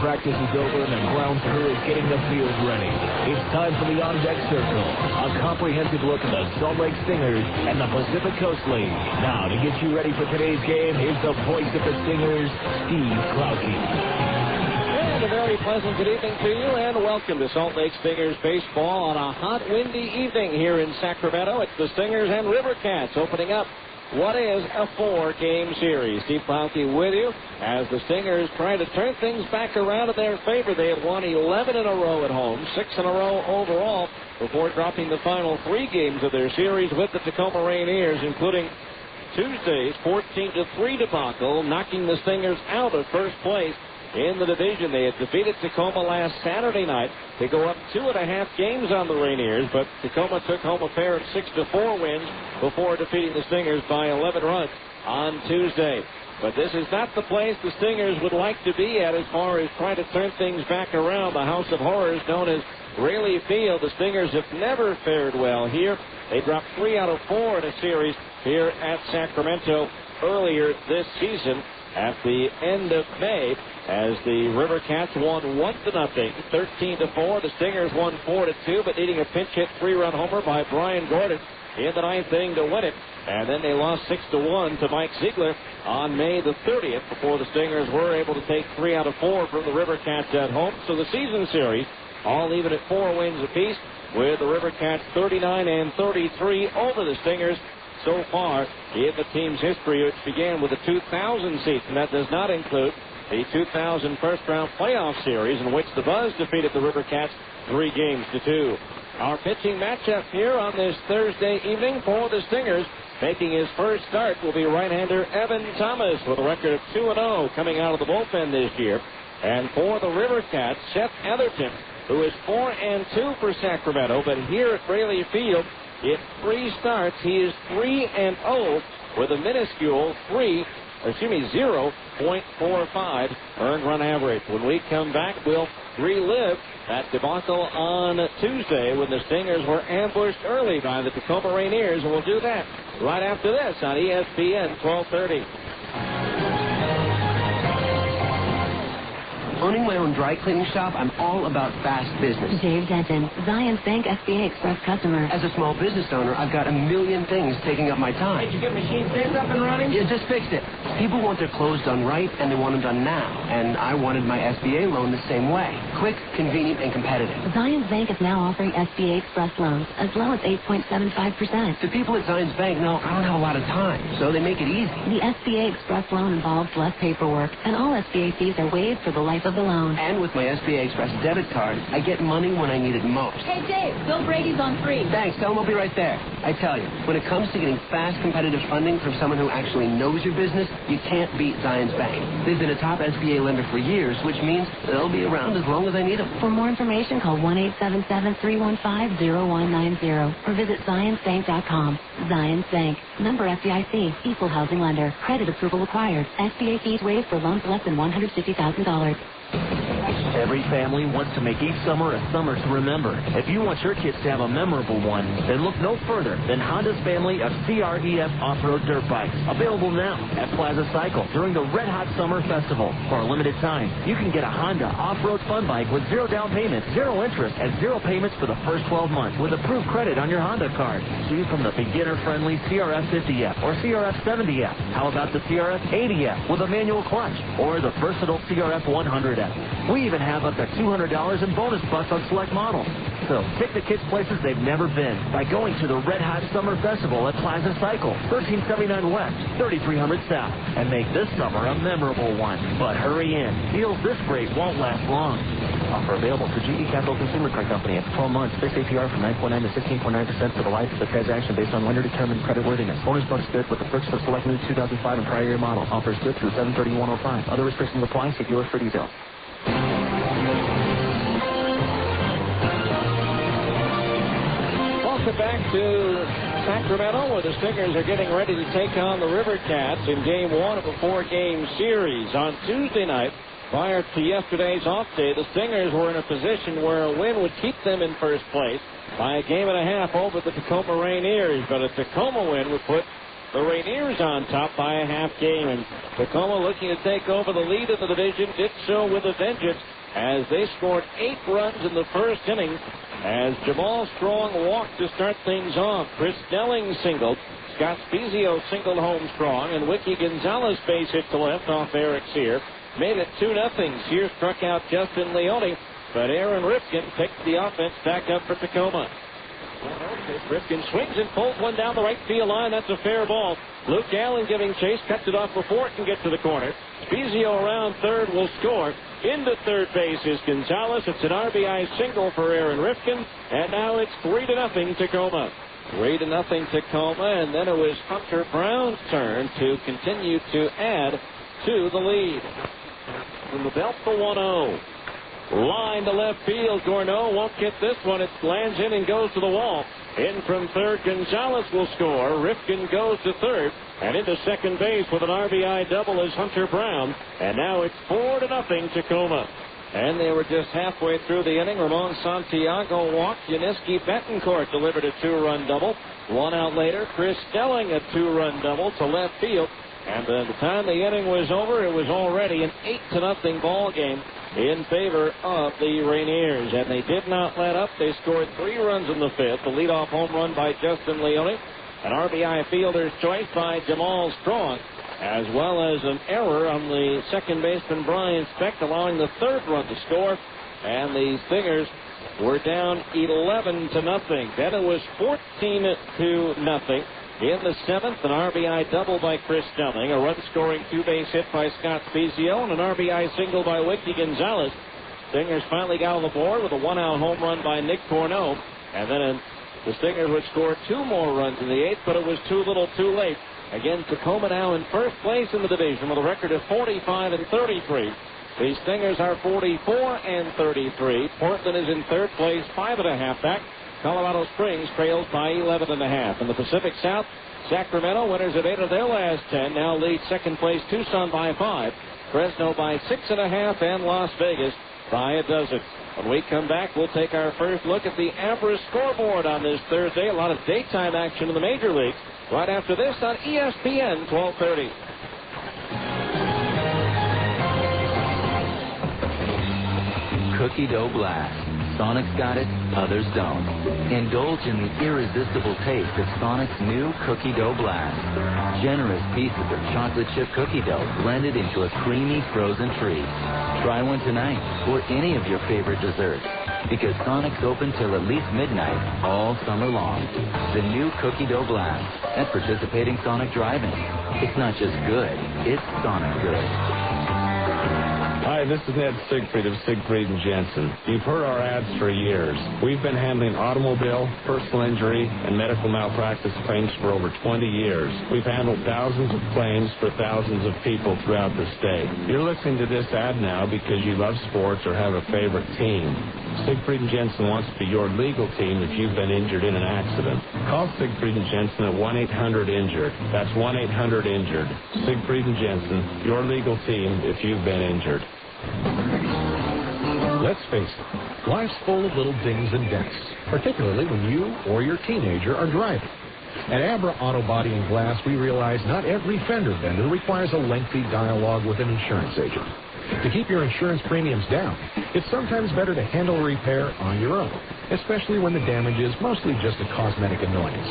practice is over and the ground crew is getting the field ready. It's time for the on-deck circle, a comprehensive look at the Salt Lake Stingers and the Pacific Coast League. Now, to get you ready for today's game, here's the voice of the Stingers, Steve Klauke. And a very pleasant good evening to you, and welcome to Salt Lake Stingers baseball on a hot, windy evening here in Sacramento. It's the Stingers and Rivercats opening up what is a 4-game series. Steve Klauke with you as the Stingers try to turn things back around in their favor. They have won 11 in a row at home, 6 in a row overall, before dropping the final 3 games of their series with the Tacoma Rainiers, including Tuesday's 14-3 debacle, knocking the Stingers out of first place in the division. They had defeated Tacoma last Saturday night to go up 2.5 games on the Rainiers, but Tacoma took home a pair of 6-4 wins before defeating the Stingers by 11 runs on Tuesday. But this is not the place the Stingers would like to be at as far as trying to turn things back around. The House of Horrors known as Raley Field. The Stingers have never fared well here. They dropped 3 out of 4 in a series here at Sacramento earlier this season at the end of May, as the Rivercats won 1-0, 13-4. The Stingers won 4-2, but needing a pinch hit 3-run homer by Brian Gordon in the 9th inning to win it. And then they lost 6-1 to Mike Ziegler on May the 30th before the Stingers were able to take 3 out of 4 from the Rivercats at home. So the season series all even at 4 wins apiece, with the Rivercats 39-33 over the Stingers so far in the team's history, which began with the 2000 season. That does not include the 2000 first-round playoff series in which the Buzz defeated the Rivercats 3-2. Our pitching matchup here on this Thursday evening for the Stingers, making his first start, will be right-hander Evan Thomas with a record of 2-0 coming out of the bullpen this year. And for the Rivercats, Seth Etherton, who is 4-2 for Sacramento, but here at Raley Field, in 3 starts, he is 3-0 with a minuscule 0.45 earned run average. When we come back, we'll relive that debacle on Tuesday when the Stingers were ambushed early by the Tacoma Rainiers, and we'll do that right after this on ESPN 1230. Owning my own dry cleaning shop, I'm all about fast business. Dave Denton, Zions Bank SBA Express customer. As a small business owner, I've got a million things taking up my time. Did you get machine saved up and running? Yeah, just fixed it. People want their clothes done right, and they want them done now. And I wanted my SBA loan the same way. Quick, convenient, and competitive. Zions Bank is now offering SBA Express loans as low as 8.75%. The people at Zions Bank know I don't have a lot of time, so they make it easy. The SBA Express loan involves less paperwork, and all SBA fees are waived for the life of the loan. And with my SBA Express debit card, I get money when I need it most. Hey, Dave, Bill Brady's on free. Thanks, tell him I'll be right there. I tell you, when it comes to getting fast, competitive funding from someone who actually knows your business, you can't beat Zions Bank. They've been a top SBA lender for years, which means they'll be around as long as I need them. For more information, call 1-877-315-0190 or visit ZionsBank.com. Zions Bank, member FDIC, equal housing lender. Credit approval required. SBA fees waived for loans less than $150,000. Every family wants to make each summer a summer to remember. If you want your kids to have a memorable one, then look no further than Honda's family of CREF off-road dirt bikes. Available now at Plaza Cycle during the Red Hot Summer Festival. For a limited time, you can get a Honda off-road fun bike with 0 down payment, 0 interest, and 0 payments for the first 12 months with approved credit on your Honda card. Choose from the beginner-friendly CRF 50F or CRF 70F. How about the CRF 80F with a manual clutch or the versatile CRF 100F? We even have up to $200 in bonus bucks on select models. So take the kids places they've never been by going to the Red Hot Summer Festival at Plaza Cycle, 1379 West, 3300 South, and make this summer a memorable one. But hurry in. Deals this great won't last long. Offer available through GE Capital Consumer Card Company after 12 months. Fixed APR from 9.9 to 16.9% for the life of the transaction based on lender-determined creditworthiness. Bonus bucks good with the purchase of select new 2005 and prior year model. Offers good through 7/31/05. Other restrictions apply. See dealer for details. Welcome back to Sacramento, where the Stingers are getting ready to take on the Rivercats in Game 1 of a 4-game series. On Tuesday night, prior to yesterday's off day, the Stingers were in a position where a win would keep them in first place by a 1.5 over the Tacoma Rainiers, but a Tacoma win would put the Rainiers on top by a half game, and Tacoma looking to take over the lead in the division did so with a vengeance as they scored 8 runs in the first inning as Jamal Strong walked to start things off. Chris Snelling singled. Scott Spezio singled home strong, and Wiki Gonzalez base hit to left off Eric Sear. Made it 2-0. Sear struck out Justin Leone, but Aaron Rifkin picked the offense back up for Tacoma. Rifkin swings and pulls one down the right field line. That's a fair ball. Luke Allen giving chase, cuts it off before it can get to the corner. Spezio around third will score. Into third base is Gonzalez. It's an RBI single for Aaron Rifkin, and now it's 3-0 Tacoma. 3-0 Tacoma, and then it was Hunter Brown's turn to continue to add to the lead. From the belt, the 1-0. Line to left field. Gorneau won't get this one. It lands in and goes to the wall. In from third, Gonzalez will score. Rifkin goes to third. And into second base with an RBI double is Hunter Brown. And now it's 4-0 Tacoma. And they were just halfway through the inning. Ramon Santiago walked. Yuniesky Betancourt delivered a 2-run double. 1 out later, Chris Snelling a 2-run double to left field. And by the time the inning was over, it was already an 8-0 ball game in favor of the Rainiers. And they did not let up. They scored 3 runs in the fifth. The leadoff home run by Justin Leone. An RBI fielder's choice by Jamal Strong, as well as an error on the second baseman Brian Speck, allowing the third run to score. And the Stingers were down 11-0. Then it was 14-0. In the seventh, an RBI double by Chris Snelling, a run-scoring 2-base hit by Scott Spezio, and an RBI single by Wiki Gonzalez. Stingers finally got on the board with a 1-out home run by Nick Corneau. And then the Stingers would score 2 more runs in the eighth, but it was too little too late. Again, Tacoma now in first place in the division with a record of 45-33. The Stingers are 44-33. Portland is in third place, 5.5 back. Colorado Springs trails by 11.5. In the Pacific South, Sacramento, winners of 8 of their last 10, now lead second place Tucson by 5. Fresno by 6.5, and Las Vegas by 12. When we come back, we'll take our first look at the Abra scoreboard on this Thursday. A lot of daytime action in the major leagues. Right after this on ESPN 1230. Cookie dough blast. Sonic's got it, others don't. Indulge in the irresistible taste of Sonic's new Cookie Dough Blast. Generous pieces of chocolate chip cookie dough blended into a creamy frozen treat. Try one tonight or any of your favorite desserts, because Sonic's open till at least midnight all summer long. The new Cookie Dough Blast at participating Sonic drive-ins. It's not just good, it's Sonic good. Hi, this is Ned Siegfried of Siegfried & Jensen. You've heard our ads for years. We've been handling automobile, personal injury, and medical malpractice claims for over 20 years. We've handled thousands of claims for thousands of people throughout the state. You're listening to this ad now because you love sports or have a favorite team. Siegfried & Jensen wants to be your legal team if you've been injured in an accident. Call Siegfried & Jensen at 1-800-INJURED. That's 1-800-INJURED. Siegfried & Jensen, your legal team if you've been injured. Let's face it, life's full of little dings and dents, particularly when you or your teenager are driving. At Abra Auto Body and Glass, we realize not every fender bender requires a lengthy dialogue with an insurance agent. To keep your insurance premiums down, it's sometimes better to handle a repair on your own, especially when the damage is mostly just a cosmetic annoyance.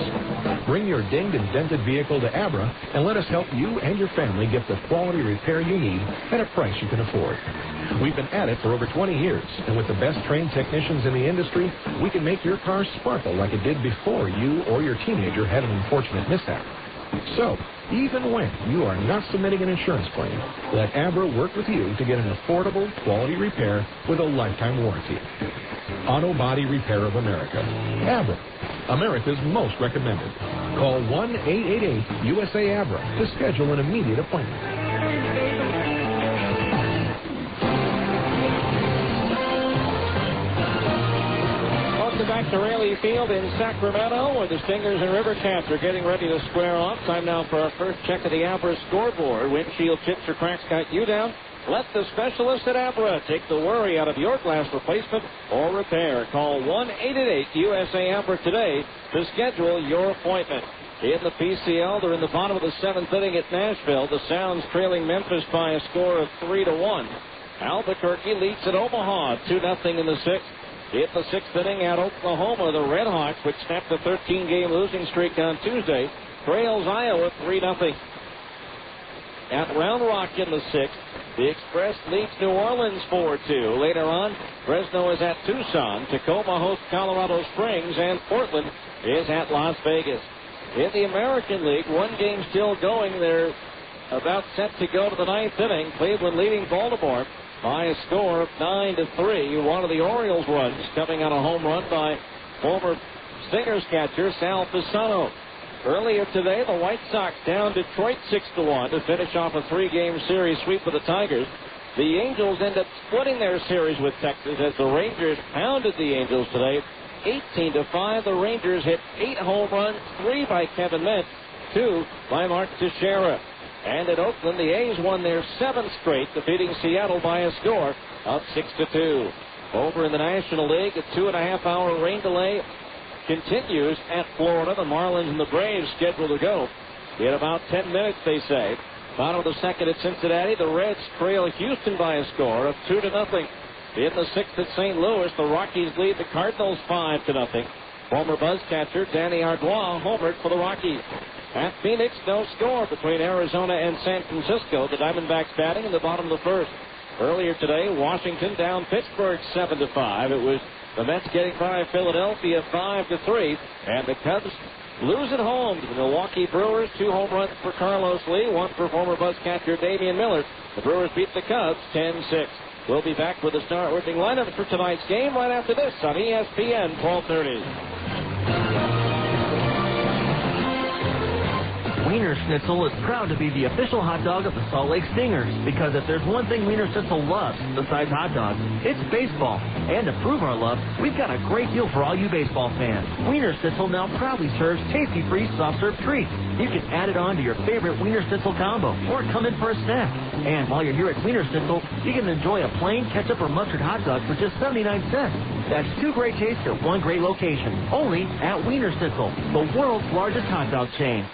Bring your dinged and dented vehicle to Abra and let us help you and your family get the quality repair you need at a price you can afford. We've been at it for over 20 years, and with the best trained technicians in the industry, we can make your car sparkle like it did before you or your teenager had an unfortunate mishap. So, even when you are not submitting an insurance claim, let Abra work with you to get an affordable, quality repair with a lifetime warranty. Auto Body Repair of America. Abra, America's most recommended. Call 1-888-USA-ABRA to schedule an immediate appointment. Back to Raleigh Field in Sacramento, where the Stingers and Rivercats are getting ready to square off. Time now for our first check of the Abra scoreboard. Windshield chips or cracks got you down? Let the specialist at Abra take the worry out of your glass replacement or repair. Call 1-888-USA-ABRA today to schedule your appointment. In the PCL, they're in the bottom of the seventh inning at Nashville. The Sounds trailing Memphis by a score of 3-1. Albuquerque leads at Omaha 2-0 in the sixth. In the sixth inning at Oklahoma, the Red Hawks, which snapped a 13-game losing streak on Tuesday, trails Iowa 3-0. At Round Rock in the sixth, the Express leads New Orleans 4-2. Later on, Fresno is at Tucson, Tacoma hosts Colorado Springs, and Portland is at Las Vegas. In the American League, one game still going. They're about set to go to the ninth inning. Cleveland leading Baltimore by a score of 9-3. One of the Orioles' runs coming on a home run by former Stingers catcher Sal Pisano. Earlier today, the White Sox down Detroit 6-1 to finish off a 3-game series sweep with the Tigers. The Angels end up splitting their series with Texas as the Rangers pounded the Angels today 18-5. The Rangers hit 8 home runs, 3 by Kevin Mentz, 2 by Mark Teixeira. And at Oakland, the A's won their 7th straight, defeating Seattle by a score of 6-2. Over in the National League, a 2.5-hour rain delay continues at Florida. The Marlins and the Braves scheduled to go in about 10 minutes, they say. Bottom of the second at Cincinnati, the Reds trail Houston by a score of 2-0. In the sixth at St. Louis, the Rockies lead the Cardinals 5-0. Former Buzz catcher Danny Ardois homered for the Rockies. At Phoenix, no score between Arizona and San Francisco. The Diamondbacks batting in the bottom of the first. Earlier today, Washington down Pittsburgh 7-5. It was the Mets getting by Philadelphia 5-3. And the Cubs lose at home to the Milwaukee Brewers. 2 home runs for Carlos Lee, 1 for former Buzz catcher Damian Miller. The Brewers beat the Cubs 10-6. We'll be back with the start working lineup for tonight's game right after this on ESPN 1230. Wiener Schnitzel is proud to be the official hot dog of the Salt Lake Stingers, because if there's one thing Wiener Schnitzel loves besides hot dogs, it's baseball. And to prove our love, we've got a great deal for all you baseball fans. Wiener Schnitzel now proudly serves tasty-free soft serve treats. You can add it on to your favorite Wiener Schnitzel combo or come in for a snack. And while you're here at Wiener Schnitzel, you can enjoy a plain ketchup or mustard hot dog for just 79 cents. That's 2 great tastes at 1 great location, only at Wiener Schnitzel, the world's largest hot dog chain.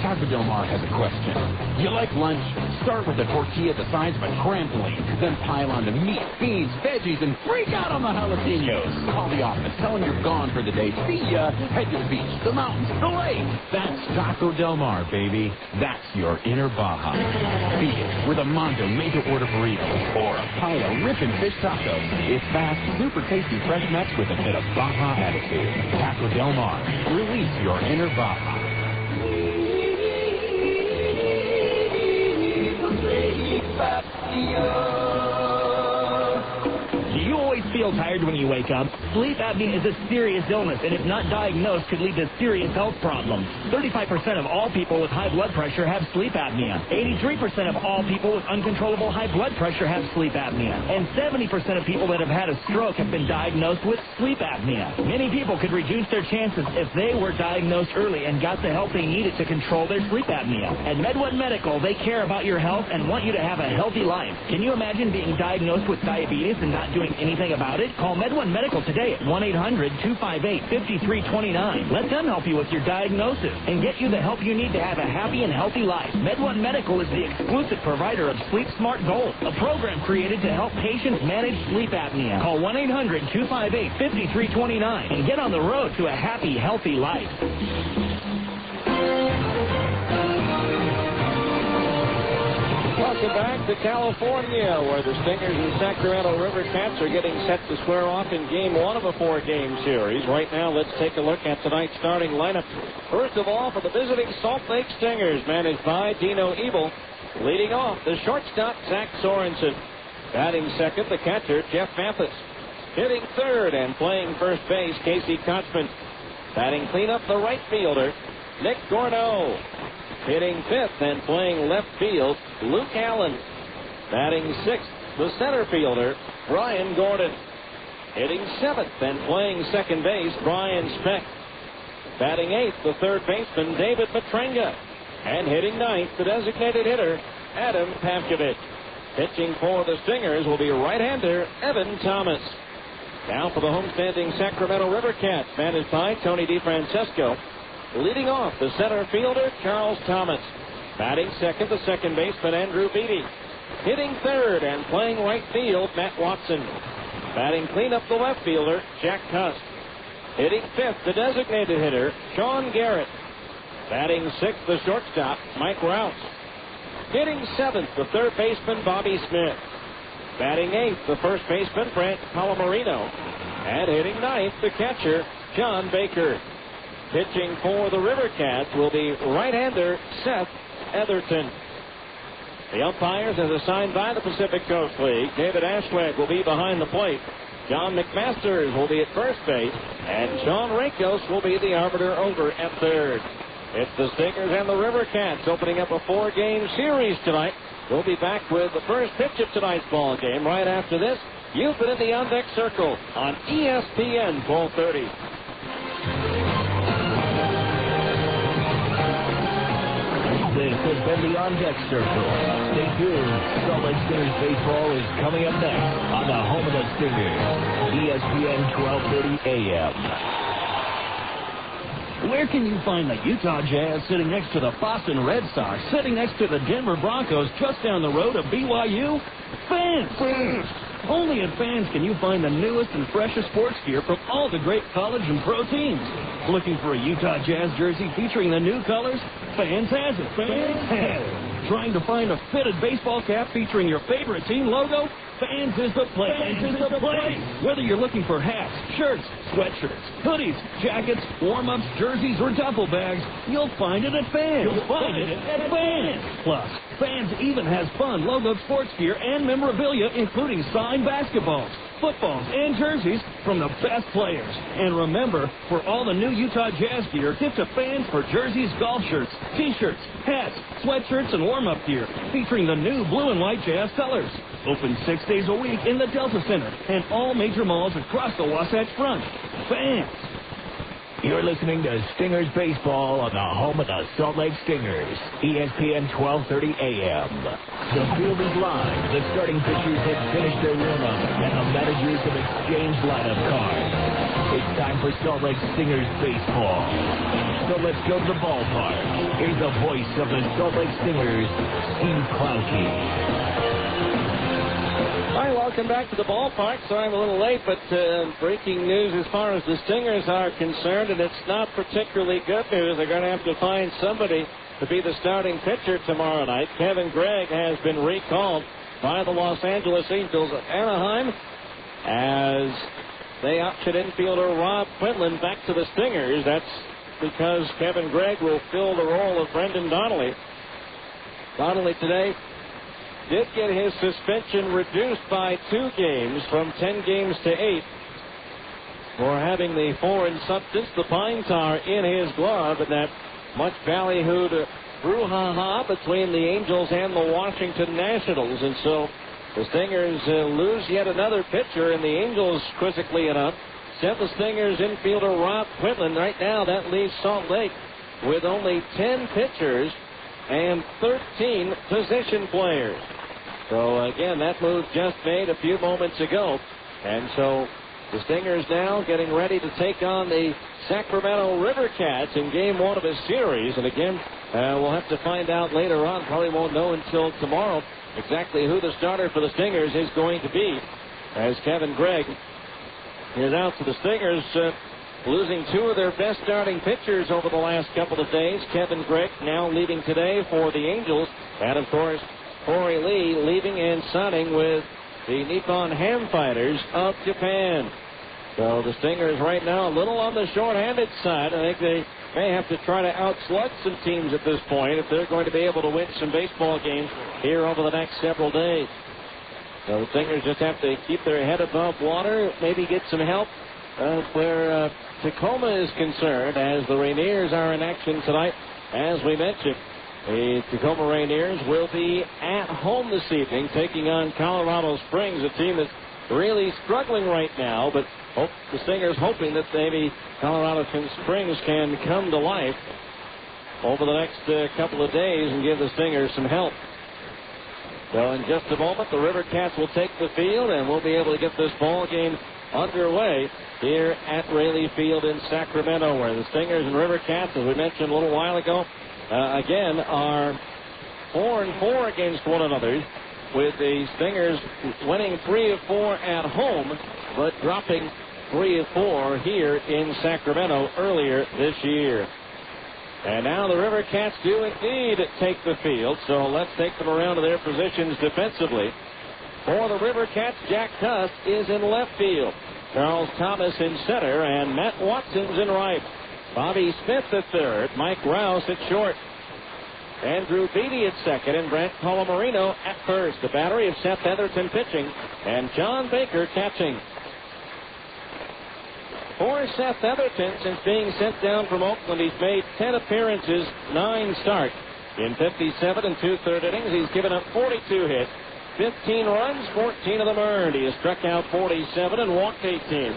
Taco Del Mar has a question. You like lunch? Start with a tortilla the size of a trampoline. Then pile on the meat, beans, veggies, and freak out on the jalapenos. Call the office. Tell them you're gone for the day. See ya. Head to the beach, the mountains, the lake. That's Taco Del Mar, baby. That's your inner Baja. Beat it with a Mondo made-to-order burrito or a pile of ripping fish tacos. It's fast, super tasty fresh nuts with a bit of Baja attitude. Taco Del Mar. Release your inner Baja. Do you always feel tired when you wake up? Sleep apnea is a serious illness, and if not diagnosed, could lead to serious health problems. 35% of all people with high blood pressure have sleep apnea. 83% of all people with uncontrollable high blood pressure have sleep apnea. And 70% of people that have had a stroke have been diagnosed with sleep apnea. Many people could reduce their chances if they were diagnosed early and got the help they needed to control their sleep apnea. At MedOne Medical, they care about your health and want you to have a healthy life. Can you imagine being diagnosed with diabetes and not doing anything about it? Call MedOne Medical today at 1-800-258-5329. Let them help you with your diagnosis and get you the help you need to have a happy and healthy life. MedOne Medical is the exclusive provider of Sleep Smart Gold, a program created to help patients manage sleep apnea. Call 1-800-258-5329 and get on the road to a happy, healthy life. Welcome back to California, where the Stingers and Sacramento River Cats are getting set to square off in Game 1 of a 4-game series. Right now, let's take a look at tonight's starting lineup. First of all, for the visiting Salt Lake Stingers, managed by Dino Ebel. Leading off, the shortstop, Zach Sorensen. Batting second, the catcher, Jeff Mathis. Hitting third and playing first base, Casey Kotzman. Batting cleanup, the right fielder, Nick Gordo. Hitting fifth and playing left field, Luke Allen. Batting sixth, the center fielder, Brian Gordon. Hitting seventh and playing second base, Brian Speck. Batting eighth, the third baseman, David Matrenga. And hitting ninth, the designated hitter, Adam Pavkovich. Pitching for the Stingers will be right-hander Evan Thomas. Now for the homestanding Sacramento River Cats, managed by Tony DeFrancesco. Leading off, the center fielder, Charles Thomas. Batting second, the second baseman, Andrew Beatty. Hitting third and playing right field, Matt Watson. Batting cleanup, the left fielder, Jack Cust. Hitting fifth, the designated hitter, Sean Garrett. Batting sixth, the shortstop, Mike Rouse. Hitting seventh, the third baseman, Bobby Smith. Batting eighth, the first baseman, Brent Palomarino. And hitting ninth, the catcher, John Baker. Pitching for the River Cats will be right-hander Seth Etherton. The umpires, as assigned by the Pacific Coast League, David Ashwag will be behind the plate. John McMasters will be at first base, and Sean Rakos will be the arbiter over at third. It's the Stingers and the River Cats opening up a 4-game series tonight. We'll be back with the first pitch of tonight's ball game right after this. You've been in the On Deck Circle on ESPN 1230. This has been the On Deck Circle. Stay tuned. Salt Lake Stingers baseball is coming up next on the home of the Stingers, ESPN 1230 AM. Where can you find the Utah Jazz sitting next to the Boston Red Sox, sitting next to the Denver Broncos, just down the road of BYU? Fans! Only at Fans can you find the newest and freshest sports gear from all the great college and pro teams. Looking for a Utah Jazz jersey featuring the new colors? Fans has it. Fans has it. Trying to find a fitted baseball cap featuring your favorite team logo? Fans is the place. Fans is the place. Whether you're looking for hats, shirts, sweatshirts, hoodies, jackets, warm-ups, jerseys, or duffel bags, you'll find it at Fans. You'll find it at Fans. Plus, Fans even has fun logoed sports gear and memorabilia, including signed basketballs, footballs, and jerseys from the best players. And remember, for all the new Utah Jazz gear, get to Fans for jerseys, golf shirts, t-shirts, hats, sweatshirts, and warm-up gear featuring the new blue and white Jazz colors. Open 6 days a week in the Delta Center and all major malls across the Wasatch Front. Fans. You're listening to Stingers Baseball on the home of the Salt Lake Stingers, ESPN 1230 AM. The field is live. The starting pitchers have finished their warm-up, and the managers have exchanged lineup cards. It's time for Salt Lake Stingers Baseball. So let's go to the ballpark. Here's the voice of the Salt Lake Stingers, Steve Klauke. Hi, welcome back to the ballpark. Sorry I'm a little late, but breaking news as far as the Stingers are concerned, and it's not particularly good news. They're going to have to find somebody to be the starting pitcher tomorrow night. Kevin Gregg has been recalled by the Los Angeles Angels of Anaheim as they option infielder Rob Quinlan back to the Stingers. That's because Kevin Gregg will fill the role of Brendan Donnelly. Donnelly today did get his suspension reduced by 2 games from 10 games to 8 for having the foreign substance, the pine tar, in his glove, and that much ballyhooed brouhaha between the Angels and the Washington Nationals. And so the Stingers lose yet another pitcher, and the Angels, quizzically enough, sent the Stingers infielder Rob Quinlan. Right now, that leaves Salt Lake with only 10 pitchers and 13 position players. So, again, that move just made a few moments ago. And so the Stingers now getting ready to take on the Sacramento River Cats in Game 1 of a series. And, again, we'll have to find out later on. Probably won't know until tomorrow exactly who the starter for the Stingers is going to be, as Kevin Gregg is out for the Stingers, losing 2 of their best starting pitchers over the last couple of days. Kevin Gregg now leaving today for the Angels. And, of course, Corey Lee leaving and signing with the Nippon Ham Fighters of Japan. So the Stingers right now a little on the short-handed side. I think they may have to try to outslug some teams at this point if they're going to be able to win some baseball games here over the next several days. So the Stingers just have to keep their head above water, maybe get some help where Tacoma is concerned, as the Rainiers are in action tonight, as we mentioned. The Tacoma Rainiers will be at home this evening, taking on Colorado Springs, a team that's really struggling right now, but the Stingers hoping that maybe Colorado Springs can come to life over the next couple of days and give the Stingers some help. So in just a moment, the River Cats will take the field, and we'll be able to get this ball game underway here at Raley Field in Sacramento, where the Stingers and River Cats, as we mentioned a little while ago, again, are 4-4 against one another. with the Stingers winning 3 of 4 at home, but dropping 3 of 4 here in Sacramento earlier this year. And now the River Cats do indeed take the field, so let's take them around to their positions defensively. For the River Cats, Jack Tusk is in left field. Charles Thomas in center, and Matt Watson's in right. Bobby Smith at third, Mike Rouse at short. Andrew Beatty at second, and Brent Colomarino at first. The battery of Seth Etherton pitching, and John Baker catching. For Seth Etherton, since being sent down from Oakland, he's made 10 appearances, 9 starts. In 57 and 2/3 innings, he's given up 42 hits, 15 runs, 14 of them earned. He has struck out 47 and walked 18.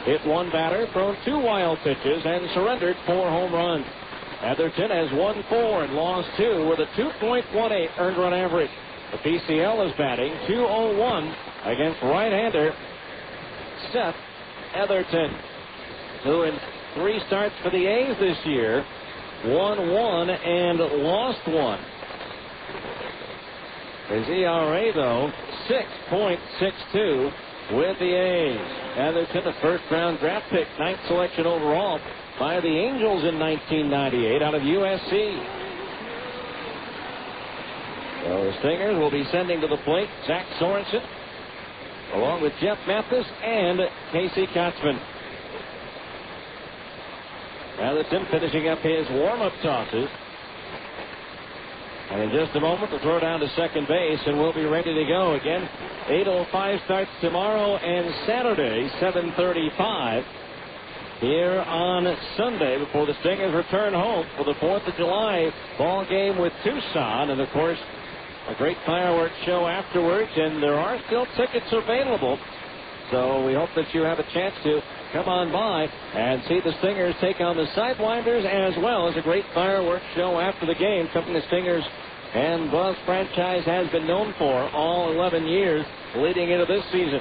Hit 1 batter, thrown 2 wild pitches, and surrendered 4 home runs. Etherton has won 4 and lost 2 with a 2.18 earned run average. The PCL is batting .201 against right-hander Seth Etherton, who in 3 starts for the A's this year won 1 and lost 1. His ERA, though, 6.62 with the A's. Etherton, a first-round draft pick, 9th selection overall by the Angels in 1998 out of USC. So the Stingers will be sending to the plate Zach Sorensen, along with Jeff Mathis and Casey Kotzman. Etherton finishing up his warm-up tosses. And in just a moment, the throw down to second base, and we'll be ready to go again. 8:05 starts tomorrow and Saturday, 7:35 here on Sunday before the Stingers return home for the 4th of July ball game with Tucson. And, of course, a great fireworks show afterwards, and there are still tickets available. So we hope that you have a chance to come on by and see the Stingers take on the Sidewinders, as well as a great fireworks show after the game, something the Stingers and Buzz franchise has been known for all 11 years leading into this season.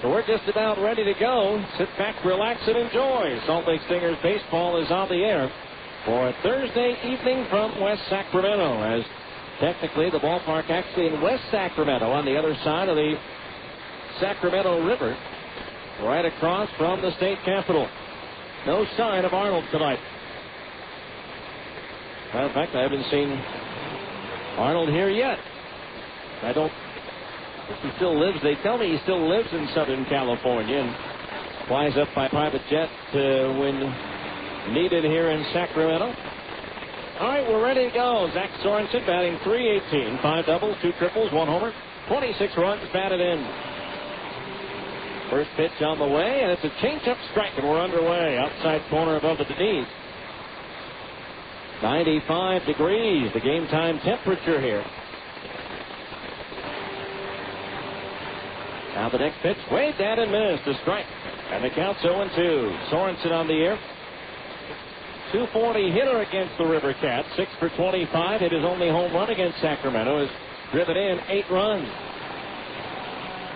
So we're just about ready to go. Sit back, relax, and enjoy. Salt Lake Stingers baseball is on the air for a Thursday evening from West Sacramento, as technically the ballpark actually in West Sacramento on the other side of the Sacramento River, right across from the state capitol. No sign of Arnold tonight. Matter of fact, I haven't seen Arnold here yet. I don't. He still lives. They tell me he still lives in Southern California and flies up by private jet when needed here in Sacramento. All right, we're ready to go. Zach Sorensen batting .318, 5 doubles, 2 triples, 1 homer, 26 runs batted in. First pitch on the way, and it's a change-up strike, and we're underway. Outside corner above the knees. 95 degrees, the game time temperature here. Now the next pitch, way down and missed, a strike. And the count's 0-2. Sorensen on the air. .240 hitter against the River Cats. 6 for 25. Hit his only home run against Sacramento. Has driven in 8 runs.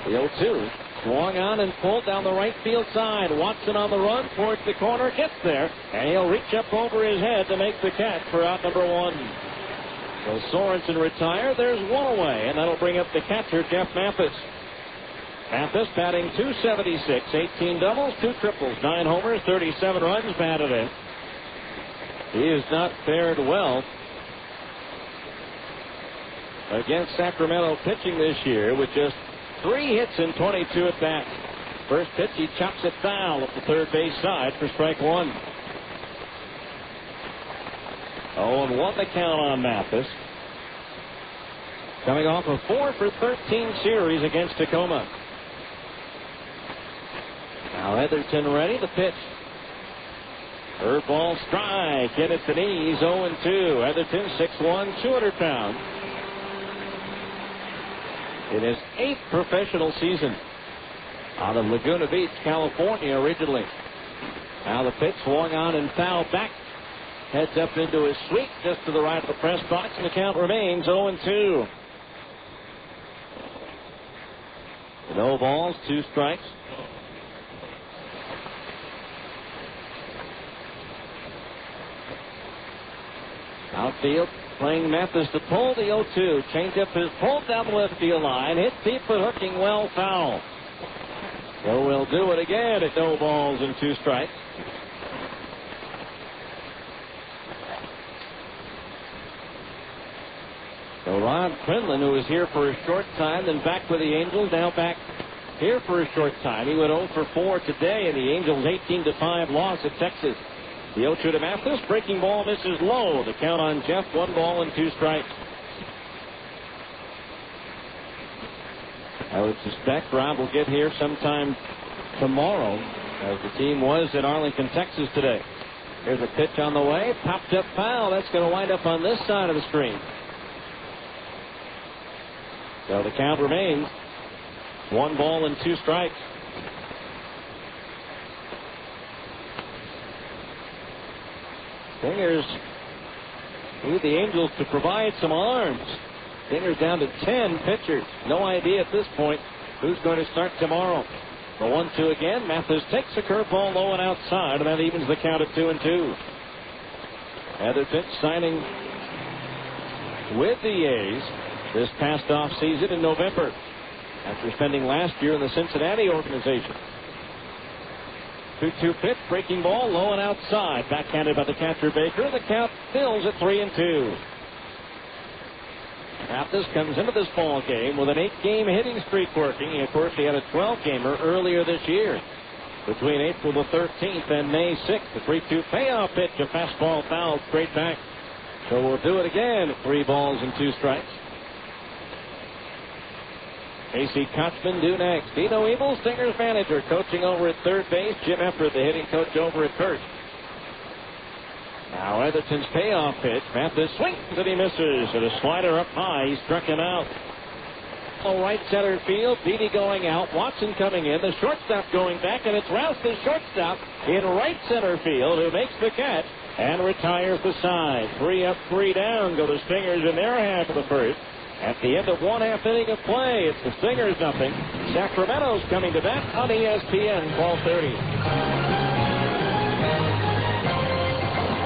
The 0-2. Swung on and pulled down the right field side. Watson on the run towards the corner. Gets there. And he'll reach up over his head to make the catch for out number 1. So Sorensen retired. There's 1 away. And that'll bring up the catcher, Jeff Mathis. Mathis batting .276. 18 doubles, 2 triples, 9 homers, 37 runs batted in. He has not fared well against Sacramento pitching this year with just 3 hits and 22 at bats. First pitch, he chops it foul up the third base side for strike 1. 0-1 the count on Mathis. Coming off a 4 for 13 series against Tacoma. Now Etherton ready to pitch. Third ball strike. Hit at the knees. 0-2. Etherton 6'1", 200 pounds. In his 8th professional season out of Laguna Beach, California originally. Now the pitch swung on and fouled back. Heads up into his sweep just to the right of the press box, and the count remains 0-2. No balls, 2 strikes. Outfield, playing Mathis to pull the 0-2. Changeup is pulled down the left field line. Hit deep but hooking well foul. So we'll do it again at no balls and 2 strikes. So Ron Quinlan, who was here for a short time, then back with the Angels, now back here for a short time. He went 0 for 4 today in the Angels' 18-5 loss at Texas. The 0-2 to Mathis. Breaking ball misses low. The count on Jeff, 1 ball and 2 strikes. I would suspect Rob will get here sometime tomorrow, as the team was at Arlington, Texas today. Here's a pitch on the way. Popped up foul. That's going to wind up on this side of the screen. So the count remains 1 ball and 2 strikes. Stingers need the Angels to provide some arms. Stingers down to 10 pitchers. No idea at this point who's going to start tomorrow. The 1-2 again. Mathis takes a curveball low and outside, and that evens the count at 2-2. Atherton signing with the A's this past off season in November, after spending last year in the Cincinnati organization. 2-2 pitch, breaking ball, low and outside. Backhanded by the catcher Baker. The count fills at 3-2. Mathis comes into this ball game with an 8-game hitting streak working. Of course, he had a 12-gamer earlier this year. Between April the 13th and May 6th, the 3-2 payoff pitch, a fastball foul straight back. So we'll do it again at 3 balls and 2 strikes. Casey Kotzman due next. Dino Evil, Stingers manager, coaching over at third base. Jim Efford, the hitting coach, over at first. Now Atherton's payoff pitch. Mathis swings and he misses. And a slider up high. He struck him out. Right center field. Beatty going out. Watson coming in. The shortstop going back. And it's Rouse, the shortstop, in right center field, who makes the catch and retires the side. 3 up, 3 down go the Stingers in their half of the first. At the end of 1/2 inning of play, it's the Stingers nothing. Sacramento's coming to bat on ESPN 1230.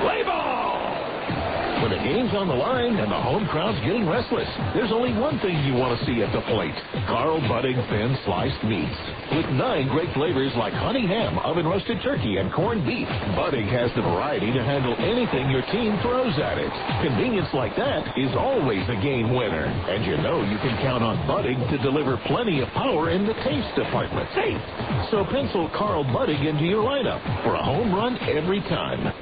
Play ball! When the game's on the line and the home crowd's getting restless, there's only one thing you want to see at the plate: Carl Budding thin sliced meats. With 9 great flavors like honey ham, oven roasted turkey, and corned beef, Budding has the variety to handle anything your team throws at it. Convenience like that is always a game winner. And you know you can count on Budding to deliver plenty of power in the taste department. Hey! So pencil Carl Budding into your lineup for a home run every time.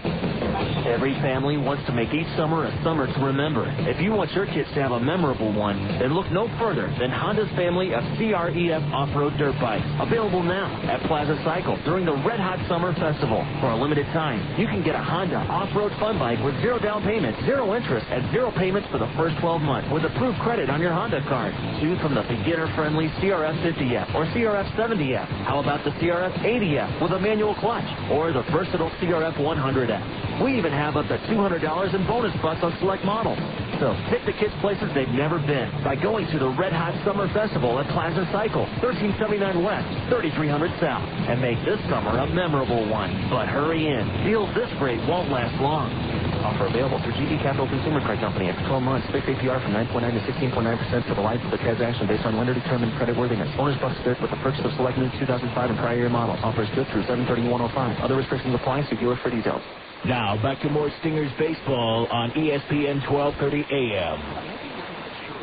Every family wants to make each summer a summer to remember. If you want your kids to have a memorable one, then look no further than Honda's family of CREF off-road dirt bikes. Available now at Plaza Cycle during the Red Hot Summer Festival. For a limited time, you can get a Honda off-road fun bike with 0 down payment, 0 interest, and 0 payments for the first 12 months with approved credit on your Honda card. Choose from the beginner-friendly CRF 50F or CRF 70F. How about the CRF 80F with a manual clutch or the versatile CRF 100F? We even have up to $200 in bonus bucks on select models. So take the kids places they've never been by going to the Red Hot Summer Festival at Plaza Cycle, 1379 West, 3300 South, and make this summer a memorable one. But hurry in. Deals this great won't last long. Offer available through GD Capital Consumer Card Company after 12 months. Fixed APR from 9.9 to 16.9% for the life of the transaction based on lender-determined creditworthiness. Bonus bucks good with the purchase of select new 2005 and prior year models. Offers good through 7/31/05. Other restrictions apply. See dealer for details. Now, back to more Stingers baseball on ESPN 1230 AM.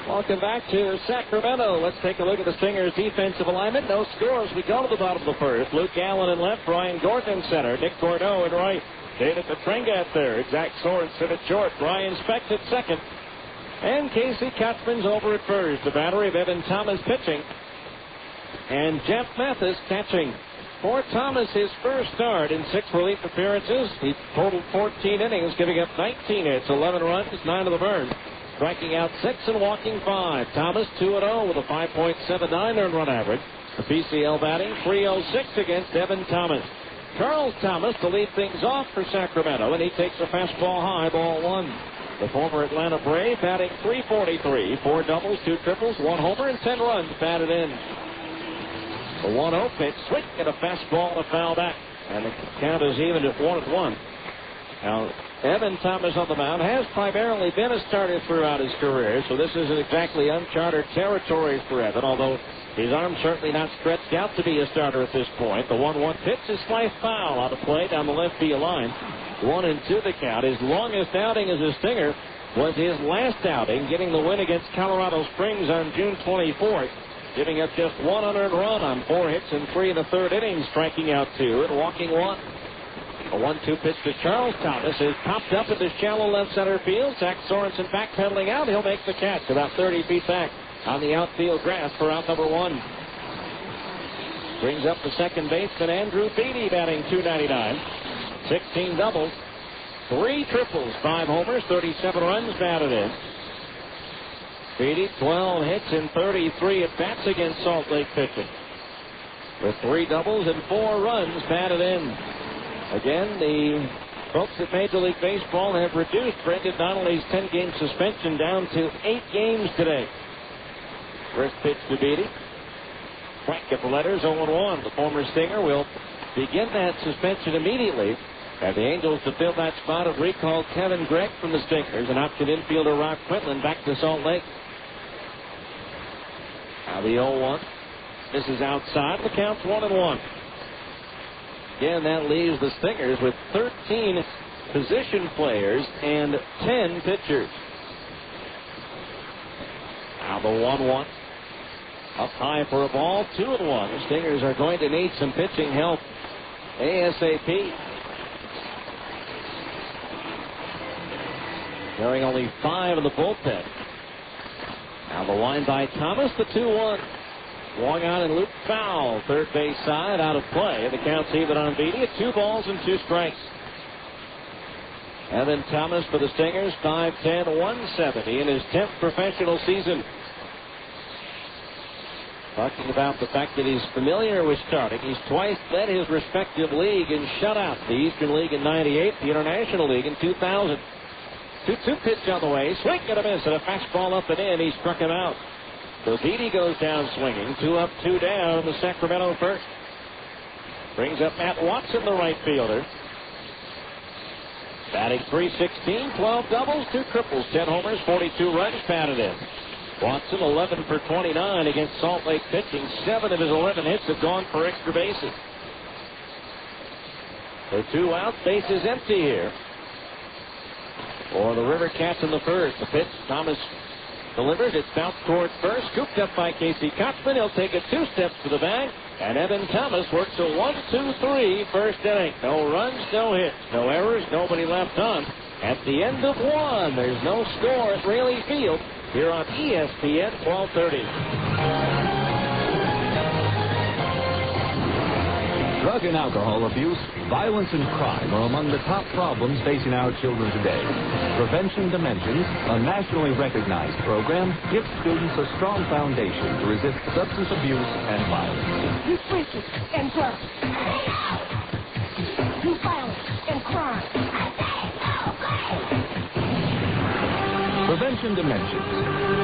Welcome back to Sacramento. Let's take a look at the Stingers' defensive alignment. No scores. We go to the bottom of the first. Luke Allen in left, Brian Gordon in center, Nick Gordeau in right. David Petrenga at third, Zach Swords sit at short, Brian Specht at second, and Casey Kotzman's over at first. The battery of Evan Thomas pitching, and Jeff Mathis catching. For Thomas, his first start in 6 relief appearances. He totaled 14 innings, giving up 19 hits, 11 runs, 9 of the burn. Striking out 6 and walking 5. Thomas 2-0 with a 5.79 earned run average. The PCL batting .306 against Evan Thomas. Charles Thomas to lead things off for Sacramento, and he takes a fastball high, ball 1. The former Atlanta Brave batting .343, 4 doubles, 2 triples, 1 homer, and 10 runs batted in. The 1-0 pitch, swing, and a fastball and a foul back. And the count is even at 1-1. Now, Evan Thomas on the mound has primarily been a starter throughout his career, so this isn't exactly uncharted territory for Evan, although his arm's certainly not stretched out to be a starter at this point. The 1-1 pitch is fly foul out of play down the left field line. 1-2 the count. His longest outing as a Stinger was his last outing, getting the win against Colorado Springs on June 24th, giving up just 1 unearned run on 4 hits and 3 in the third inning, striking out 2 and walking 1. A 1-2 pitch to Charles Thomas is popped up into shallow left center field. Zach Sorensen backpedaling out. He'll make the catch about 30 feet back on the outfield grass for out number 1. Brings up the second baseman Andrew Beatty, batting .299. 16 doubles, 3 triples, 5 homers, 37 runs batted in. Beatty 12 hits and 33 at bats against Salt Lake pitching, with 3 doubles and 4 runs batted in. Again, the folks at Major League Baseball have reduced Brendan Donnelly's 10-game suspension down to 8 games today. First pitch to Beatty. Frank at the letters, 0-1. The former Stinger will begin that suspension immediately. And the Angels, to fill that spot, have recalled Kevin Gregg from the Stingers and opted infielder Rob Quinlan back to Salt Lake. Now the 0-1. This is outside. The count's 1-1. Again, that leaves the Stingers with 13 position players and 10 pitchers. Now the 1-1. Up high for a ball, 2-1. The Stingers are going to need some pitching help ASAP. Carrying only 5 in the bullpen. Now the line by Thomas, the 2-1. Swung on and looped foul. Third base side, out of play. The count's even on Beatty at 2 balls and 2 strikes. Evan Thomas for the Stingers, 5'10", 170 in his 10th professional season. Talking about the fact that he's familiar with starting. He's twice led his respective league in shutouts. The Eastern League in '98, the International League in 2000. 2-2 pitch on the way. Swing and a miss, and a fastball up and in. He struck him out. So Beatty goes down swinging. 2 up, 2 down in the Sacramento first. Brings up Matt Watson, the right fielder. Batting .316, 12 doubles, 2 triples, 10 homers, 42 runs batted in. Watson 11 for 29 against Salt Lake pitching. 7 of his 11 hits have gone for extra bases. So 2 outs, bases empty here for the River Cats in the first. The pitch, Thomas delivers. It's bounced toward first, scooped up by Casey Kotzman. He'll take it 2 steps to the bag, and Evan Thomas works a 1-2-3 first inning. No runs, no hits, no errors, nobody left on. At the end of 1, there's no score at Raley Field here on ESPN 1230. Drug and alcohol abuse, violence, and crime are among the top problems facing our children today. Prevention Dimensions, a nationally recognized program, gives students a strong foundation to resist substance abuse and violence. You freaking and drugs. You violence and crime. Prevention Dimensions.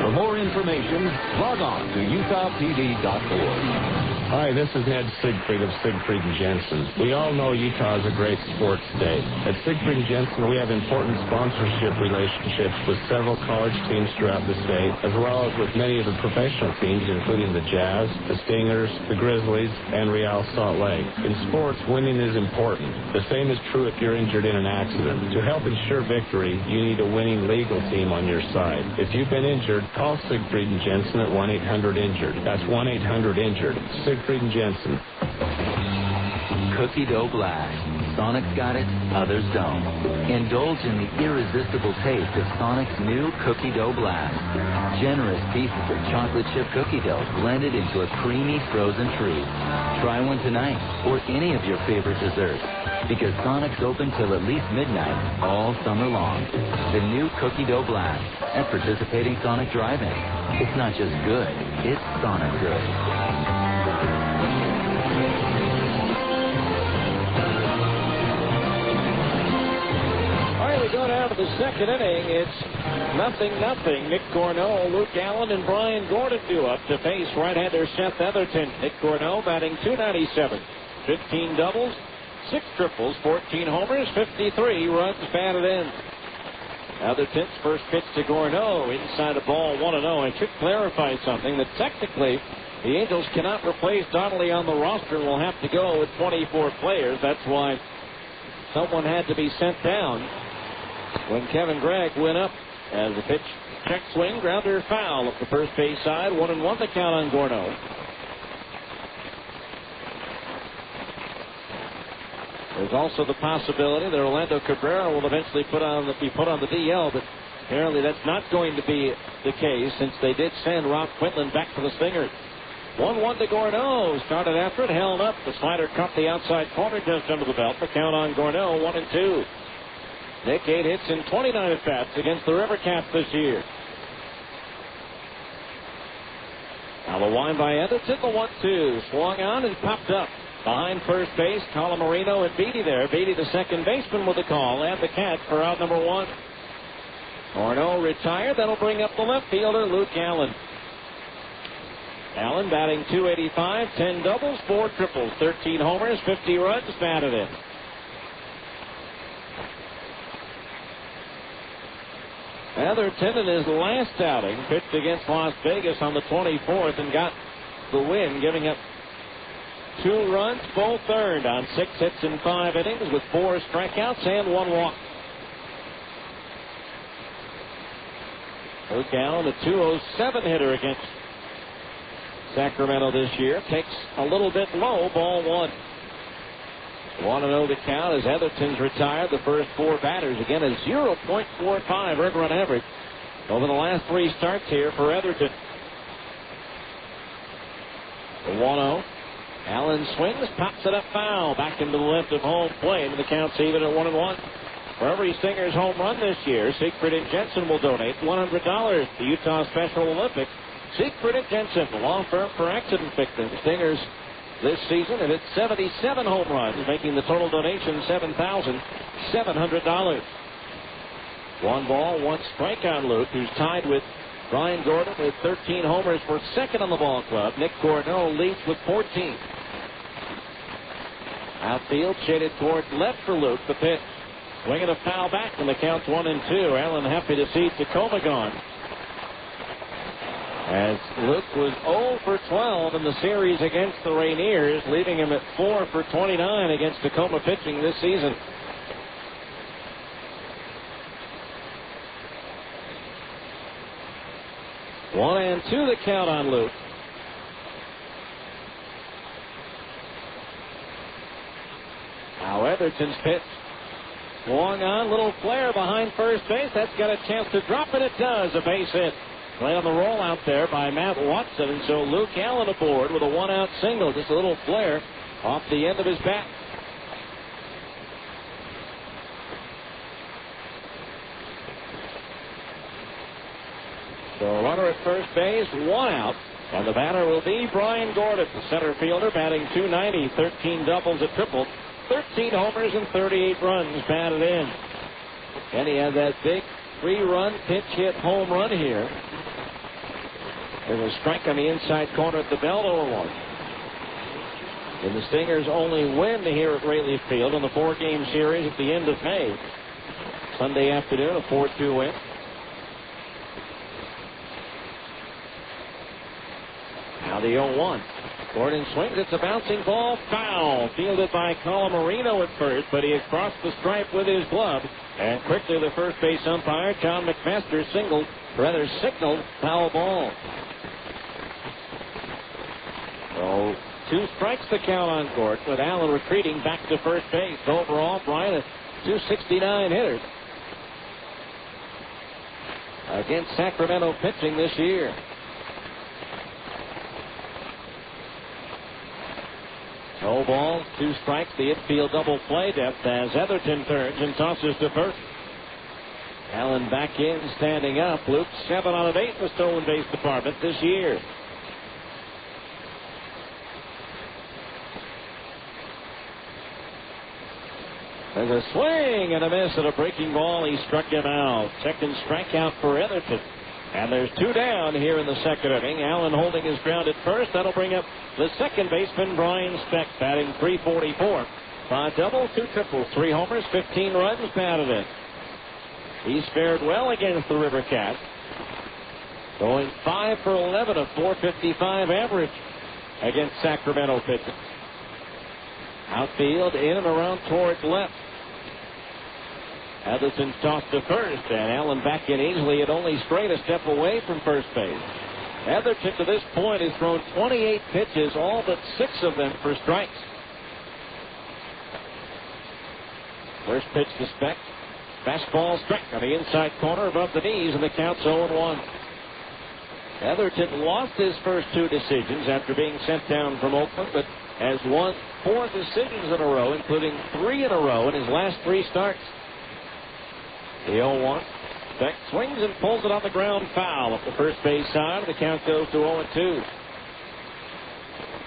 For more information, log on to utahpd.org. Hi, this is Ned Siegfried of Siegfried & Jensen. We all know Utah is a great sports state. At Siegfried & Jensen, we have important sponsorship relationships with several college teams throughout the state, as well as with many of the professional teams, including the Jazz, the Stingers, the Grizzlies, and Real Salt Lake. In sports, winning is important. The same is true if you're injured in an accident. To help ensure victory, you need a winning legal team on your side. If you've been injured, call Siegfried & Jensen at 1-800-INJURED. That's 1-800-INJURED. Siegfried & Jensen. Cookie dough blast. Sonic's got it, others don't. Indulge in the irresistible taste of Sonic's new Cookie Dough Blast. Generous pieces of chocolate chip cookie dough blended into a creamy frozen treat. Try one tonight or any of your favorite desserts, because Sonic's open till at least midnight all summer long. The new Cookie Dough Blast at participating Sonic drive-ins. It's not just good, it's Sonic good. We go down to the second inning. It's 0-0. Nick Corneau, Luke Allen, and Brian Gordon due up to face right-hander Seth Etherton. Nick Corneau batting .297. 15 doubles, 6 triples, 14 homers, 53 runs batted in. Atherton's first pitch to Gorneau, inside the ball, 1-0. I should clarify something, that technically the Angels cannot replace Donnelly on the roster and will have to go with 24 players. That's why someone had to be sent down when Kevin Gregg went up as a pitch, check swing, grounder, foul up the first base side. 1-1 the count on Gorneau. There's also the possibility that Orlando Cabrera will eventually be put on the DL, but apparently that's not going to be the case since they did send Rob Quinlan back to the Stingers. 1-1 to Gorneau. Started after it, held up. The slider cut the outside corner just under the belt. The count on Gorneau, 1-2. Nick 8 hits in 29 at-bats against the River Cats this year. Now the wind by Anderson, the 1-2. Swung on and popped up. Behind first base, Colamarino and Beatty there. Beatty, the second baseman, with the call, and the catch for out number 1. Gorneau retired. That'll bring up the left fielder, Luke Allen. Allen batting .285, 10 doubles, 4 triples, 13 homers, 50 runs batted in. Atherton in his last outing pitched against Las Vegas on the 24th and got the win, giving up 2 runs, both earned on 6 hits in 5 innings with 4 strikeouts and 1 walk. Luke Allen, a .207 hitter against Sacramento this year, takes a little bit low, ball 1. 1-0 the count as Atherton's retired. The first 4 batters, again, a 0.45 earned run average over the last 3 starts here for Atherton. The 1-0. Allen swings, pops it up foul, back into the left of home plate, and the count's even at 1-1. For every Stingers home run this year, Siegfried and Jensen will donate $100 to Utah Special Olympics. Siegfried and Jensen, the law firm for accident victims. Stingers this season have hit 77 home runs, making the total donation $7,700. 1 ball, 1 strike on Luke, who's tied with Brian Gordon with 13 homers for second on the ball club. Nick Gorneau leads with 14. Outfield shaded toward left for Luke. The pitch. Swinging a foul back, and the count's 1-2. Allen happy to see Tacoma gone, as Luke was 0 for 12 in the series against the Rainiers, leaving him at 4 for 29 against Tacoma pitching this season. One and 2 the count on Luke. Now Atherton's pitch. Swung on, little flare behind first base. That's got a chance to drop, and it does. A base hit. Play on the roll out there by Matt Watson, and so Luke Allen aboard with a 1-out single. Just a little flare off the end of his bat. So a runner at first base, 1 out, and the batter will be Brian Gordon, the center fielder, batting .290, 13 doubles, a triple, 13 homers and 38 runs batted in. And he had that big 3-run pinch hit home run here. There's a strike on the inside corner at the belt, 0-1. And the Stingers only win here at Rayleigh Field in the 4-game series at the end of May. Sunday afternoon, a 4-2 win. Now the 0-1. Gordon swings. It's a bouncing ball. Foul. Fielded by Colamarino at first, but he had crossed the stripe with his glove. And quickly the first base umpire, John McMaster, signaled foul ball. So 2 strikes the count on Gordon, with Allen retreating back to first base. Overall, Brian, a .269 hitter against Sacramento pitching this year. No ball, 2 strikes, the infield double play depth as Atherton turns and tosses to first. Allen back in, standing up. Luke 7 out of 8 in the stolen base department this year. There's a swing and a miss at a breaking ball. He struck him out. Second strikeout for Atherton. And there's 2 down here in the second inning. Allen holding his ground at first. That'll bring up the second baseman, Brian Speck, batting .344. 5 doubles, 2 triples, 3 homers, 15 runs batted in. He's fared well against the River Cats, going 5 for 11, a .455 average against Sacramento pitching. Outfield in and around towards left. Hetherson's tossed to first, and Allen back in easily at only straight a step away from first base. Heatherton to this point has thrown 28 pitches, all but 6 of them for strikes. First pitch to Speck. Fastball struck on the inside corner above the knees, and the count's 0-1. Heatherton lost his first 2 decisions after being sent down from Oakland, but has won 4 decisions in a row, including 3 in a row in his last 3 starts. The 0-1. Speck swings and pulls it on the ground foul up the first base side. The count goes to 0-2.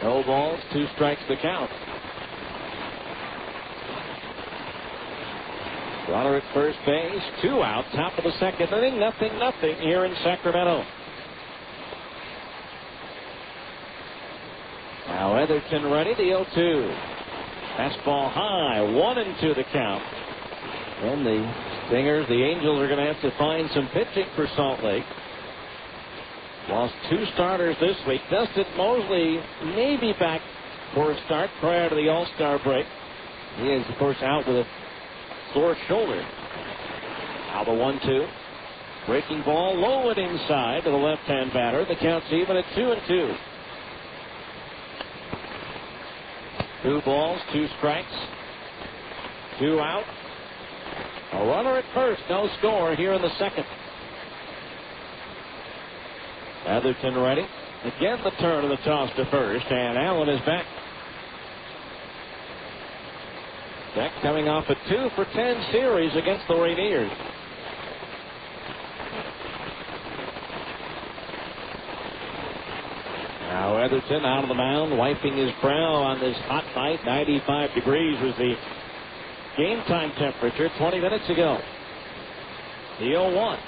No balls, 2 strikes the count. Runner at first base, 2 out, top of the second inning, 0-0 here in Sacramento. Now Heatherton ready, the 0-2. Fastball high, 1-2 the count. And the Stingers, the Angels, are going to have to find some pitching for Salt Lake. Lost 2 starters this week. Dustin Mosley may be back for a start prior to the All-Star break. He is, of course, out with a sore shoulder. Now the 1-2. Breaking ball low and inside to the left-hand batter. The count's even at 2-2. 2 balls, 2 strikes. 2 out. A runner at first, no score here in the second. Heatherton ready. Again the turn of the toss to first, and Allen is back. Beck coming off a 2 for 10 series against the Rainiers. Now Heatherton out of the mound, wiping his brow on this hot night. 95 degrees was the game time temperature 20 minutes ago. The 0-1.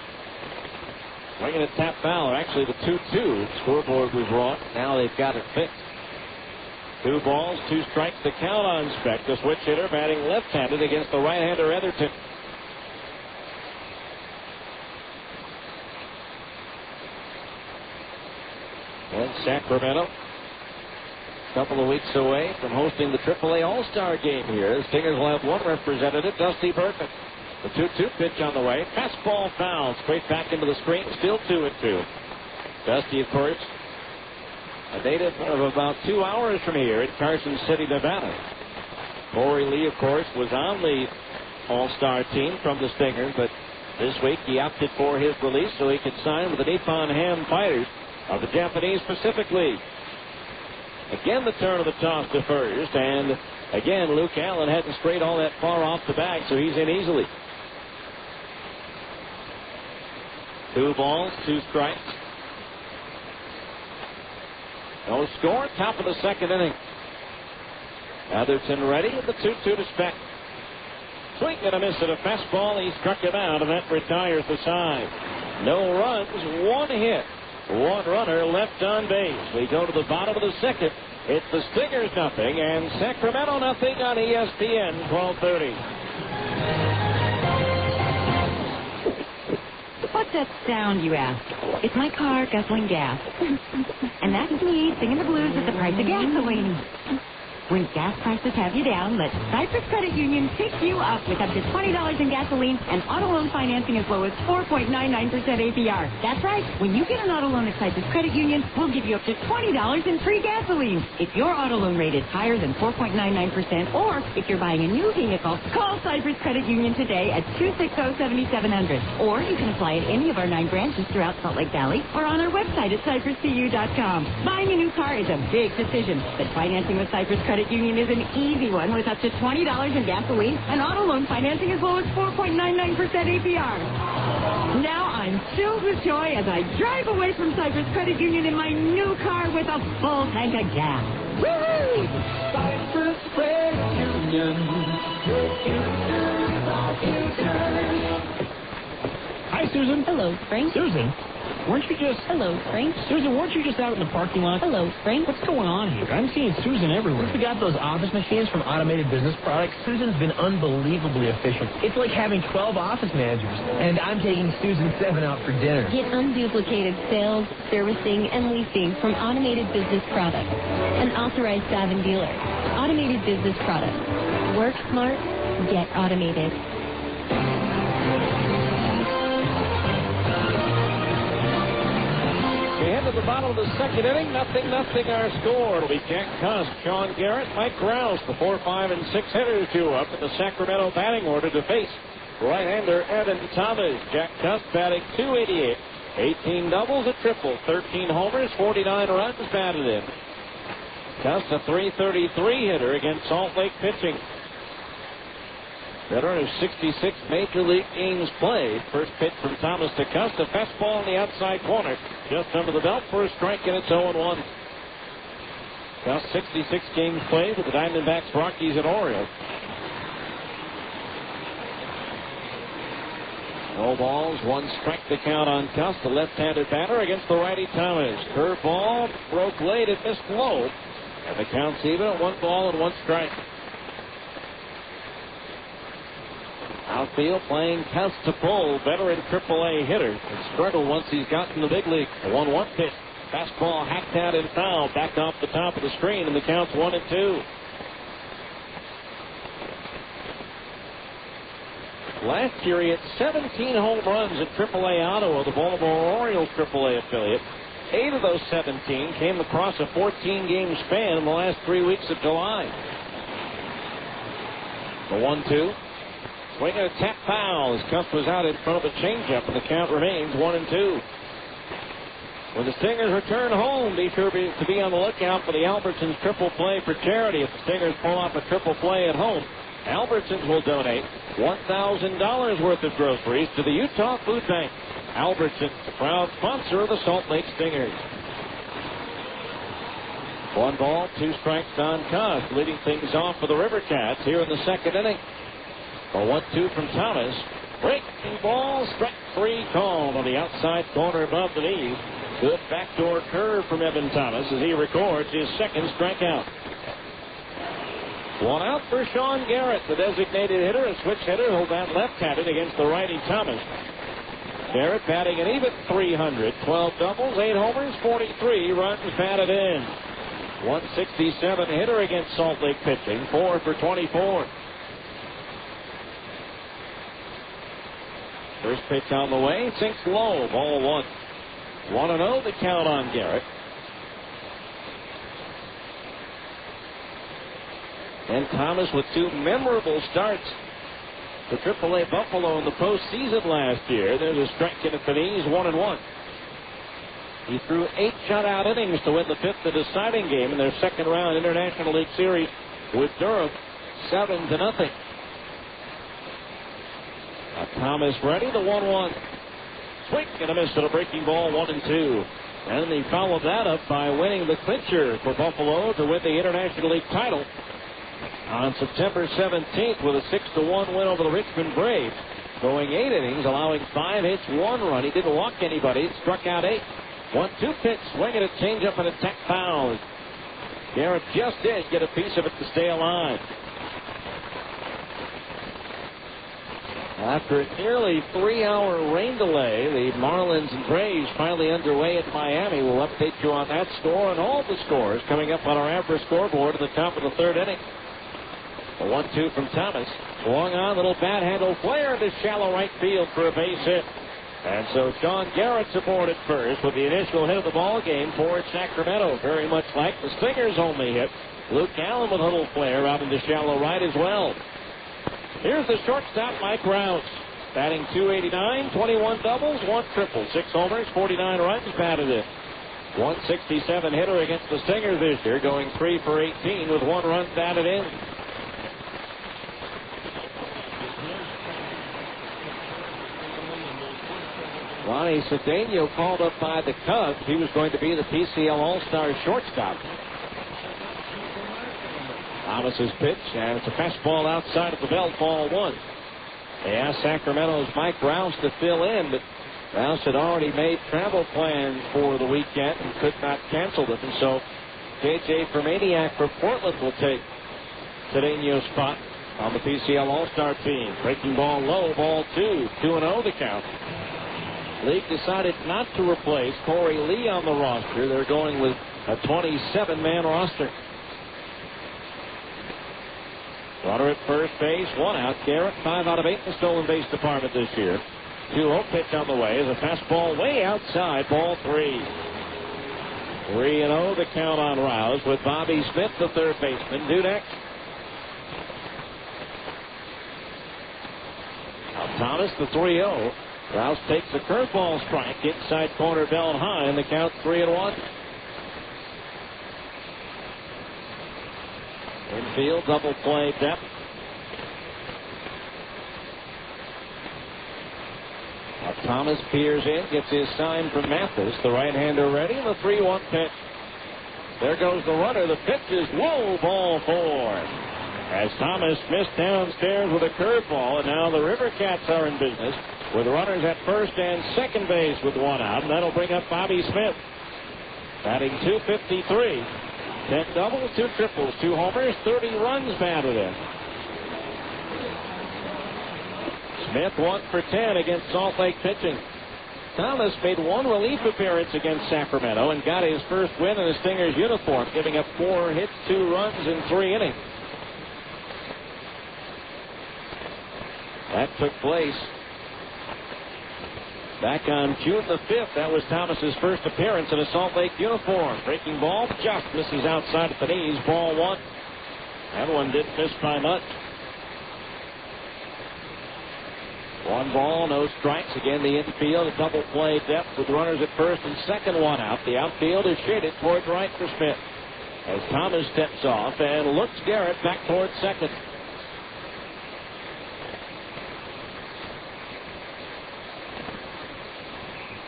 Swinging at tap foul. Actually, the 2-2 scoreboard was wrong. Now they've got it fixed. 2 balls, 2 strikes to count on Speck. The switch hitter batting left-handed against the right-hander Heatherton. And Sacramento, a couple of weeks away from hosting the AAA All-Star game here. The Stingers will have one representative, Dusty Burton. The 2-2 pitch on the way. Fastball foul. Straight back into the screen. Still 2-2. Dusty, of course, a native of about 2 hours from here in Carson City, Nevada. Corey Lee, of course, was on the All-Star team from the Stingers, but this week he opted for his release so he could sign with the Nippon Ham Fighters of the Japanese Pacific League. Again, the turn of the toss to first, and again, Luke Allen hadn't strayed all that far off the bag, so he's in easily. 2 balls, 2 strikes. No score, top of the second inning. Heatherton ready with the 2-2 to Speck. Swing and a miss at a fastball. He struck him out, and that retires the side. No runs, 1 hit. 1 runner left on base. We go to the bottom of the second. It's the Stingers nothing and Sacramento nothing on ESPN 1230. What's that sound, you ask? It's my car guzzling gas. And that's me singing the blues at the price of gasoline. When gas prices have you down, let Cypress Credit Union pick you up with up to $20 in gasoline and auto loan financing as low as 4.99% APR. That's right. When you get an auto loan at Cypress Credit Union, we'll give you up to $20 in free gasoline. If your auto loan rate is higher than 4.99%, or if you're buying a new vehicle, call Cypress Credit Union today at 260-7700. Or you can apply at any of our 9 branches throughout Salt Lake Valley or on our website at cypresscu.com. Buying a new car is a big decision, but financing with Cypress Credit Union is an easy one with up to $20 in gasoline and auto loan financing as low as 4.99% APR. Now I'm filled with joy as I drive away from Cypress Credit Union in my new car with a full tank of gas. Woo-hoo! Cypress Credit Union. Hi, Susan. Hello, Frank. Susan, weren't you just... Hello, Frank. Susan, weren't you just out in the parking lot? Hello, Frank. What's going on here? I'm seeing Susan everywhere. Since we got those office machines from Automated Business Products, Susan's been unbelievably efficient. It's like having 12 office managers. And I'm taking Susan 7 out for dinner. Get unduplicated sales, servicing, and leasing from Automated Business Products, an authorized Savin dealer. Automated Business Products. Work smart, get automated. We head to the bottom of the second inning. 0-0 our score. It'll be Jack Cusk, Sean Garrett, Mike Rouse, the 4, 5, and 6 hitters due up in the Sacramento batting order to face right-hander Evan Thomas. Jack Cusk batting .288, 18 doubles, a triple, 13 homers, 49 runs batted in. Cusk a .333 hitter against Salt Lake pitching. Veteran of 66 Major League games played. First pitch from Thomas to Cusk. A fastball in the outside corner. Just under the belt for a strike, and it's 0-1. Cusk 66 games played with the Diamondbacks, Rockies, and Orioles. No balls, 1 strike to count on Cusk, the left-handed batter against the righty Thomas. Curveball broke late and missed low. And the count's even at 1 ball and 1 strike. Outfield playing Cusk to pull. Veteran AAA hitter. And struggled once he's got in the big league. A 1-1 pitch. Fastball hacked out and foul. Back off the top of the screen, and the count's 1-2. Last year, he had 17 home runs at AAA Ottawa, the Baltimore Orioles AAA affiliate. 8 of those 17 came across a 14-game span in the last 3 weeks of July. The 1-2. Swing and a tap foul as Cusk was out in front of a changeup, and the count remains 1-2. When the Stingers return home, be sure to be on the lookout for the Albertsons triple play for charity. If the Stingers pull off a triple play at home, Albertsons will donate $1,000 worth of groceries to the Utah Food Bank. Albertsons, a proud sponsor of the Salt Lake Stingers. 1 ball, 2 strikes on Cusk, leading things off for the River Cats here in the second inning. A 1-2 from Thomas. Breaking ball, strike 3 called on the outside corner above the knees. Good backdoor curve from Evan Thomas as he records his second strikeout. 1 out for Sean Garrett, the designated hitter, a switch hitter. He'll bat left-handed against the righty Thomas. Garrett batting an even .300, 12 doubles, 8 homers, 43 runs batted in. 167 hitter against Salt Lake pitching, 4 for 24. First pitch on the way, sinks low, ball 1. 1-0 the count on Garrett. And Thomas with 2 memorable starts for AAA Buffalo in the postseason last year. There's a strike in at the knees, 1-1. He threw 8 shutout innings to win the 5th and deciding game in their second round International League Series with Durham, 7-0. Thomas ready, the 1-1. Swing and a miss to the breaking ball, 1-2. And he followed that up by winning the clincher for Buffalo to win the International League title on September 17th with a 6-1 win over the Richmond Braves. Going 8 innings, allowing 5 hits, 1 run. He didn't walk anybody. Struck out 8. 1-2 pitch, swing and a changeup and a tap foul. Garrett just did get a piece of it to stay alive. After a nearly 3-hour rain delay, the Marlins and Braves finally underway at Miami. We'll update you on that score and all the scores coming up on our average scoreboard at the top of the 3rd inning. A 1-2 from Thomas. Swung on, little bat handle flare to shallow right field for a base hit. And so Sean Garrett's aboard at first with the initial hit of the ball game for Sacramento. Very much like the Stingers' only hit. Luke Allen with a little flare out into shallow right as well. Here's the shortstop, Mike Rouse. Batting .289, 21 doubles, 1 triple, 6 homers, 49 runs batted in. 167 hitter against the Stingers this year, going 3 for 18 with 1 run batted in. Ronnie Cedeno called up by the Cubs. He was going to be the PCL All-Star shortstop. Thomas's pitch, and it's a fastball outside of the belt, ball 1. They asked Sacramento's Mike Rouse to fill in, but Rouse had already made travel plans for the weekend and could not cancel them. And so J.J. Fermaniak from Portland will take Cedeno's spot on the PCL All-Star team. Breaking ball low, ball 2, 2-0 the count. League decided not to replace Corey Lee on the roster. They're going with a 27-man roster. Runner at first base, 1 out. Garrett, 5 out of 8 in the stolen base department this year. 2-0 pitch on the way. Is a fastball way outside, ball 3. 3-0 the count on Rouse with Bobby Smith, the third baseman, due next. Now Thomas, the 3-0. Rouse takes a curveball strike inside corner, down high, and the count 3-1. Infield double play depth. Now Thomas peers in, gets his sign from Mathis. The right-hander ready, and the 3-1 pitch. There goes the runner. The pitch is low, ball 4. As Thomas missed downstairs with a curveball, and now the River Cats are in business with runners at first and second base with 1 out, and that'll bring up Bobby Smith. Batting .253. 10 doubles, 2 triples, 2 homers, 30 runs batted in. Smith 1 for 10 against Salt Lake pitching. Thomas made 1 relief appearance against Sacramento and got his first win in a Stingers uniform, giving up 4 hits, 2 runs in 3 innings. That took place back on June the 5th. That was Thomas's first appearance in a Salt Lake uniform. Breaking ball just misses outside at the knees. Ball 1. That one didn't miss by much. 1 ball, no strikes. Again, the infield, a double play depth with runners at first and second, 1 out. The outfield is shaded towards right for Smith as Thomas steps off and looks Garrett back towards second.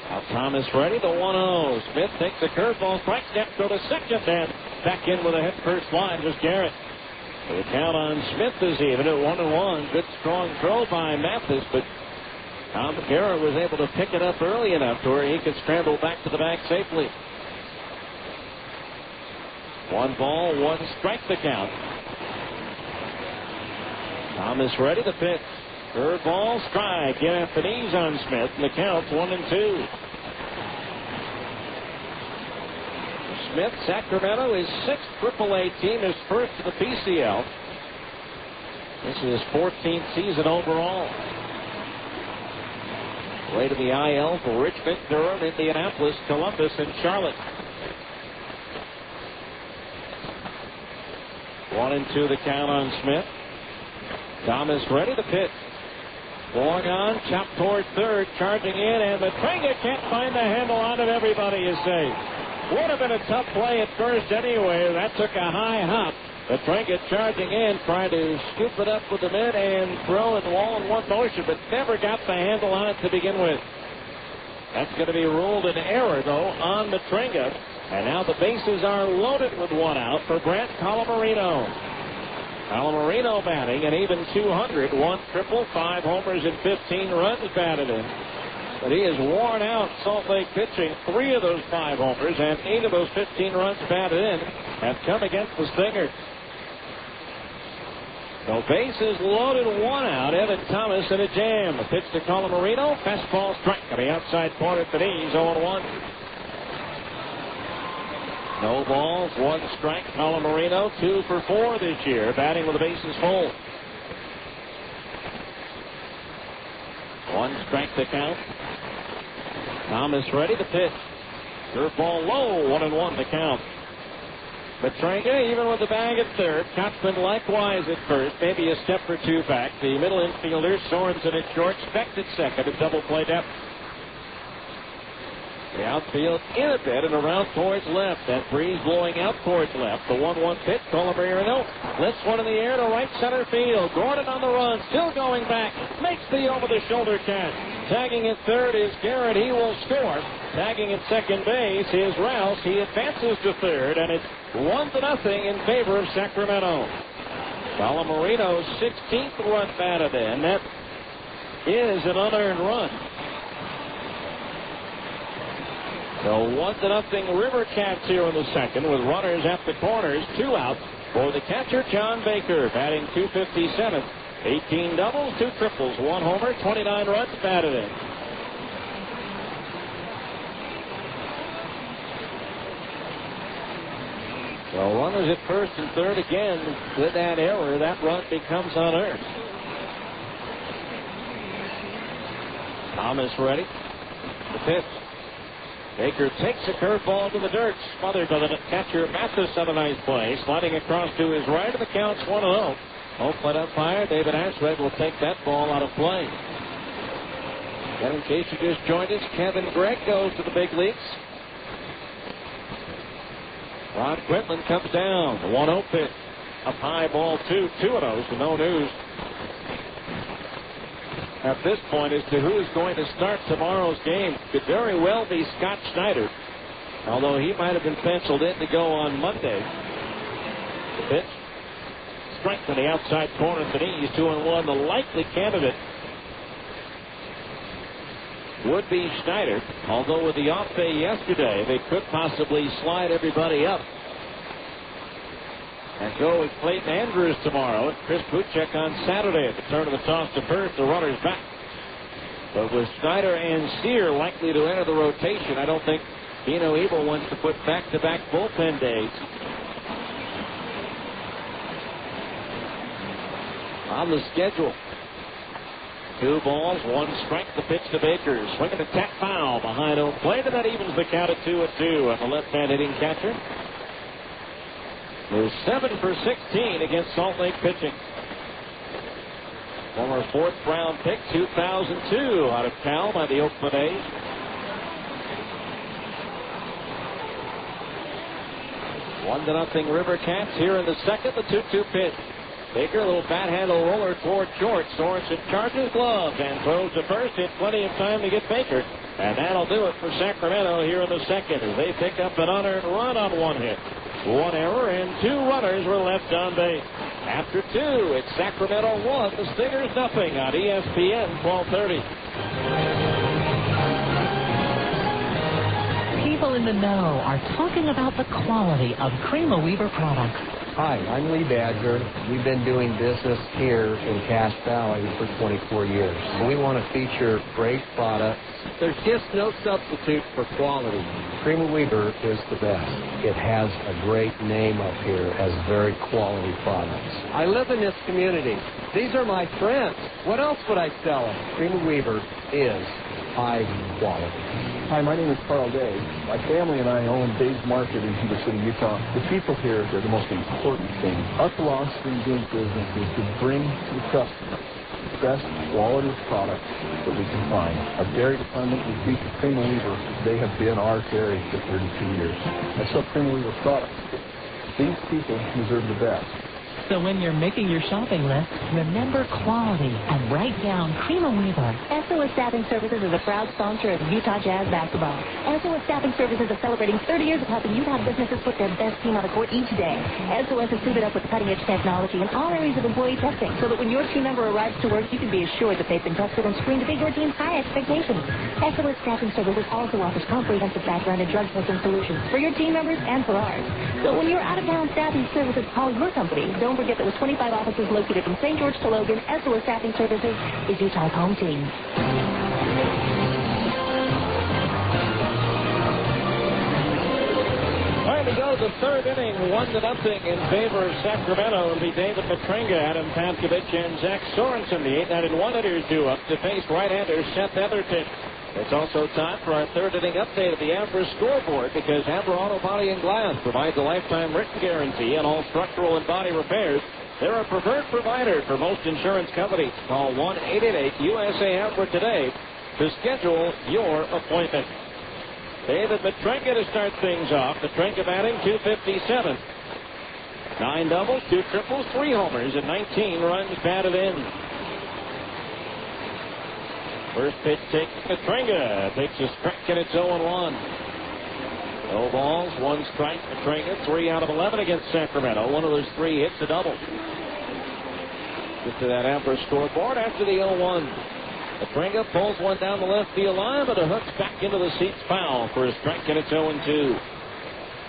Now Thomas ready, the 1-0. Smith takes a curveball, strike step, go to second, and back in with a head first line was Garrett. The count on Smith is even at 1-1. Good strong throw by Mathis, but Tom Garrett was able to pick it up early enough to where he could scramble back to the bag safely. 1 ball, 1 strike the count. Thomas ready, the pitch. Curveball, strike, in at the knees on Smith, and the count's 1-2. Smith, Sacramento, his 6th AAA team, his first to the PCL. This is his 14th season overall. Way to the IL for Richmond, Durham, Indianapolis, Columbus, and Charlotte. 1-2 the count on Smith. Thomas ready to pitch. Going on, chopped toward third, charging in, and Matranga can't find the handle on it. Everybody is safe. Would have been a tough play at first anyway. That took a high hop. Matranga charging in, trying to scoop it up with the mitt and throw it all in one motion, but never got the handle on it to begin with. That's going to be ruled an error, though, on Matranga. And now the bases are loaded with 1 out for Brent Colamarino. Colamarino batting an even 200, 1 triple, 5 homers, and 15 runs batted in. But he has worn out Salt Lake pitching. 3 of those 5 homers and 8 of those 15 runs batted in have come against the Stingers. So bases loaded, 1 out. Evan Thomas in a jam. The pitch to Colamarino. Fastball strike on the outside corner at the knees, 0-1. No balls, 1 strike. Colamarino 2 for 4 this year, batting with the bases full. 1 strike to count. Thomas ready to pitch. Curveball low, 1-1 to count. Matranga even with the bag at third. Kotzman likewise at first, maybe a step or 2 back. The middle infielder, Sorensen at short, Specht at second, a double play depth. The outfield in a bit and around towards left. That breeze blowing out towards left. The 1-1 pitch. Colamarino lifts one in the air to right center field. Gordon on the run. Still going back. Makes the over-the-shoulder catch. Tagging at third is Garrett. He will score. Tagging at second base is Rouse. He advances to third, and it's 1-0 in favor of Sacramento. Colamarino's 16th run batted in. That is an unearned run. So 1-0 River Cats here in the second with runners at the corners, 2 out for the catcher, John Baker, batting .257. 18 doubles, 2 triples, 1 homer, 29 runs batted in. So runners at first and third again. With that error, that run becomes unearned. Thomas ready. The pitch. Baker takes a curveball to the dirt. Smothered by the catcher, Mathis on a nice play. Sliding across to his right, and the count's 1-0. Home plate umpire David Ashred will take that ball out of play. And in case you just joined us, Kevin Gregg goes to the big leagues. Ron Quinlan comes down. The 1-0 pitch. Up high, ball 2. 2-0, so no news at this point as to who is going to start tomorrow's game. Could very well be Scott Schneider, although he might have been penciled in to go on Monday. The pitch. Strike to the outside corner of the knees. 2-1. The likely candidate would be Schneider, although with the off day yesterday, they could possibly slide everybody up and go with Clayton Andrews tomorrow and Chris Buchek on Saturday at the turn of the toss to first. The runner's back. But with Schneider and Sear likely to enter the rotation, I don't think Dino Ebel wants to put back-to-back bullpen days on the schedule. 2 balls, 1 strike. The pitch to Baker. Swinging a tap foul behind home plate, and that evens the count at 2-2 on the left-hand hitting catcher. Is 7 for 16 against Salt Lake pitching. Former 4th round pick, 2002, out of Cal by the Oakland A's. One to nothing River Cats here in the second. The 2-2 pitch. Baker, a little bat handle roller toward short. Sorensen charges glove and throws to first. It's plenty of time to get Baker. And that'll do it for Sacramento here in the second as they pick up an unearned run on 1 hit. 1 error and 2 runners were left on base. After 2, it's Sacramento 1, the Stingers nothing on ESPN 1230. People in the know are talking about the quality of Cream Weaver products. Hi, I'm Lee Badger. We've been doing business here in Cache Valley for 24 years. We want to feature great products. There's just no substitute for quality. Cream Weaver is the best. It has a great name up here as very quality products. I live in this community. These are my friends. What else would I sell them? Cream Weaver is high quality. Hi, my name is Carl Day. My family and I own Dave's Market in Heber City, Utah. The people here are the most important thing. Our philosophy in doing business is to bring to the customer the best quality of products that we can find. Our dairy department is beef Cream Weaver. They have been our dairy for 32 years. I sell Cream Weaver products. These people deserve the best. So when you're making your shopping list, remember quality and write down Cream Weaver. SOS Staffing Services is a proud sponsor of Utah Jazz basketball. SOS Staffing Services is celebrating 30 years of helping Utah businesses put their best team on the court each day. SOS is suited up with cutting-edge technology in all areas of employee testing, so that when your team member arrives to work, you can be assured that they've been tested and screened to meet your team's high expectations. SOS Staffing Services also offers comprehensive background and drug testing solutions for your team members and for ours. So when you're out of town staffing services, call your company. Don't forget that with 25 offices located from St. George to Logan, SOS Staffing Services is Utah's home team. All right, we go to the third inning, 1-0 in favor of Sacramento. It'll be David Petringa, Adam Pankovich, and Zach Sorensen. The 8-1 hitters due up to face right-hander Seth Etherton. It's also time for our third inning update of the Abra scoreboard, because Abra Auto Body and Glass provides a lifetime written guarantee on all structural and body repairs. They're a preferred provider for most insurance companies. Call 1-888-USA-ABRA today to schedule your appointment. David Petringa to start things off. Petringa batting .257. 9 doubles, 2 triples, 3 homers, and 19 runs batted in. First pitch takes Petringa. Takes a strike, and it's 0-1. No balls, 1 strike. Petringa, 3 out of 11 against Sacramento. One of those 3 hits a double. Get to that Abra scoreboard after the 0-1. Petringa pulls one down the left field line, but a hook's back into the seats, foul for a strike, and it's 0-2.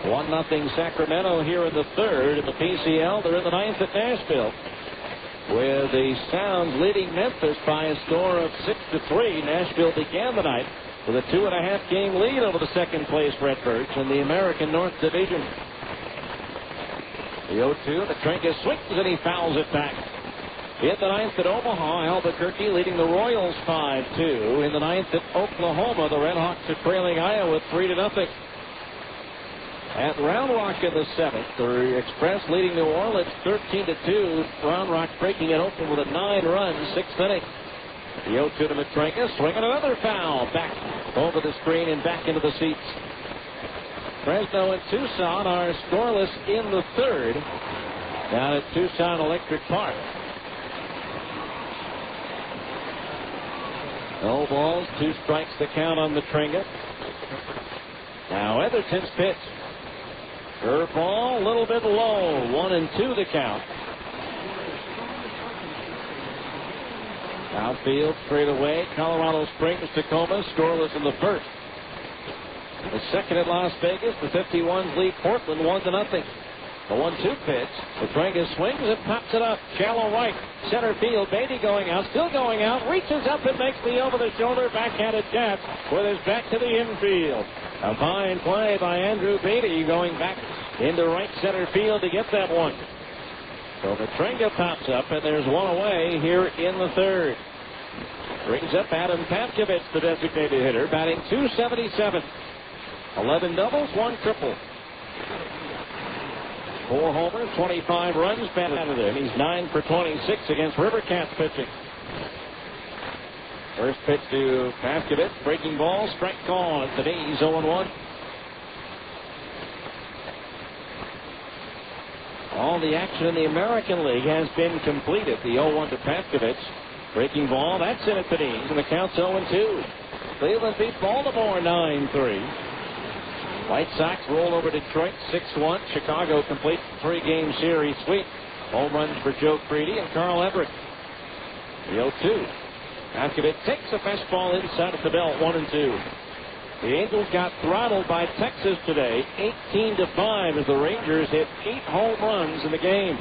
1-0 Sacramento here in the third. In the PCL, they're in the ninth at Nashville, with the Sounds leading Memphis by a score of 6-3. Nashville began the night with a 2.5 game lead over the second place Redbirds in the American North Division. The 0-2, Petringa swings and he fouls it back. In the ninth at Omaha, Albuquerque leading the Royals 5-2. In the ninth at Oklahoma, the Redhawks are trailing Iowa 3-0. At Round Rock in the seventh, the Express leading New Orleans 13-2. Round Rock breaking it open with a 9-run 6th inning. The 0-2 to Petringa, swinging another foul back over the screen and back into the seats. Fresno and Tucson are scoreless in the third down at Tucson Electric Park. No balls, 2 strikes to count on Petringa. Now Etherton's pitch. Curveball, a little bit low. 1-2 the count. Outfield straight away. Colorado Springs, Tacoma scoreless in the first. The second at Las Vegas, the 51s lead Portland 1-0. The 1-2 pitch. Petringa swings and pops it up. Shallow right. Center field. Beatty going out. Still going out. Reaches up and makes the over-the-shoulder backhanded jab with his back to the infield. A fine play by Andrew Beatty going back into right center field to get that one. So Petringa pops up, and there's one away here in the third. Brings up Adam Pavkovich, the designated hitter, batting .277. 11 doubles, 1 triple. 4 homers, 25 runs batted out of him. He's 9 for 26 against Rivercats pitching. First pitch to Pavkovich, breaking ball, strike call at the knees, 0-1. All the action in the American League has been completed. The 0-1 to Pavkovich. Breaking ball, that's in at the knees, and the count's 0-2. Cleveland beat Baltimore 9-3. White Sox roll over Detroit 6-1. Chicago complete 3-game series sweep. Home runs for Joe Creedy and Carl Everett. The 0-2. Pavkovich takes a fastball inside of the belt, 1-2. The Angels got throttled by Texas today, 18-5, as the Rangers hit 8 home runs in the game.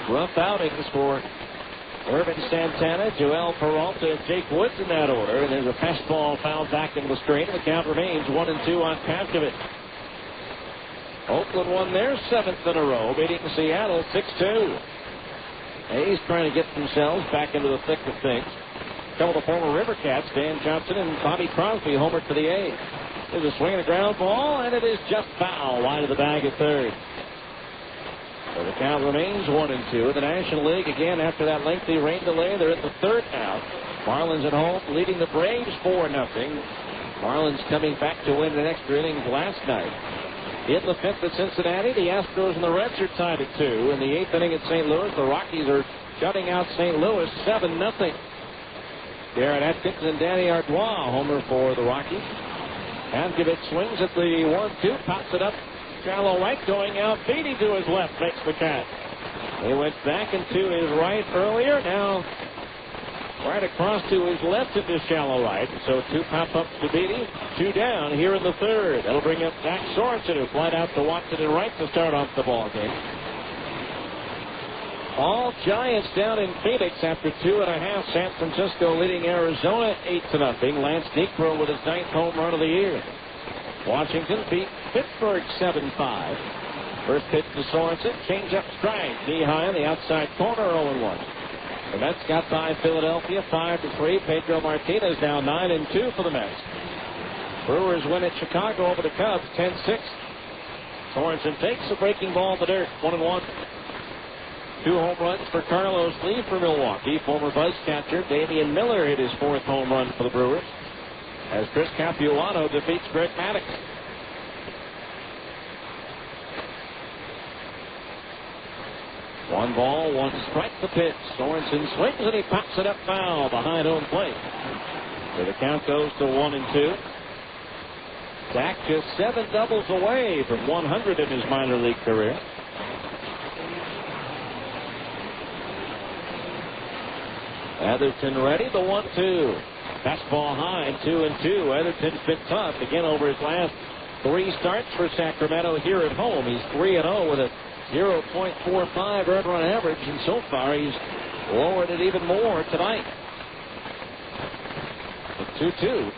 Rough outings for Irvin Santana, Joel Peralta, and Jake Woods in that order. And there's a fastball fouled back into the screen. The count remains 1-2 on Pavkovich. Oakland won their 7th in a row, beating Seattle 6-2. A's trying to get themselves back into the thick of things. A couple of the former Rivercats, Dan Johnson and Bobby Crosby, homered for the A's. There's a swing and a ground ball, and it is just foul, wide of the bag at third. So the count remains 1-2. The National League, again, after that lengthy rain delay, they're in the third now. Marlins at home leading the Braves 4-0. Marlins coming back to win an extra innings last night. In the 5th at Cincinnati, the Astros and the Reds are tied at 2. In the 8th inning at St. Louis, the Rockies are shutting out St. Louis 7-0. Garrett Atkins and Danny Artois homer for the Rockies. Pavkovich swings at the 1-2, pops it up. Shallow right, going out. Beatty to his left makes the catch. He went back and to his right earlier. Now right across to his left into shallow right. So 2 pop-ups to Beatty, 2 down here in the third. That'll bring up Zach Sorensen, who flied out to Watson and right to start off the ball game. All Giants down in Phoenix after 2.5. San Francisco leading Arizona 8-0. Lance Niekro with his 9th home run of the year. Washington beat Pittsburgh 7-5. First pitch to Sorensen, change-up strike, knee high on the outside corner, 0-1. The Mets got by Philadelphia 5-3. Pedro Martinez now 9-2 for the Mets. Brewers win at Chicago over the Cubs 10-6. Sorensen takes a breaking ball to dirt, 1-1. 2 home runs for Carlos Lee for Milwaukee. Former Buzz catcher Damian Miller hit his 4th home run for the Brewers, as Chris Capuano defeats Greg Maddux. One ball, 1 strike, the pitch. Sorensen swings and he pops it up foul behind home plate. So the count goes to 1-2. Zach just 7 doubles away from 100 in his minor league career. Atherton ready, the 1-2. Fastball high, 2-2. Atherton's been tough again over his last 3 starts for Sacramento here at home. He's 3-0 with a 0.45 earned run average, and so far he's lowered it even more tonight. 2-2.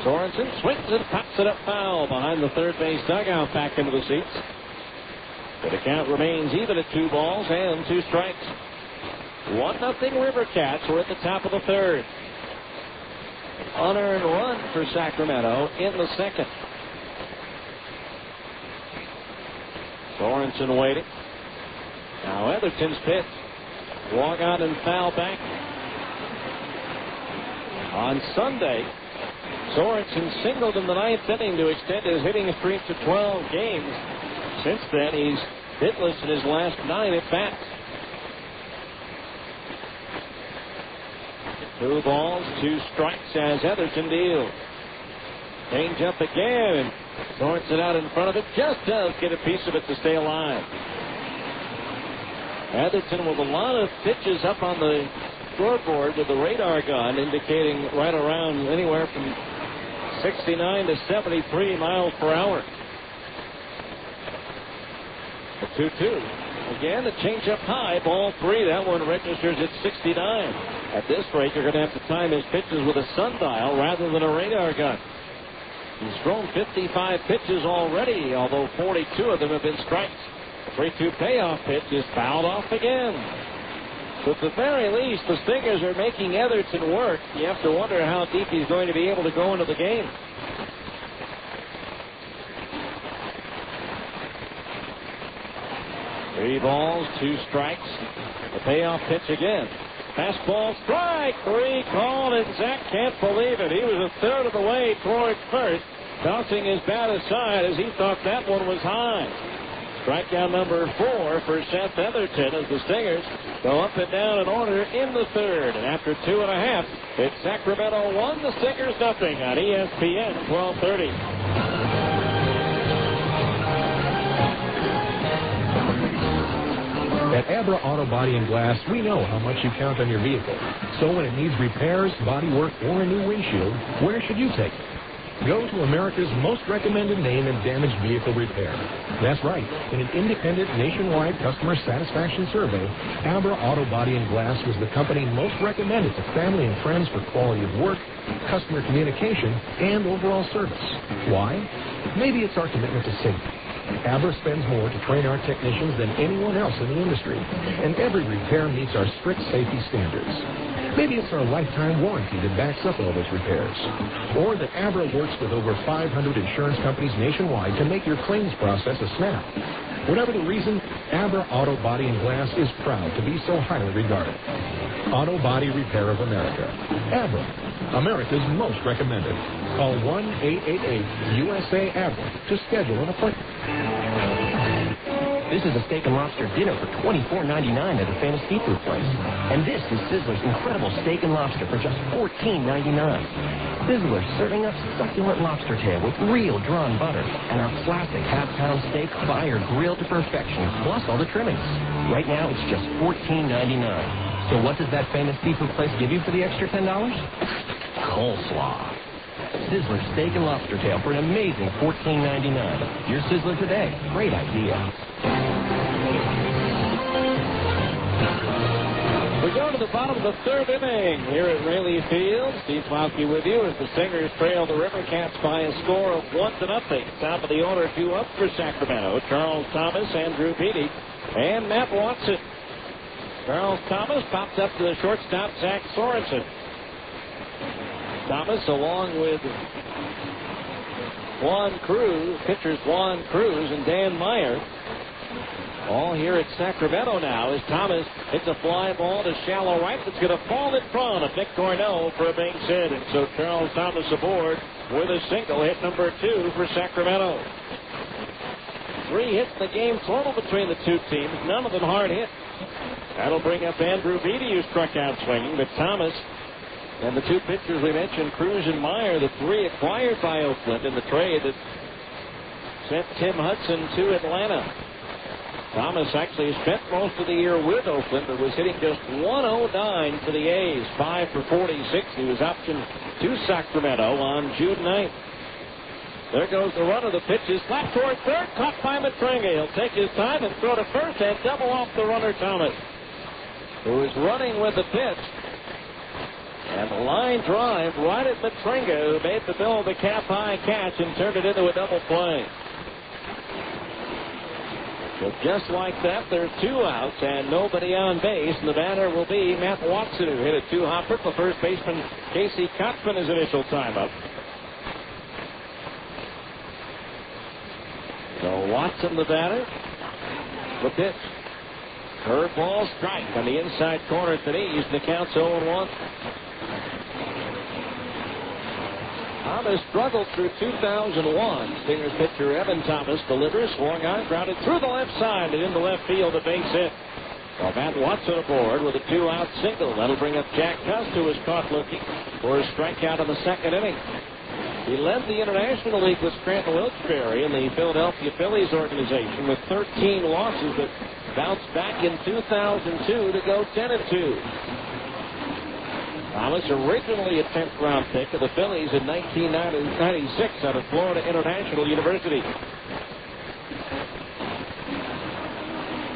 Sorensen swings and pops it up foul behind the third base dugout, back into the seats. But the count remains even at 2 balls and 2 strikes. 1-0 River Cats. We're at the top of the third. Unearned run for Sacramento in the second. Sorensen waiting. Now Atherton's pitch. Walk on and foul back. On Sunday, Sorensen singled in the 9th inning to extend his hitting streak to 12 games. Since then, he's hitless in his last 9 at-bats. 2 balls, 2 strikes as Atherton deals. Change up again, and Sorensen out in front of it. Just does get a piece of it to stay alive. Atherton with a lot of pitches up on the scoreboard with the radar gun indicating right around anywhere from 69 to 73 miles per hour. The 2-2. Again, the change up high, ball 3. That one registers at 69. At this rate, you're going to have to time his pitches with a sundial rather than a radar gun. He's thrown 55 pitches already, although 42 of them have been strikes. The 3-2 payoff pitch is fouled off again. So at the very least, the Stingers are making Atherton work. You have to wonder how deep he's going to be able to go into the game. Three balls, 2 strikes. The payoff pitch again. Fastball, strike 3 called, and Zach can't believe it. He was a third of the way towards first, tossing his bat aside as he thought that one was high. Strikeout number 4 for Seth Atherton as the Stingers go up and down in order in the third. And after 2.5, it's Sacramento 1, the Stingers nothing on ESPN 1230. At Abra Auto Body and Glass, we know how much you count on your vehicle. So when it needs repairs, body work, or a new windshield, where should you take it? Go to America's most recommended name in damaged vehicle repair. That's right. In an independent nationwide customer satisfaction survey, Abra Auto Body and Glass was the company most recommended to family and friends for quality of work, customer communication, and overall service. Why? Maybe it's our commitment to safety. Abra spends more to train our technicians than anyone else in the industry, and every repair meets our strict safety standards. Maybe it's our lifetime warranty that backs up all those repairs. Or that Abra works with over 500 insurance companies nationwide to make your claims process a snap. Whatever the reason, Abra Auto Body and Glass is proud to be so highly regarded. Auto Body Repair of America. Abra, America's most recommended. Call 1-888-USA-ABRA to schedule an appointment. This is a steak and lobster dinner for $24.99 at a famous seafood place. And this is Sizzler's incredible steak and lobster for just $14.99. Sizzler serving up succulent lobster tail with real drawn butter and our classic half-pound steak fire grilled to perfection, plus all the trimmings. Right now, it's just $14.99. So what does that famous seafood place give you for the extra $10? Coleslaw. Sizzler steak and lobster tail for an amazing $14.99. Your Sizzler today. Great idea. We go to the bottom of the third inning here at Raley Field. Steve Flauke with you as the Stingers trail the River Cats by a score of 1-0. Top of the order, 2 up for Sacramento. Charles Thomas, Andrew Beatty, and Matt Watson. Charles Thomas popped up to the shortstop, Zach Sorensen. Thomas, along with Juan Cruz, pitchers Juan Cruz and Dan Meyer, all here at Sacramento now as Thomas hits a fly ball to shallow right that's going to fall in front of Nick Cornell for a base hit. And so Charles Thomas aboard with a single, hit number 2 for Sacramento. 3 hits in the game total between the two teams, none of them hard hit. That'll bring up Andrew Beatty, who struck out swinging, but Thomas and the 2 pitchers we mentioned, Cruz and Meyer, the 3 acquired by Oakland in the trade that sent Tim Hudson to Atlanta. Thomas actually spent most of the year with Oakland, but was hitting just 109 for the A's, 5 for 46. He was optioned to Sacramento on June 9th. There goes the runner. The pitch is flat toward third, caught by Matringa. He'll take his time and throw to first and double off the runner, Thomas, who is running with the pitch. And the line drive right at Matringa, who made the middle of the cap-high catch and turned it into a double play. So just like that, there are 2 outs and nobody on base, and the batter will be Matt Watson, who hit a 2-hopper for first baseman Casey Kotzman his initial time up. So Watson, the batter. The pitch. Curveball strike on the inside corner at the knees. The count's 0-1. Thomas struggled through 2001. Stingers pitcher Evan Thomas delivers, swung on, grounded through the left side and into left field, a base hit. Well, Matt Watson aboard with a 2-out single. That'll bring up Jack Cust, who was caught looking for a strikeout in the second inning. He led the International League with Scranton Wilkes-Barre in the Philadelphia Phillies organization with 13 losses that bounced back in 2002 to go 10-2. Thomas, originally a 10th round pick of the Phillies in 1996 out of Florida International University.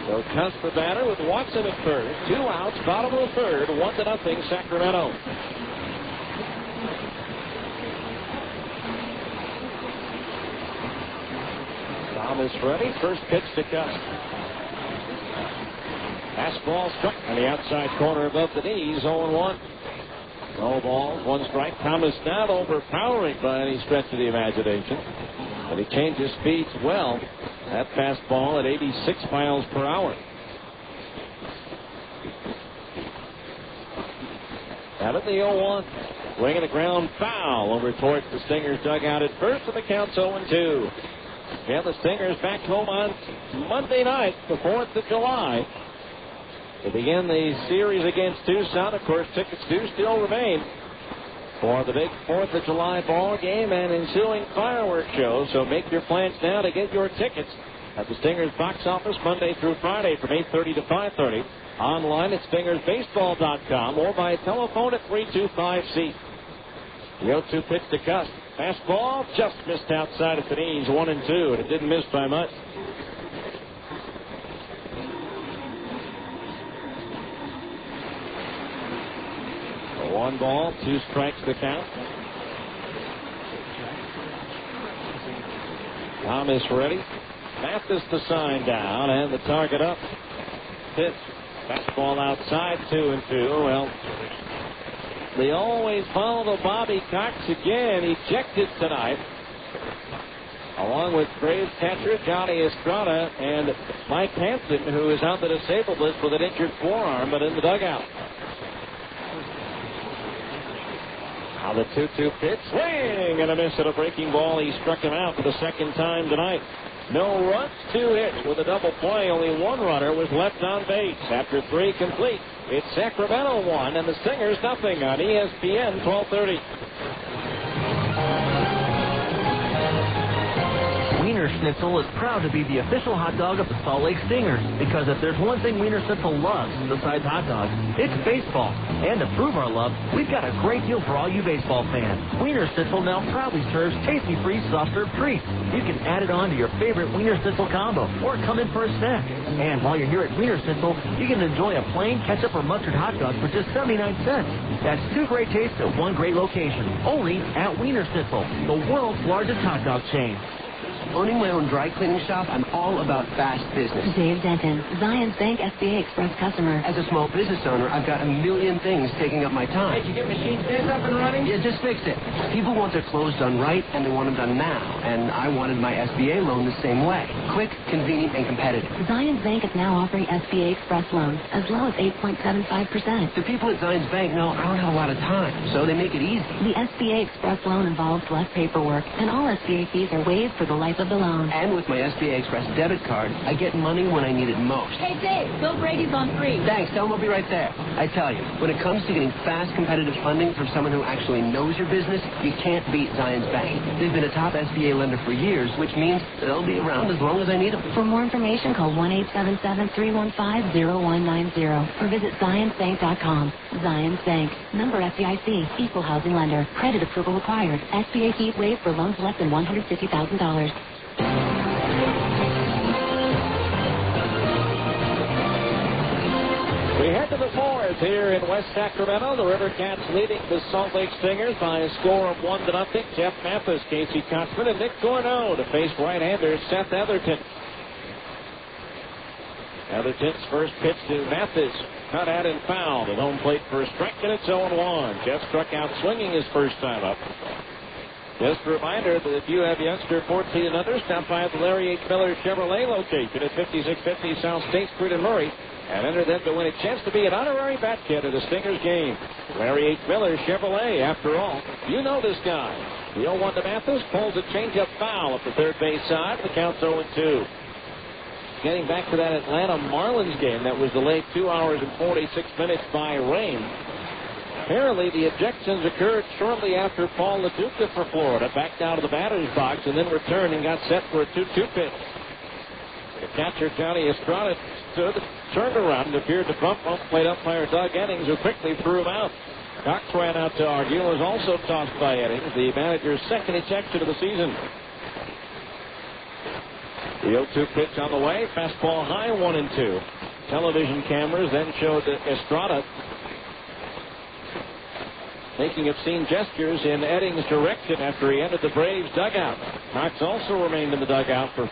So Cust the batter with Watson at first. 2 outs, bottom of the third, 1-0 Sacramento. Thomas ready. First pitch to Cust. Fastball struck on the outside corner above the knees, 0-1. No balls, 1 strike. Thomas not overpowering by any stretch of the imagination, but he changes speeds well. That fastball at 86 miles per hour. Out of the 0-1. Swinging a ground foul over towards the Stingers dugout at first, and the count's 0-2. Yeah, the Stingers back home on Monday night, the 4th of July. To begin the series against Tucson. Of course, tickets do still remain for the big 4th of July ball game and ensuing fireworks show. So make your plans now to get your tickets at the Stingers box office Monday through Friday from 8:30 to 5:30. Online at StingersBaseball.com or by telephone at 325-SEAT. The 0-2 pitch to Cust. Fastball just missed outside at the knees, 1-2, and it didn't miss by much. 1 ball, 2 strikes to count. Thomas ready. Mathis the sign down and the target up. Pitch. Fastball outside, 2-2. Well, they always follow the Bobby Cox again. Ejected tonight, along with Braves catcher Johnny Estrada and Mike Hansen, who is on the disabled list with an injured forearm, but in the dugout. Now the 2-2 pitch, swing and a miss at a breaking ball. He struck him out for the second time tonight. No runs, 2 hits with a double play. Only 1 runner was left on base. After 3 complete, it's Sacramento 1 and the Stingers nothing on ESPN 1230. Wiener Schnitzel is proud to be the official hot dog of the Salt Lake Stingers, because if there's one thing Wiener Schnitzel loves besides hot dogs, it's baseball. And to prove our love, we've got a great deal for all you baseball fans. Wiener Schnitzel now proudly serves tasty-free soft serve treats. You can add it on to your favorite Wiener Schnitzel combo or come in for a snack. And while you're here at Wiener Schnitzel, you can enjoy a plain ketchup or mustard hot dog for just 79 cents. That's 2 great tastes at 1 great location, only at Wiener Schnitzel, the world's largest hot dog chain. Owning my own dry cleaning shop, I'm all about fast business. Dave Denton, Zions Bank SBA Express customer. As a small business owner, I've got a million things taking up my time. Did you get machine stand up and running? Yeah, just fixed it. People want their clothes done right, and they want them done now. And I wanted my SBA loan the same way. Quick, convenient, and competitive. Zions Bank is now offering SBA Express loans as low as 8.75%. The people at Zions Bank know I don't have a lot of time, so they make it easy. The SBA Express loan involves less paperwork, and all SBA fees are waived for the life of the loan. And with my SBA Express debit card, I get money when I need it most. Hey, Dave, Bill Brady's on free. Thanks, Tom. I'll be right there. I tell you, when it comes to getting fast, competitive funding from someone who actually knows your business, you can't beat Zions Bank. They've been a top SBA lender for years, which means they'll be around as long as I need them. For more information, call 1-877-315-0190 or visit ZionsBank.com. Zions Bank. Member FDIC. Equal housing lender. Credit approval required. SBA fees waived for loans less than $150,000. We head to the fourth here in West Sacramento. The River Cats leading the Salt Lake Stingers by a score of 1-0. Jeff Mathis, Casey Kotzman, and Nick Gorneau to face right-hander Seth Etherton. Etherton's first pitch to Mathis, cut out and fouled at home plate for a strike, and it's 0-1. Jeff struck out swinging his first time up. Just a reminder that if you have youngster 14 and under, stop by the Larry H. Miller Chevrolet location at 5650 South State Street in Murray and enter them to win a chance to be an honorary bat kid at a Stingers game. Larry H. Miller Chevrolet, after all, you know this guy. The 0-1 to Mathis, pulls a changeup foul at the third base side. The count's 0-2. Getting back to that Atlanta Marlins game that was delayed 2 hours and 46 minutes by rain. Apparently, the ejections occurred shortly after Paul LaDuca for Florida backed out of the batter's box and then returned and got set for a 2-2 pitch. The catcher, Johnny Estrada, stood, turned around, and appeared to bump home plate umpire Doug Eddings, who quickly threw him out. Cox ran out to argue and was also tossed by Eddings, the manager's second ejection of the season. The 0-2 pitch on the way, fastball high, 1-2. Television cameras then showed Estrada making obscene gestures in Eddings' direction after he entered the Braves dugout. Cox also remained in the dugout for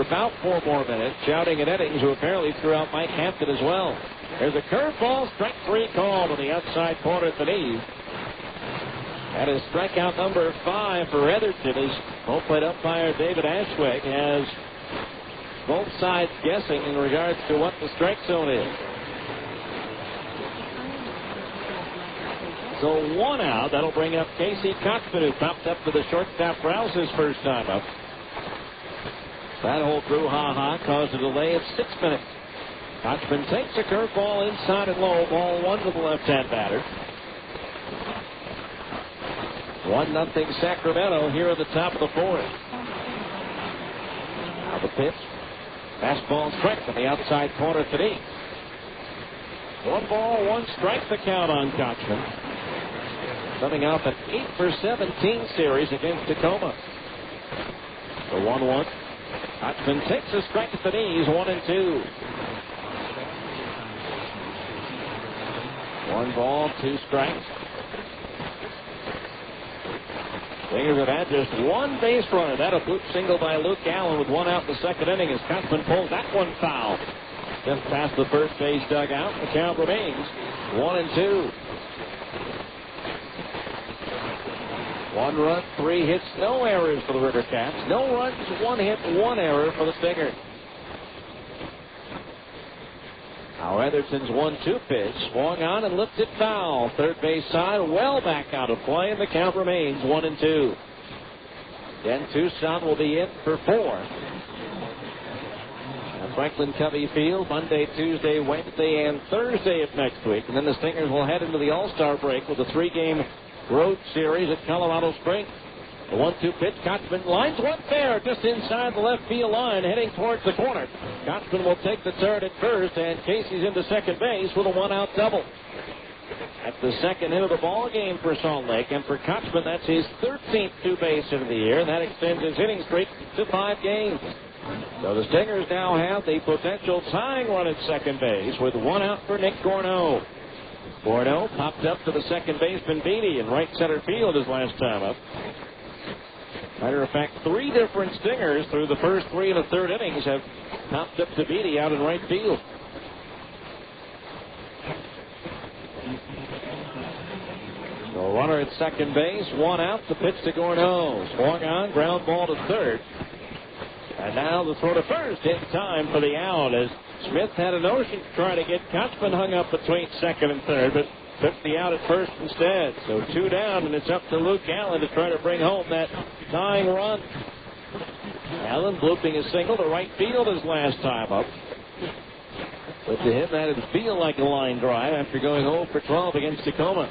about 4 more minutes, shouting at Eddings, who apparently threw out Mike Hampton as well. There's a curveball, strike 3 called on the outside corner at the knees. That is strikeout number 5 for Etherton, as home plate umpire David Ashweg has both sides guessing in regards to what the strike zone is. So 1 out. That'll bring up Casey Kotzman, who popped up for the shortstop Rouse his first time up. That whole brouhaha caused a delay of 6 minutes. Kotzman takes a curveball inside and low. Ball 1 to the left-hand batter. 1-0 Sacramento here at the top of the fourth. Now the pitch. Fastball strike on the outside corner today. 1 ball, 1 strike, the count on Kotzman. Coming off an 8 for 17 series against Tacoma. The 1-1. Kotzman takes a strike at the knees, 1-2. 1 ball, 2 strikes. Stingers have had just 1 base runner. That a bloop single by Luke Allen with 1 out in the second inning as Kotzman pulls that one foul. Just past the first base dugout. The count remains 1-2. 1 run, 3 hits, no errors for the River Cats. No runs, 1 hit, 1 error for the Stingers. Now Etherton's 1-2 pitch swung on and lifted foul. Third base side, well back out of play, and the count remains 1-2. Then Tucson will be in for 4. At Franklin Covey Field, Monday, Tuesday, Wednesday, and Thursday of next week. And then the Stingers will head into the All-Star break with a 3-game road series at Colorado Springs. The 1-2 pitch, Kotzman lines one fair just inside the left field line, heading towards the corner. Kotzman will take the turn at first, and Casey's into second base with a 1-out double. That's the second hit of the ball game for Salt Lake, and for Kotzman, that's his 13th 2-base hit of the year, and that extends his hitting streak to 5 games. So the Stingers now have the potential tying run at second base with 1 out for Nick Gorneau. Gorneau popped up to the second baseman Beatty in right center field his last time up. Matter of fact, 3 different Stingers through the first 3 and the third innings have popped up to Beatty out in right field. So runner at second base, 1 out, the pitch to Gorneau. Swung on, ground ball to third. And now the throw to first in time for the out, as Smith had a notion to try to get Kotzman hung up between second and third, but took the out at first instead. So 2 down, and it's up to Luke Allen to try to bring home that tying run. Allen blooping a single to right field his last time up. But to him, that didn't feel like a line drive after going 0 for 12 against Tacoma.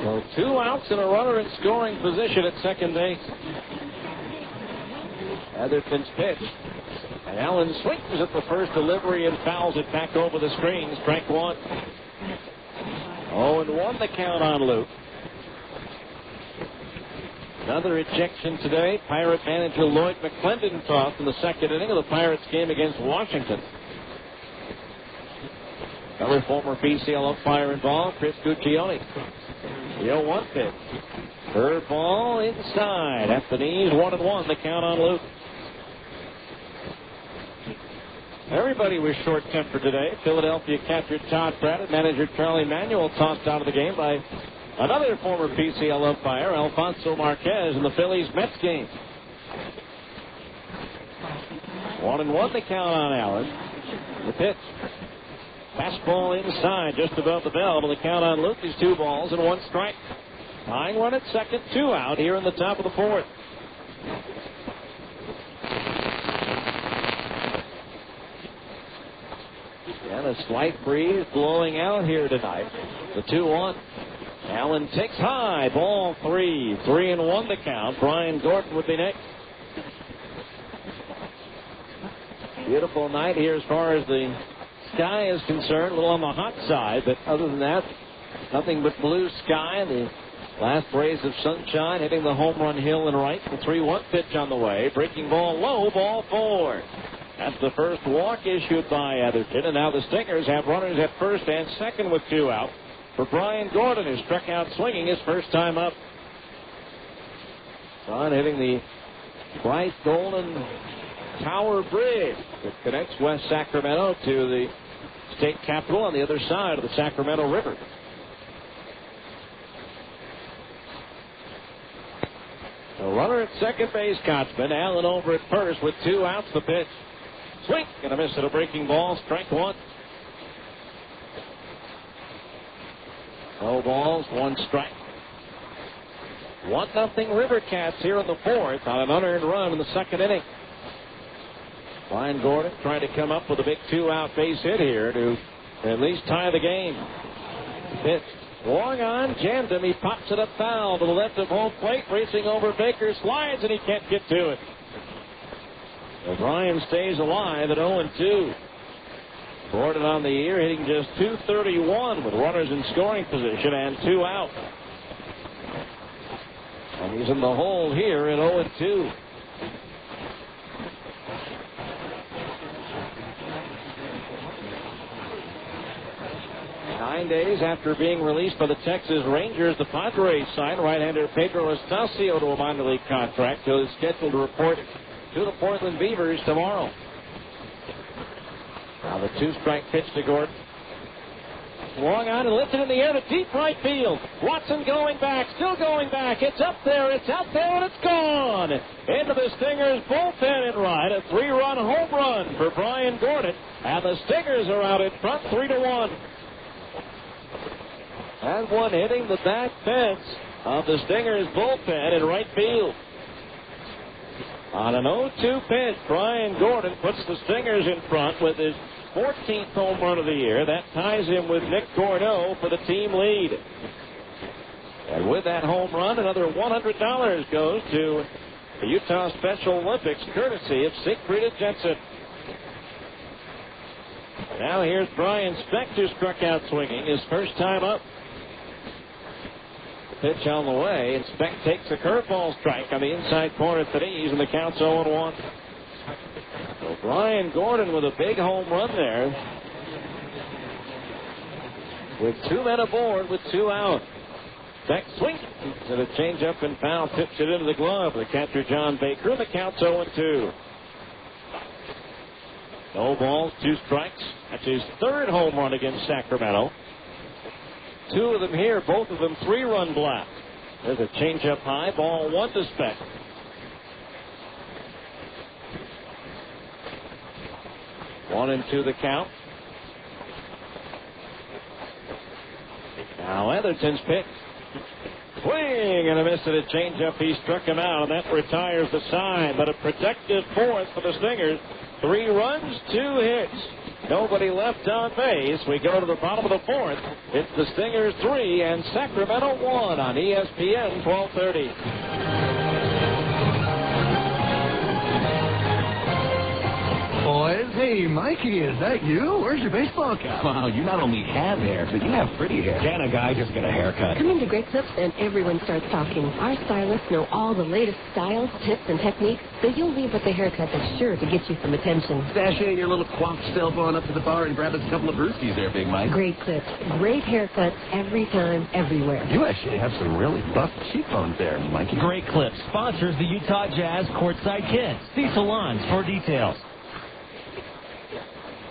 So 2 outs and a runner in scoring position at second base. Atherton's pitch. And Allen swings at the first delivery and fouls it back over the screen. Strike 1. 0-1 the count on Luke. Another ejection today. Pirate manager Lloyd McClendon tossed in the second inning of the Pirates game against Washington. Another former BCL umpire involved, Chris Guccione. The 0-1 pitch. Curveball inside at the knees. 1-1 the count on Luke. Everybody was short-tempered today. Philadelphia catcher Todd Pratt and manager Charlie Manuel tossed out of the game by another former PCL umpire, Alfonso Marquez, in the Phillies-Mets game. 1-1 the count on Allen. The pitch. Fastball inside, just above the bell, to the count on Luke is 2 balls and 1 strike. Tying run at second, 2 out here in the top of the 4th. And a slight breeze blowing out here tonight. The 2-1. Allen takes high. Ball 3. 3-1 the count. Brian Gordon would be next. Beautiful night here as far as the sky is concerned. A little on the hot side, but other than that, nothing but blue sky. The last rays of sunshine hitting the home run hill and right. The 3-1 pitch on the way. Breaking ball low. Ball 4. That's the first walk issued by Atherton, and now the Stingers have runners at first and second with 2 out for Brian Gordon, who struck out swinging his first time up. Son hitting the bright golden Tower Bridge that connects West Sacramento to the state capitol on the other side of the Sacramento River. The runner at second base, Kotzman. Allen over at first with 2 outs. The pitch. Swing. Gonna miss it. A breaking ball. Strike 1. No balls. 1 strike. 1-0 River Cats here in the 4th on an unearned run in the second inning. Brian Gordon trying to come up with a big 2-out base hit here to at least tie the game. Pitch. Long on, jammed him. He pops it up foul to the left of home plate. Racing over Baker, slides, and he can't get to it. O'Brien stays alive at 0-2. Gordon on the year hitting just .231 with runners in scoring position and 2 out. And he's in the hole here at 0-2. Nine days after being released by the Texas Rangers, the Padres signed right-hander Pedro Estacio to a minor league contract. So he's scheduled to report to the Portland Beavers tomorrow. Now the 2-strike pitch to Gordon. Swung on and lifted in the air to deep right field. Watson going back, still going back. It's up there, it's out there, and it's gone. Into the Stingers bullpen in right. A 3-run home run for Brian Gordon. And the Stingers are out in front 3-1. And one hitting the back fence of the Stingers bullpen in right field. On an 0-2 pitch, Brian Gordon puts the Stingers in front with his 14th home run of the year. That ties him with Nick Gordeau for the team lead. And with that home run, another $100 goes to the Utah Special Olympics, courtesy of Siegfried and Jensen. Now here's Brian Specht, who struck out swinging his first time up. Pitch on the way, and Specht takes a curveball strike on the inside corner at the knees, and the count's 0-1. So Brian Gordon with a big home run there, with 2 men aboard with 2 out. Specht swings to the changeup and foul, tips it into the glove. The catcher John Baker, the count's 0-2. No balls, 2 strikes. That's his 3rd home run against Sacramento. 2 of them here, both of them 3-run blast. There's a changeup high, ball 1 to Specht. One and 2 the count. Now Atherton's pick. Swing and a miss at a changeup. He struck him out, and that retires the side. But a productive fourth for the Stingers. 3 runs, 2 hits. Nobody left on base. We go to the bottom of the fourth. It's the Stingers 3 and Sacramento 1 on ESPN 1230. Boys, hey, Mikey, is that you? Where's your baseball cap? Wow, you not only have hair, but you have pretty hair. Can a guy just get a haircut? Come into Great Clips and everyone starts talking. Our stylists know all the latest styles, tips, and techniques, so you'll leave with a haircut that's sure to get you some attention. Sashay your little coiffed self on up to the bar and grab us a couple of brewskis there, Big Mike. Great Clips. Great haircuts every time, everywhere. You actually have some really buff cheekbones there, Mikey. Great Clips sponsors the Utah Jazz Courtside Kids. See salons for details.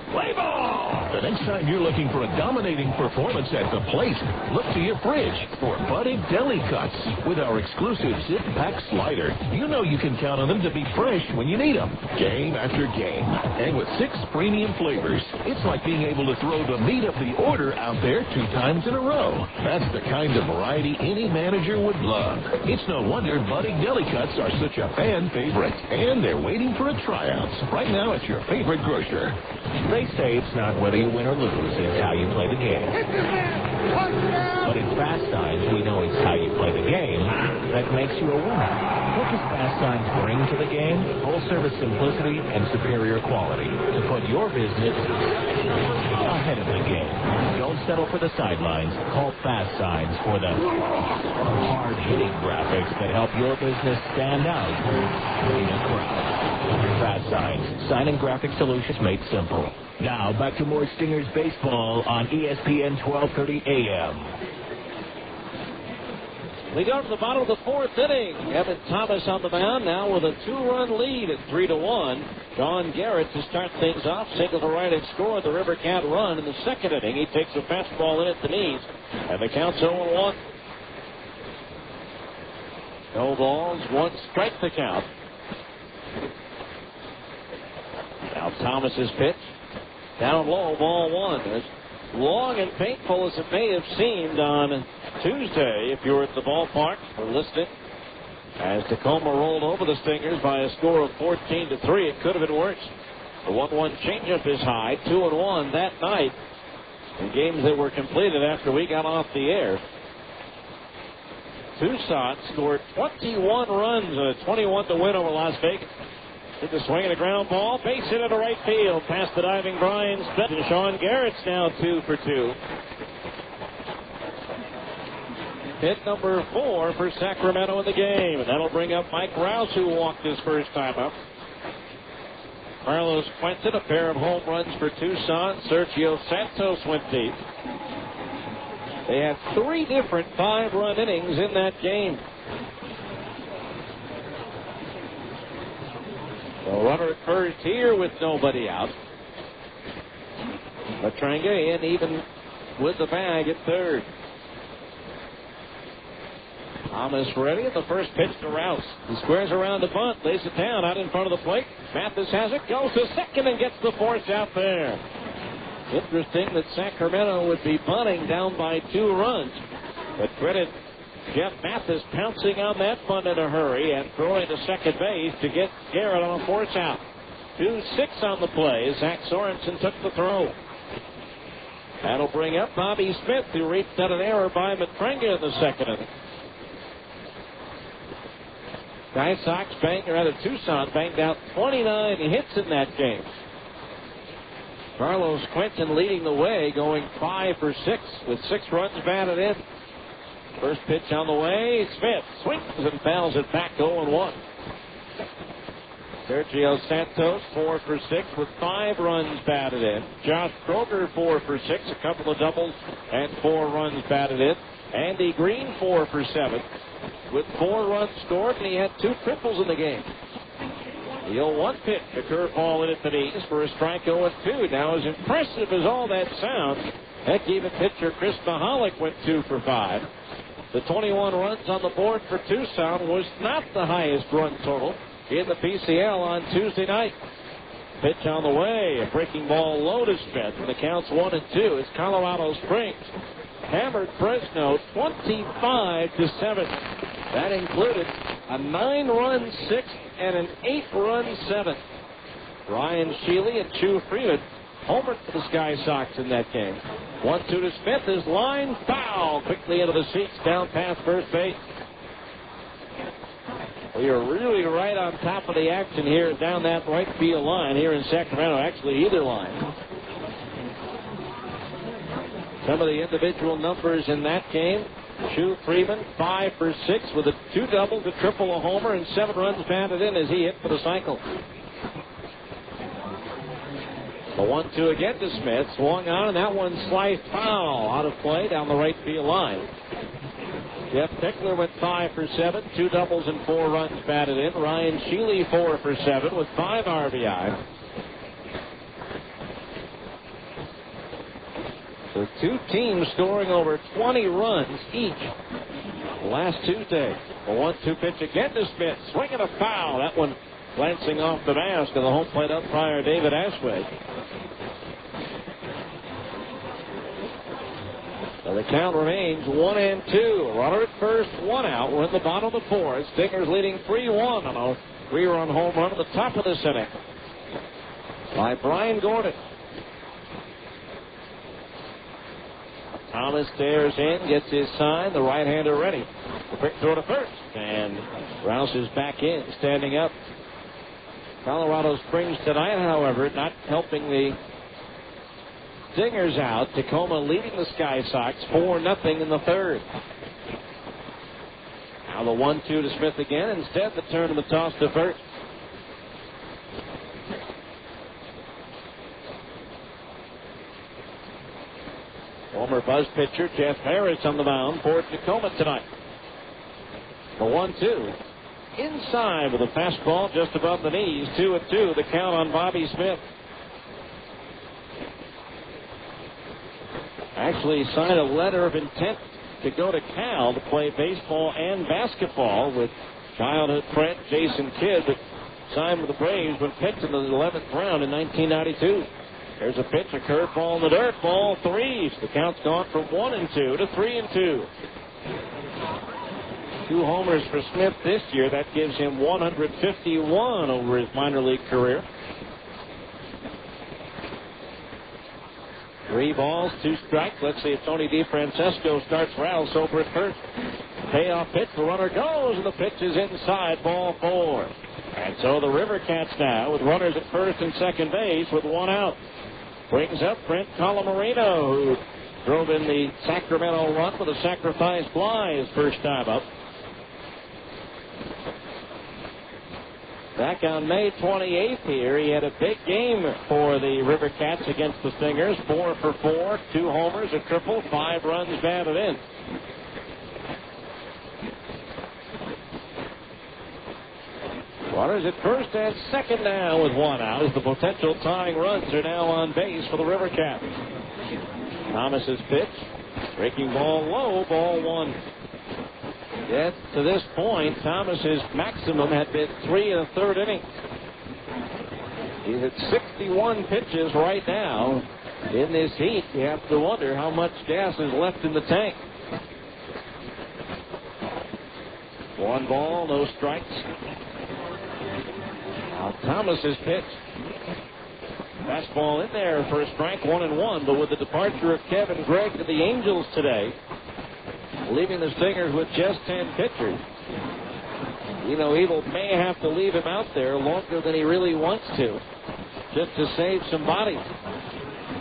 Play ball! The next time you're looking for a dominating performance at the plate, look to your fridge for budded deli cuts. With our exclusive zip pack slider, you know you can count on them to be fresh when you need them, game after game. And with 6 premium flavors, it's like being able to throw the meat of the order out there 2 times in a row. That's the kind of variety any manager would love. It's no wonder budded deli cuts are such a fan favorite, and they're waiting for a tryout right now at your favorite grocer. They say it's not whether you win or lose, it's how you play the game. But in Fast Signs, we know it's how you play the game that makes you a winner. What does Fast Signs bring to the game? Full-service simplicity and superior quality to put your business ahead of the game. Don't settle for the sidelines. Call Fast Signs for the hard-hitting graphics that help your business stand out in a crowd. Fast Signs, sign and graphic solutions made simple. Now, back to more Stingers baseball on ESPN 1230 AM. We go to the bottom of the fourth inning. Evan Thomas on the mound now with a 2-run lead at 3-1. Don Garrett to start things off. Single to right and score the River Cat run in the second inning. He takes a fastball in at the knees, and the count's 0-1. No balls, 1 strike the count. Now Thomas's pitch. Down low, ball 1. As long and painful as it may have seemed on Tuesday, if you were at the ballpark or listening, as Tacoma rolled over the Stingers by a score of 14-3, it could have been worse. The 1-1 changeup is high, 2-1 that night in games that were completed after we got off the air. Tucson scored 21 runs in a 21-win over Las Vegas. Did the swing and a ground ball. Base hit into right field. Past the diving Brian Spence. And Sean Garrett's now 2 for 2. Hit number 4 for Sacramento in the game. And that'll bring up Mike Rouse, who walked his first time up. Carlos Quentin, a pair of home runs for Tucson. Sergio Santos went deep. They had 3 different 5-run innings in that game. The runner at first here with nobody out. Matranga in even with the bag at third. Thomas ready at the first pitch to Rouse. He squares around the bunt, lays it down out in front of the plate. Mathis has it, goes to second and gets the force out there. Interesting that Sacramento would be bunting down by 2 runs. But credit Jeff Mathis pouncing on that bunt in a hurry and throwing to second base to get Garrett on a force out. 2-6 on the play. Zach Sorensen took the throw. That'll bring up Bobby Smith, who reached out an error by Matranga in the second inning. Tucson banged out 29 hits in that game. Carlos Quentin leading the way, going 5 for 6 with 6 runs batted in. First pitch on the way. Smith swings and fouls it back 0-1. Sergio Santos 4 for 6 with 5 runs batted in. Josh Kroger 4 for 6, a couple of doubles and 4 runs batted in. Andy Green 4 for 7 with 4 runs scored, and he had 2 triples in the game. The 0-1 pitch, a curveball in at the knees for a strike 0-2. Now, as impressive as all that sounds, heck, even pitcher Chris Mahalik went 2 for 5. The 21 runs on the board for Tucson was not the highest run total in the PCL on Tuesday night. Pitch on the way, a breaking ball low to Smith, and the count's 1-2. It's Colorado Springs hammered Fresno 25-7. That included a 9-run sixth and an 8-run seventh. Ryan Shealy and Chu Freeman homered for the Sky Sox in that game. 1-2 to Smith. His line foul quickly into the seats down past first base. We are really right on top of the action here down that right field line here in Sacramento. Actually, either line. Some of the individual numbers in that game. Chu Freeman, 5 for 6 with a 2 doubles, a triple, a homer, and 7 runs batted in as he hit for the cycle. The 1-2 again to Smith. Swung on, and that one sliced foul out of play down the right field line. Jeff Pickler went 5 for 7, 2 doubles and 4 runs batted in. Ryan Shealy 4 for 7 with 5 RBI. So two teams scoring over 20 runs each last Tuesday. The 1-2 pitch again to Smith. Swinging a foul. That one glancing off the mask of the home plate umpire David Ashway. So the count remains 1-2. Runner at first, 1 out. We're in the bottom of the 4th. Stingers leading 3-1 on a 3-run home run at the top of this inning by Brian Gordon. Thomas stares in, gets his sign. The right-hander ready. The quick throw to first. And Rouse is back in, standing up. Colorado Springs tonight, however, not helping the Stingers out. Tacoma leading the Sky Sox 4-0 in the 3rd. Now the 1-2 to Smith again. Instead, the turn of the toss to first. Former Buzz pitcher Jeff Harris on the mound for Tacoma tonight. The 1-2. Inside with a fastball just above the knees. 2-2. The count on Bobby Smith. Actually signed a letter of intent to go to Cal to play baseball and basketball with childhood friend Jason Kidd, but signed with the Braves when picked in the 11th round in 1992. There's a pitch, a curveball in the dirt, ball 3. The count's gone from 1-2 to 3-2. 2 homers for Smith this year. That gives him 151 over his minor league career. 3 balls, 2 strikes. Let's see if Tony DeFrancesco starts Rouse over at first. Payoff pitch. The runner goes, and the pitch is inside. Ball 4. And so the River Cats now with runners at first and second base with 1 out. Brings up Brent Colomarino, who drove in the Sacramento run with a sacrifice fly his first time up. Back on May 28th here, he had a big game for the River Cats against the Stingers. 4 for 4, 2 homers, a triple, 5 runs batted in. Runners at first and second now with 1 out as the potential tying runs are now on base for the River Cats. Thomas's pitch, breaking ball low, ball 1. Yet to this point, Thomas's maximum had been 3 1/3 innings. He's at 61 pitches right now. In this heat, you have to wonder how much gas is left in the tank. 1 ball, no strikes. Now Thomas's pitch. Fastball in there for a strike, 1-1. But with the departure of Kevin Gregg to the Angels today, leaving the Stingers with just 10 pitchers, Evil may have to leave him out there longer than he really wants to, just to save some bodies.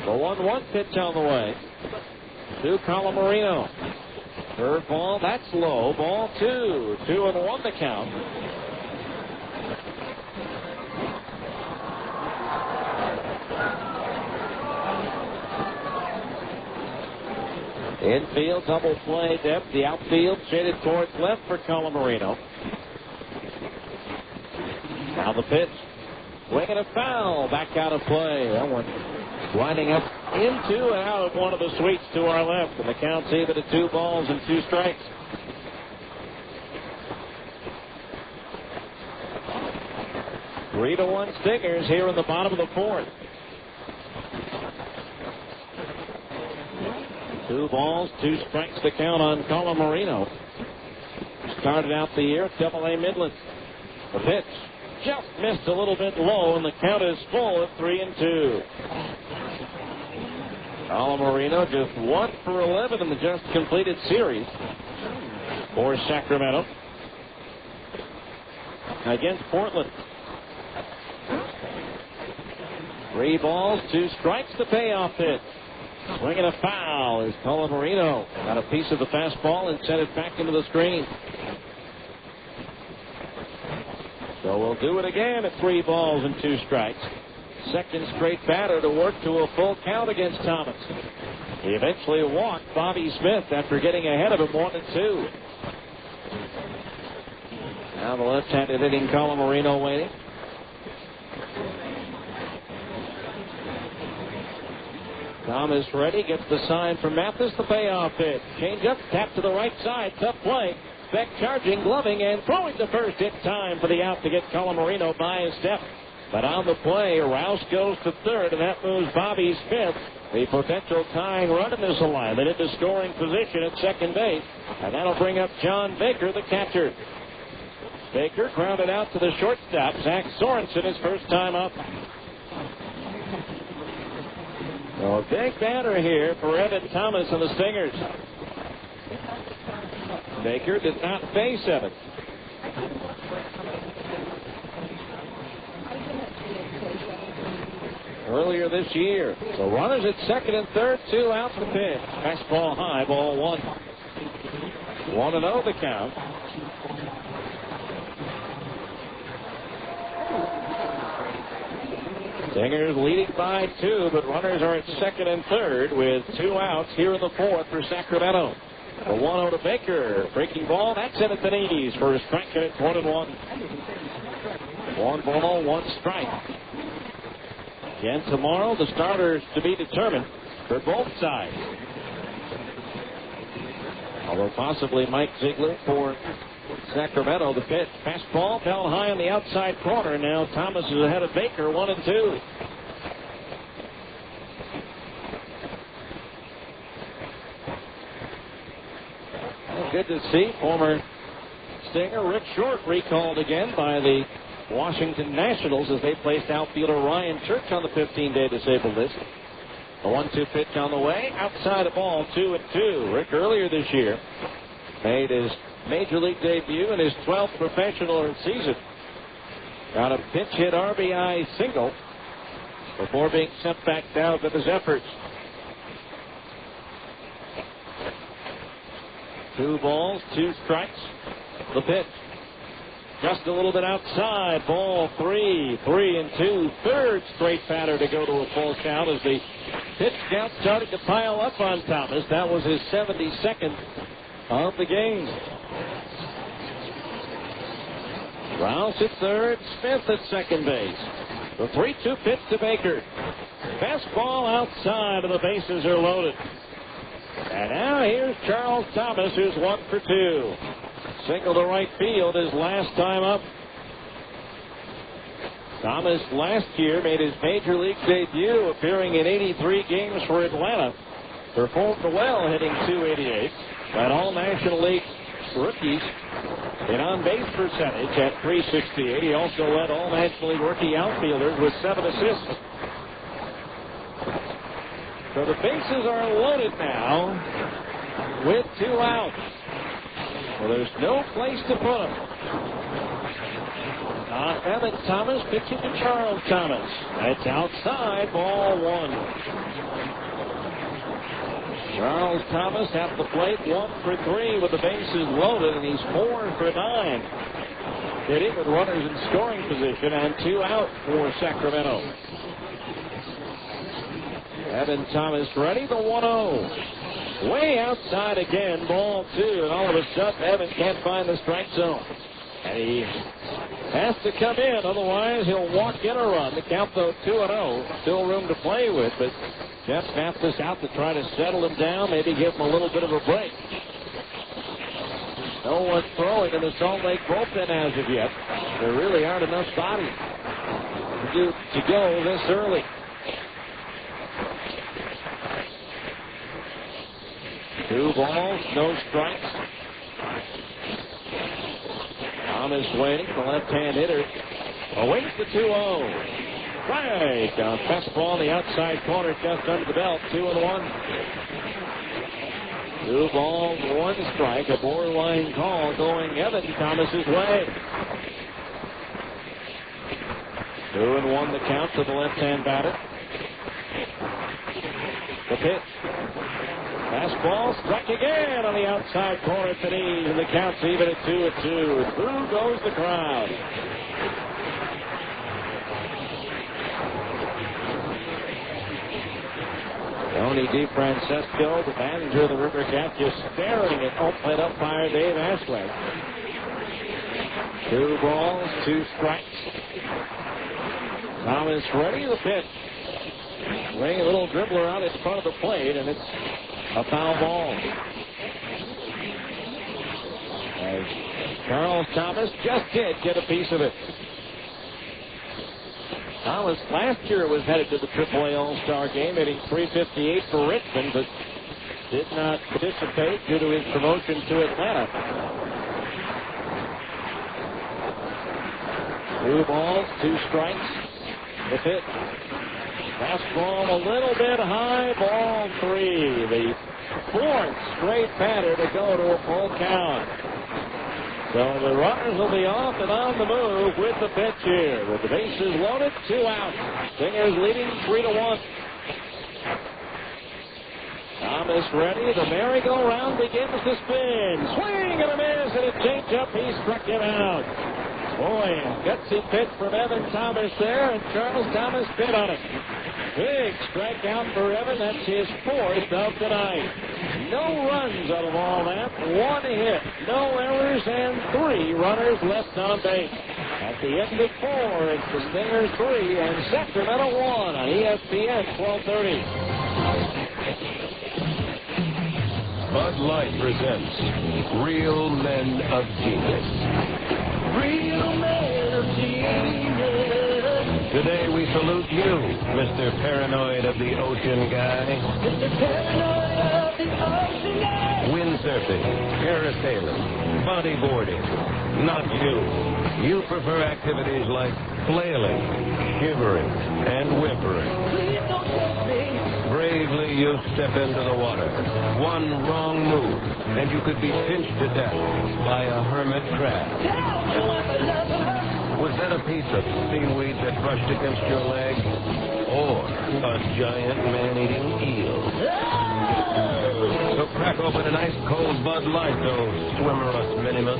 The 1-1 pitch on the way to Colomarino. Curveball, that's low. Ball 2. 2-1 the count. Infield, double play depth. The outfield shaded towards left for Colomarino. Now the pitch. Swinging a foul. Back out of play. That one winding up into and out of one of the suites to our left. And the count's even at 2 balls and 2 strikes. Three to 1 Stingers here in the bottom of the 4th. 2 balls, 2 strikes to count on Colin Marino. Started out the year at Double-A Midland. The pitch just missed a little bit low, and the count is full at 3-2. Colin Marino just 1 for 11 in the just completed series for Sacramento against Portland. 3 balls, 2 strikes, the payoff pitch. Swinging a foul as Colin Marino got a piece of the fastball and sent it back into the screen. So we'll do it again at 3 balls and 2 strikes. Second straight batter to work to a full count against Thomas. He eventually walked Bobby Smith after getting ahead of him 1-2. Now the left-handed hitting Colin Marino waiting. Thomas ready, gets the sign from Mathis, the payoff pitch. Change up, tap to the right side, tough play. Beck charging, gloving, and throwing the first in time for the out to get Colin Marino by a step. But on the play, Rouse goes to third, and that moves Bobby Smith, the potential tying run in this alignment, into scoring position at second base. And that'll bring up John Baker, the catcher. Baker grounded out to the shortstop, Zach Sorensen, his first time up. So a big batter here for Evan Thomas and the Stingers. Baker did not face Evan. Earlier this year. So runners at second and third, 2 outs to pitch. Fastball high, ball 1. 1-0 the count. Stingers leading by 2, but runners are at second and third with 2 outs here in the 4th for Sacramento. The 1-0 to Baker. Breaking ball, that's in at the knees for a strike, and it's 1-1. 1 ball, 1 strike. Again tomorrow, the starters to be determined for both sides. Although possibly Mike Ziegler for Sacramento. The pitch, fastball, fell high on the outside corner. Now Thomas is ahead of Baker, 1-2. Good to see former Stinger Rick Short recalled again by the Washington Nationals as they placed outfielder Ryan Church on the 15-day disabled list. A 1-2 pitch on the way, outside a ball, 2-2. Rick earlier this year made his major league debut in his 12th professional season. Got a pinch hit RBI single before being sent back down with his efforts. 2 balls, 2 strikes. The pitch. Just a little bit outside. Ball 3. 3-2. Third straight batter to go to a full count as the pitch count started to pile up on Thomas. That was his 72nd of the game. Rouse at third. Smith at second base. The 3-2 pitch to Baker. Fastball outside, and the bases are loaded. And now here's Charles Thomas, who's 1 for 2. Single to right field his last time up. Thomas last year made his major league debut, appearing in 83 games for Atlanta. Performed well, hitting .288. Led all National League rookies in on-base percentage at .368. He also led all National League rookie outfielders with 7 assists. So the bases are loaded now with 2 outs. Well, there's no place to put them. Evan Thomas pitching to Charles Thomas. That's outside, ball 1. Charles Thomas at the plate, 1 for 3 with the bases loaded, and he's 4 for 9. Hitting with runners in scoring position and 2 out for Sacramento. Evan Thomas ready, the 1-0. Way outside again, ball 2, and all of a sudden Evan can't find the strike zone. And he has to come in, otherwise he'll walk in a run. The count, though, 2-0. Still room to play with, but Jeff Mathis out to try to settle him down, maybe give him a little bit of a break. No one throwing in the Salt Lake bullpen as of yet. There really aren't enough bodies to go this early. 2 balls, no strikes. Thomas waiting, the left-hand hitter. Awaits the 2-0. Right. Fastball on the outside corner, just under the belt. 2-1. 2 balls, 1 strike. A borderline call going Evan Thomas's way. 2-1 the count to the left-hand batter. The pitch. Fastball struck again on the outside corner at the knees, and the count's even at 2-2. Through goes the crowd. Tony DeFrancesco, the manager of the River Cats, just staring at plate umpire Dave Ashley. 2 balls, 2 strikes. Thomas ready, the pitch. Swing a little dribbler out in front of the plate, and it's a foul ball. As Charles Thomas just did get a piece of it. Thomas last year was headed to the AAA All-Star game, hitting .358 for Richmond, but did not participate due to his promotion to Atlanta. 2 balls, 2 strikes. The pitch. Fastball a little bit high, ball 3. The 4th straight batter to go to a full count. So the runners will be off and on the move with the pitch here. With the bases loaded, 2 out. Stingers leading 3-1. Thomas ready. The merry-go-round begins to spin. Swing and a miss, and a change-up. He struck him out. Boy, gutsy pitch from Evan Thomas there, and Charles Thomas bit on it. Big strikeout for Evan. That's his 4th of the night. No runs out of all that. 1 hit, no errors, and 3 runners left on base. At the end of 4, it's the Stingers 3 and Sacramento 1 on ESPN 1230. Bud Light presents Real Men of Genius. Real Men of Genius. Today we salute you, Mr. Paranoid of the Ocean Guy. Mr. Paranoid of the Ocean Guy. Windsurfing, parasailing, bodyboarding. Not you. You prefer activities like flailing, shivering, and whimpering. Please don't touch me. Bravely you step into the water. One wrong move, and you could be pinched to death by a hermit crab. Was that a piece of seaweed that brushed against your leg? Or a giant man-eating eel? So crack open an ice-cold Bud Light, those swimmerus minimus.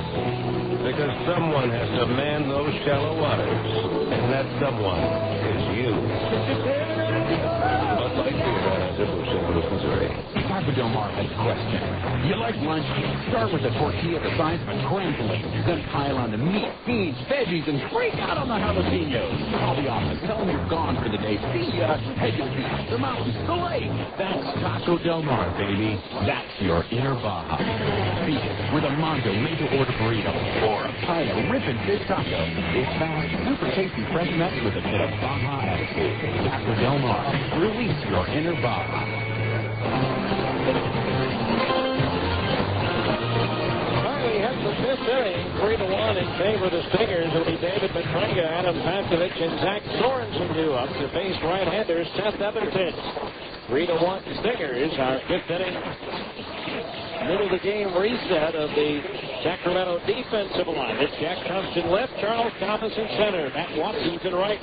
Because someone has to man those shallow waters. And that someone is you. Bud Light Beer, Anheuser-Busch, St. Louis, Missouri. Taco Del Mar has a question. You like lunch? Start with a tortilla the size of a trampoline. Then pile on the meat, beans, veggies, and freak out on the jalapenos. Call the office. Tell them you're gone for the day. See ya. Head to the beach, the mountains, the lake. That's Taco Del Mar, baby. That's your inner Baja. Beat it with a Mondo made-to-order burrito or a pile of ripping fish taco. It's fast, super tasty, fresh nuts with a bit of Baja attitude. Taco Del Mar. Release your inner Baja. Finally hits the 5th inning, 3-1 in favor of the Stingers. It'll be David Petrenga, Adam Pakovich, and Zach Sorensen due up to face right-handers Seth Eventon. 3-1 Stingers, our 5th inning. Middle of the game reset of the Sacramento defensive line. It's Jack Thompson left, Charles Thomas in center, Matt Watson's in right,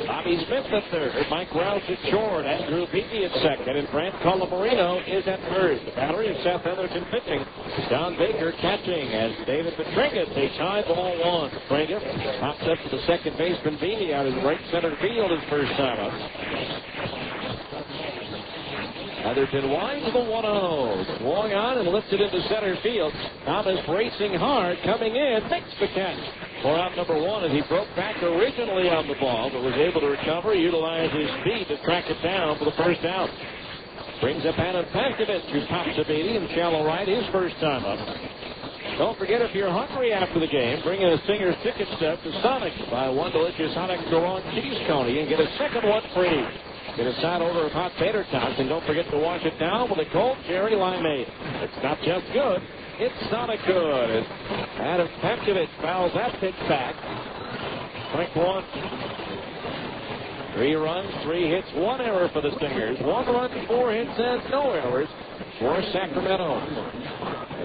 Bobby Smith at third, Mike Rouse at short, Andrew Beebe at second, and Brant Colamarino is at third. The battery of Seth Etherton pitching, Don Baker catching as David Petrenga takes high ball 1. Petrenga pops up to the second baseman Beebe out in right center field his first time up. Etherton winds the 1-0. Swung on and lifted into center field. Thomas racing hard, coming in, makes the catch for out number 1 as he broke back originally on the ball, but was able to recover, utilize his speed to track it down for the first out. Brings up Adam Pakovich, who pops a baby in shallow right his first time up. Don't forget, if you're hungry after the game, bring in a Stingers ticket stub to Sonic. Buy one delicious Sonic Garage cheese coney and get a second one free. Get a side over of hot tater tots, and don't forget to wash it down with a cold cherry limeade. It's not just good, it's Sonic good. As Adam Pepkovich fouls that pitch back. Strike one. 3 runs, 3 hits, 1 error for the Stingers. 1 run, 4 hits, and no errors for Sacramento.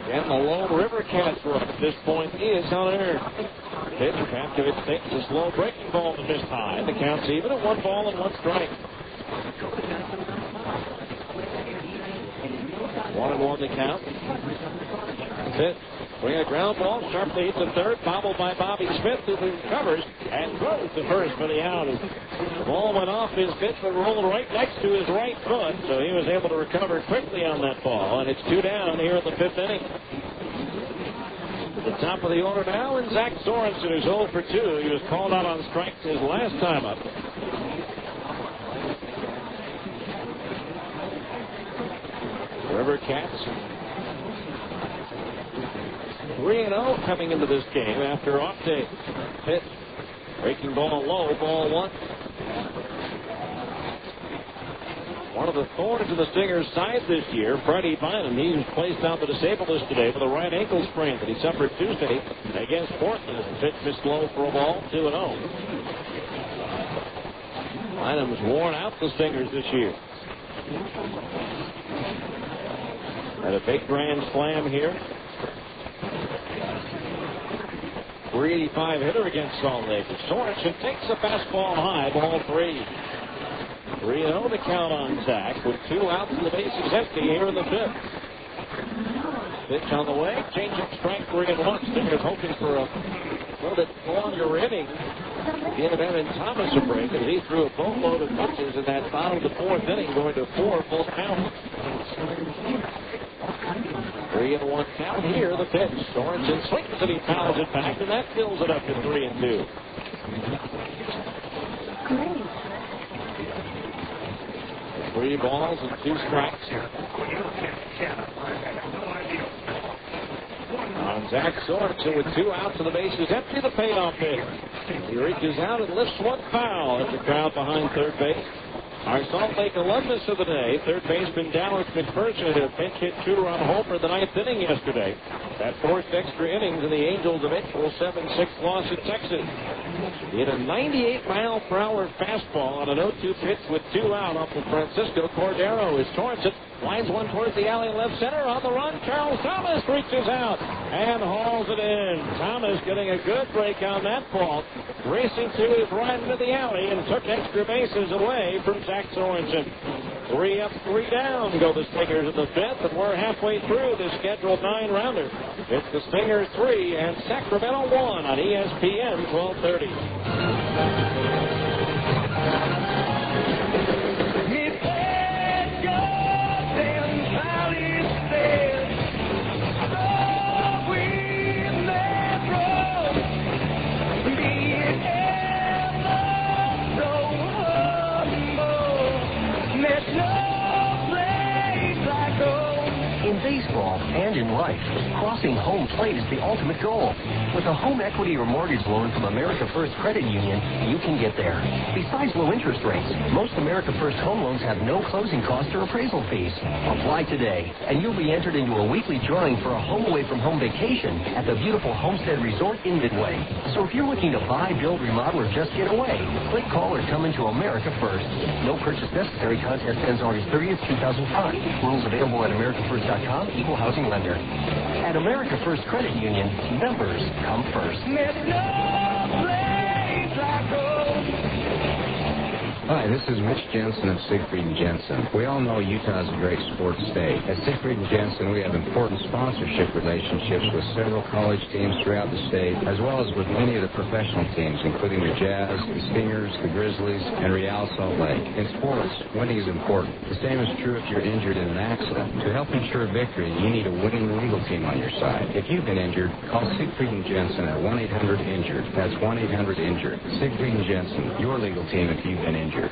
Again, the lone River Cats run at this point is unearned. Pitch, Pepkovich takes a slow breaking ball to missed high. The count's even at 1 ball and 1 strike. 1-1 the count. Pitch. Bring a ground ball, sharply hits the third, bobbled by Bobby Smith, who recovers and throws to first for the out. The ball went off his pitch, but rolled right next to his right foot, so he was able to recover quickly on that ball, and it's 2 down here in the 5th inning. At the top of the order now, and Zach Sorensen, who's 0 for 2. He was called out on strikes his last time up. River Cats 3-0 coming into this game after off day. Pitch. Breaking ball low, ball 1. One of the thorns in the Stingers' side this year, Freddie Bynum. He was placed on the disabled list today with a right ankle sprain that he suffered Tuesday against Portland. The pitch missed low for a ball, 2-0. Bynum's worn out the Stingers this year. And a big grand slam here. 385 hitter against Salt Lake. Sorensen takes a fastball high, ball 3. 3-0 the count on Zach with 2 outs and the bases empty here in the 5th. Pitch on the way, change of strike 3-1. Stingers hoping for a little bit longer inning. Give Evan Thomas a break as he threw a boatload of pitches in that bottom of the 4th inning, going to 4 full count. 3-1 count here. The pitch. Sorensen swings and he fouls it back, and that fills it up to 3-2. Great. 3 balls and 2 strikes. On Zach Sorensen with 2 outs and the bases empty. The payoff hit. He reaches out and lifts one foul as the crowd behind third base. Our Salt Lake alumnus of the day, third baseman Dallas McPherson, had a pinch hit shooter on Hoper the 9th inning yesterday. That forced extra innings in the Angels' eventual 7-6 loss at Texas. He hit a 98-mile-per-hour fastball on an 0-2 pitch with 2 out off of Francisco Cordero. As Sorensen lines one towards the alley left center. On the run, Charles Thomas reaches out and hauls it in. Thomas getting a good break on that ball. Racing to his right into the alley and took extra bases away from Zach Sorensen. 3 up, 3 down go the Stingers in the 5th, and we're halfway through this scheduled 9-rounder. It's the Stingers 3 and Sacramento 1 on ESPN 1230. Baseball and in life, crossing home plate is the ultimate goal. With a home equity or mortgage loan from America First Credit Union, you can get there. Besides low interest rates, most America First home loans have no closing costs or appraisal fees. Apply today, and you'll be entered into a weekly drawing for a home away from home vacation at the beautiful Homestead Resort in Midway. So if you're looking to buy, build, remodel, or just get away, click, call, or come into America First. No purchase necessary. Contest ends August 30th, 2005. Rules available at AmericaFirst.com. Equal housing lender. At America First Credit Union, members come first. Hi, this is Mitch Jensen of Siegfried & Jensen. We all know Utah is a great sports state. At Siegfried & Jensen, we have important sponsorship relationships with several college teams throughout the state, as well as with many of the professional teams, including the Jazz, the Stingers, the Grizzlies, and Real Salt Lake. In sports, winning is important. The same is true if you're injured in an accident. To help ensure victory, you need a winning legal team on your side. If you've been injured, call Siegfried & Jensen at 1-800-INJURED. That's 1-800-INJURED. Siegfried & Jensen, your legal team if you've been injured. Time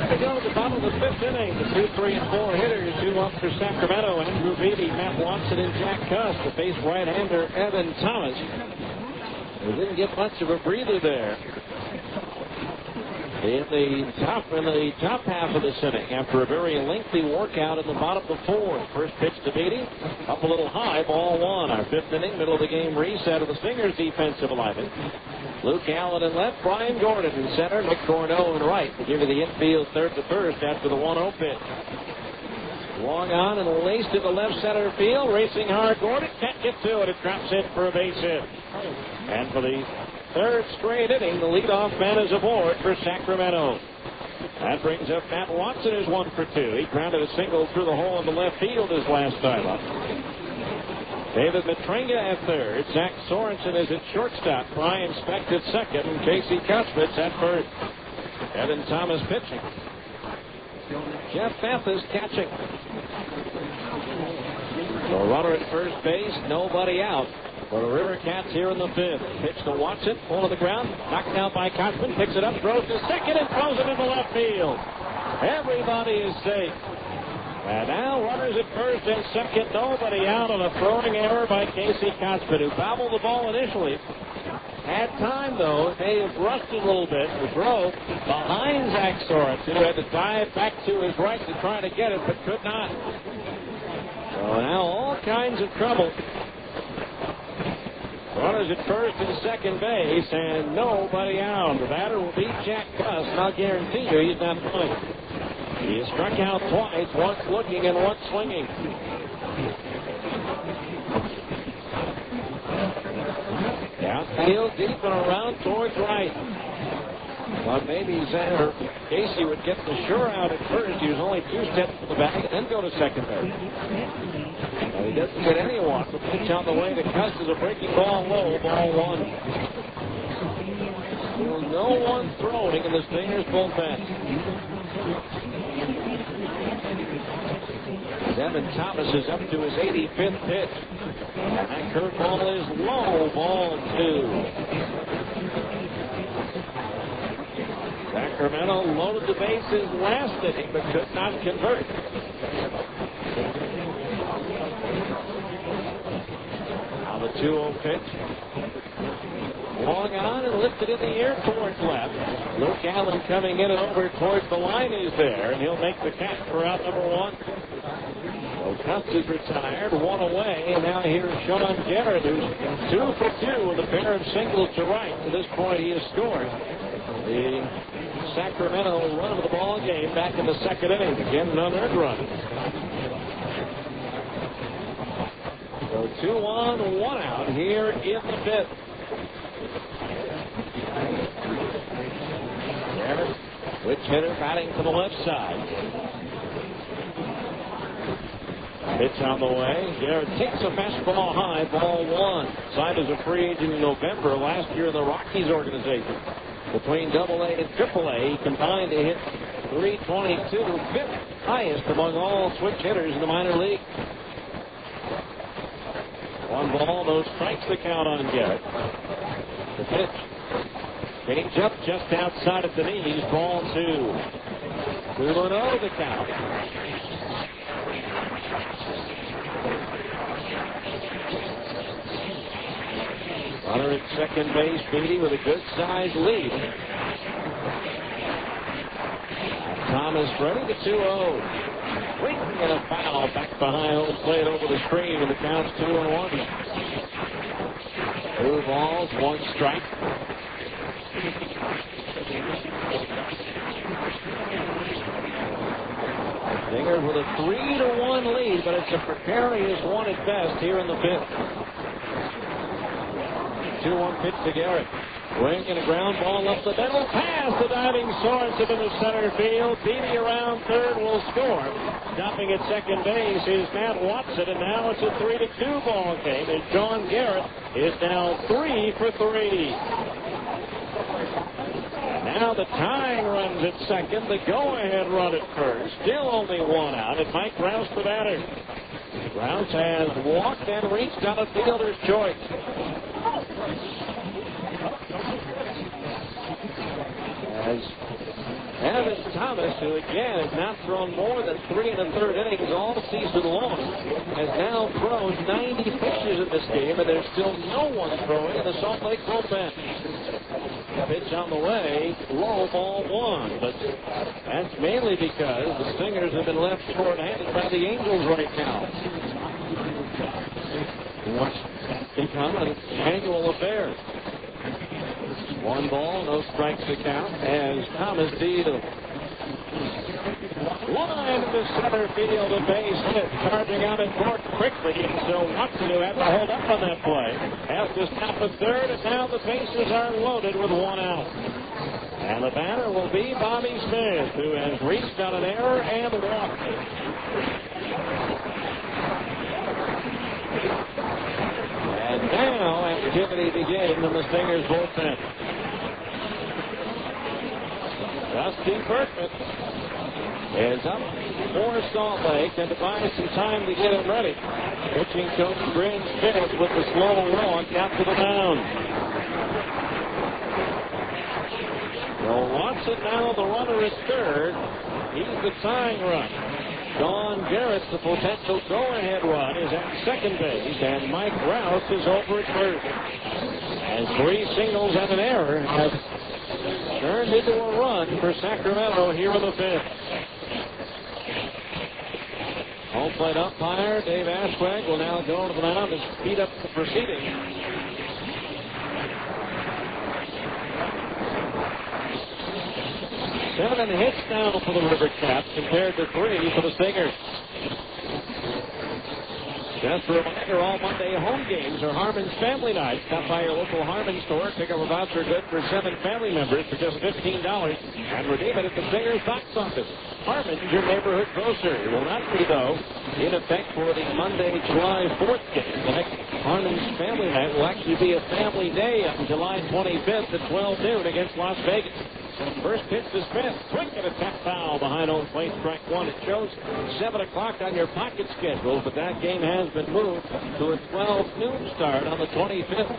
to go to the bottom of the 5th inning. The 2, 3, and 4 hitters, 2 up for Sacramento. Andrew Beebe, Matt Watson, and Jack Cuss. The base right-hander, Evan Thomas. They didn't get much of a breather there in the top half of this inning after a very lengthy workout in the bottom of the fourth. First pitch to Beatty, up a little high, ball one. Our fifth inning, middle of the game reset of the Stingers' defensive alignment. Luke Allen in left, Brian Gordon in center, Nick Corneau in right to give you the infield third to first after the 1-0 pitch. Swung on and laced in the left center field, racing hard. Gordon can't get to it. It drops in for a base hit. And for the third straight inning, the leadoff man is aboard for Sacramento. That brings up Matt Watson, who's 1 for 2. He grounded a single through the hole in the left field his last time up. David Matringa at third. Zach Sorensen is at shortstop. Brian Specht at second. And Casey Kutzwitz at first. Evan Thomas pitching. Jeff Mathis catching. The runner at first base, nobody out. For the River Cats here in the fifth. Pitch to Watson, pull to the ground, knocked down by Kotzman, picks it up, throws to second, and throws it into left field. Everybody is safe. And now runners at first and second, nobody out on a throwing error by Casey Kotzman, who fouled the ball initially. Had time, though, may have rushed a little bit to throw behind Zach Sorensen, who had to dive back to his right to try to get it, but could not. So now all kinds of trouble. Runners at first and second base, and nobody out. The batter will be Jack Buss, and I'll guarantee you he's not playing. He has struck out twice, once looking and once swinging. Outfield deep and around towards right. Well, maybe Casey would get the sure out at first. He was only 2 steps to the back and then go to second base. Now, he doesn't get anyone. The pitch on the way to Cuss is a breaking ball low, ball one. Still no one throwing in the Stingers bullpen. Evan Thomas is up to his 85th pitch. And that curveball is low, ball 2. Sacramento loaded the bases last inning, but could not convert. Now the 2-0 pitch. Long on and lifted in the air towards left. Luke Allen coming in and over towards the line is there, and he'll make the catch for out number 1. So Kuntz is retired, 1 away, and now here's Sean Garrett, who's 2 for 2 with a pair of singles to right. To this point, he has scored. The Sacramento run of the ball game back in the second inning. Again, an unearned run. So 2 on, 1 out here in the fifth. Garrett, switch hitter, batting to the left side. Pitch on the way. Garrett takes a fastball high, ball 1. Signed as a free agent in November last year in the Rockies organization. Between AA and AAA, he combined to hit .322, fifth highest among all switch hitters in the minor league. 1 ball, no strikes to count on Garrett. The pitch. Change up just outside of the knees, ball 2. 2-0 the count. Runner at second base, Beatty with a good-sized lead. Thomas ready to 2-0. Swing and a foul back behind home plate over the screen, and the count's 2-1. 2 balls, 1 strike. Stingers with a 3-1 lead, but it's a precarious one at best here in the fifth. 2-1 pitch to Garrett. Swing and a ground ball up the middle. Pass the diving Sorensen in the center field. Beatty around third will score. Stopping at second base is Matt Watson, and now it's a 3-2 ball game. And John Garrett is now 3 for 3. Now the tying runs at second. The go-ahead run at first. Still only 1 out. And Mike Rouse the batter. Rouse has walked and reached on a fielder's choice. As Evan Thomas, who again has not thrown more than 3 1/3 innings all season long, has now thrown 90 pitches in this game, and there's still no one throwing in the Salt Lake bullpen. Pitch on the way, low, ball 1, but that's mainly because the Stingers have been left short-handed by the Angels right now. What's become an annual affair. 1 ball, no strikes to count, as Thomas deals. Line to center field, a base hit, charging out at court quickly, and so Watson, who had to hold up on that play, has to stop at third, and now the bases are loaded with 1 out. And the batter will be Bobby Smith, who has reached on an error and walked. And now activity begins in the Stingers bullpen. Dusty Berkman is up for Salt Lake, and to buy some time to get him ready. Pitching coach Bryn Smith with the slow roll on top of the mound. So Watson now the runner is third. He's the tying run. Don Garrett's the potential go-ahead run is at second base, and Mike Rouse is over at first. As 3 singles and an error have turned into a run for Sacramento here in the 5th. Home plate umpire Dave Ashwag will now go to the mound and speed up the proceedings. 7 hits now for the River Cats compared to 3 for the Stingers. Just a reminder, all Monday home games are Harmon's Family Night. Stop by your local Harmon store, pick up a voucher good for 7 family members for just $15, and redeem it at the Stingers box office. Harmon's your neighborhood grocer. It will not be, though, in effect for the Monday, July 4th game. The next Harmon's Family Night will actually be a family day on July 25th at 12 noon against Las Vegas. First pitch to Smith. Quick and a tap foul behind home plate, strike 1. It shows 7 o'clock on your pocket schedule, but that game has been moved to a 12 noon start on the 25th.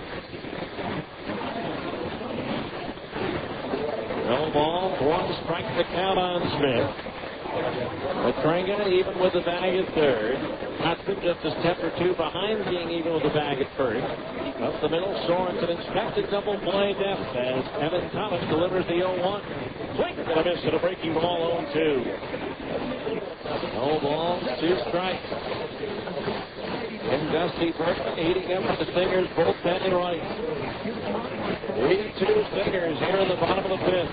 No ball, 1 strike to count on Smith. Matringa even with the bag at third. Hudson just a step or 2 behind being even with the bag at first. Up the middle, Sorensen inspects a double play depth as Evan Thomas delivers the 0-1. Swing and a miss at a breaking ball 0-2. No ball, 2 strikes. And Dusty Berkman eating him with the Stingers bullpen right. 3-2 Stingers here in the bottom of the 5th.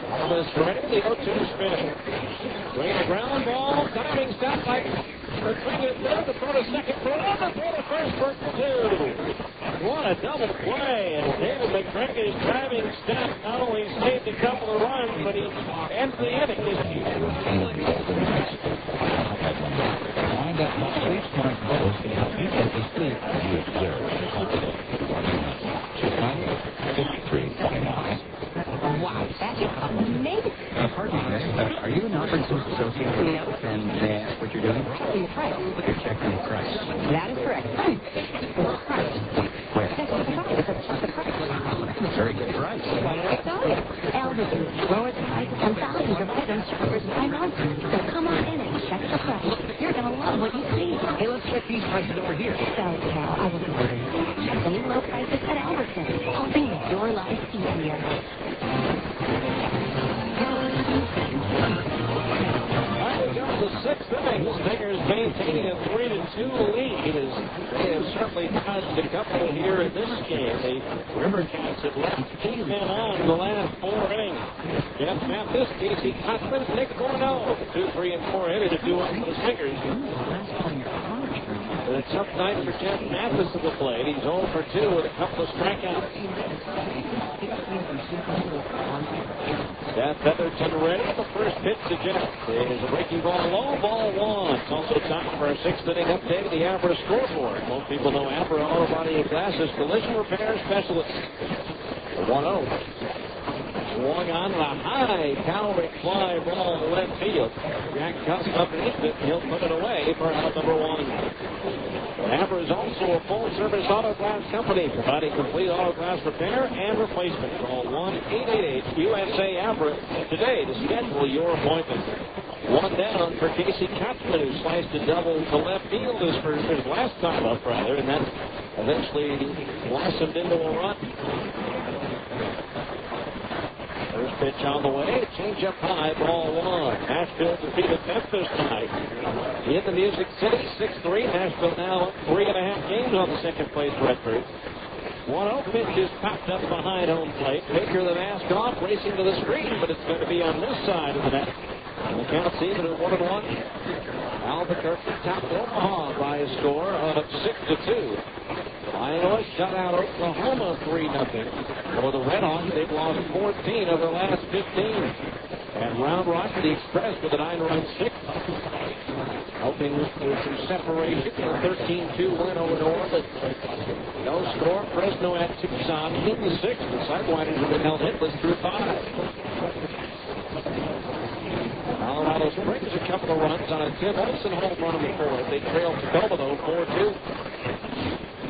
Thomas ready, the 0-2 spin. Swing a ground ball, timing stop by the swing at third, the throw to second, throw to first for 2. What a double play, and David McCranky's driving stop not only saved a couple of runs, but he ends the inning. Find out how sleep smart goes and help you get the sleep you deserve. 53.9. Wow, that's amazing. Pardon me, are you an Albertsons associate? No. Then may I ask what you're doing? Checking the price. You're checking the price. That is correct. Price. Where? Very good price. Albertsons lowers the prices on thousands of items shoppers buy monthly. So come on in and check the price. You're going to love what you see. Hey, let's check these prices over here. Sorry, Cal, I wasn't ordering. Check the new low prices at Albertsons, helping make your life easier. The 6th inning, Stingers maintaining a 3-2 lead as they have certainly dodged a couple here in this game. The River Cats have left 8 men on in the last 4 innings. Jeff Mathis, Casey Cochran, Nick Cornell, 2, 3, and 4 hitters to do one for the Stingers. A tough night for Jeff Mathis at the plate. He's 0 for 2 with a couple of strikeouts. Seth Featherton ready. The first pitch to Jeff is a breaking ball, low, ball 1. It's also time for our 6th inning update of the Abra scoreboard. Most people know Abra Auto Body and Glass is collision repair specialist. 1-0. Swung on a high, towering fly ball to left field. Jack Cusp underneath it. He'll put it away for out number 1. Abra is also a full-service auto glass company, providing complete auto glass repair and replacement. Call 1-888-USA-ABRA today to schedule your appointment. One down for Casey Kotzman, who sliced a double to left field his last time up, rather, and that eventually blossomed into a run. First pitch on the way, change up high, ball 1. Nashville defeated Memphis tonight. In the Music City, 6-3. Nashville now 3.5 games on the second place record. 1-0 pitch is popped up behind home plate. Baker the mask off, racing to the screen, but it's going to be on this side of the net. And the count sees it at 1-1. Albuquerque topped Omaha by a score of 6-2. Iowa shut out Oklahoma 3-0. For the Redhawks, they've lost 14 of their last 15. And Round Rock, the Express with a 9-run sixth. Hoping for some separation. A 13-2 win over Norwood. No score. Fresno at Tucson in the sixth. The Sidewinders have been held hitless through 5. Colorado Springs a couple of runs on a Tim Olson home run in the fourth. They trailed Tacoma, though, 4-2.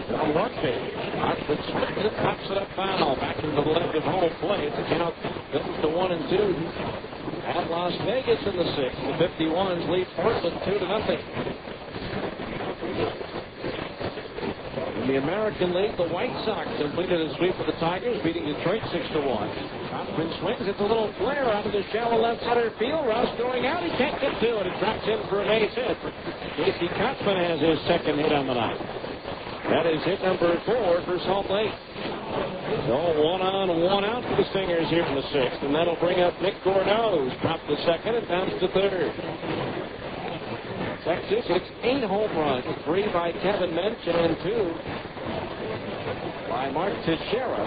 On one pitch, Oxford swings it, pops it up foul. Back into the left of home plate. The count goes to 1-2. At Las Vegas in the sixth, the 51s lead Portland 2-0. In the American League, the White Sox completed a sweep of the Tigers, beating Detroit 6-1. Kotzman swings. It's a little flare out of the shallow left center field. Rouse going out. He can't get to it. It drops in for a base hit. Casey Kotzman has his second hit on the night. That is hit number 4 for Salt Lake. So 1 on, 1 out for the Stingers here in the sixth, and that'll bring up Nick Gordeau's. Drop the second and bounce to third. Texas, it's 8 home runs, 3 by Kevin Mench and 2 by Mark Teixeira.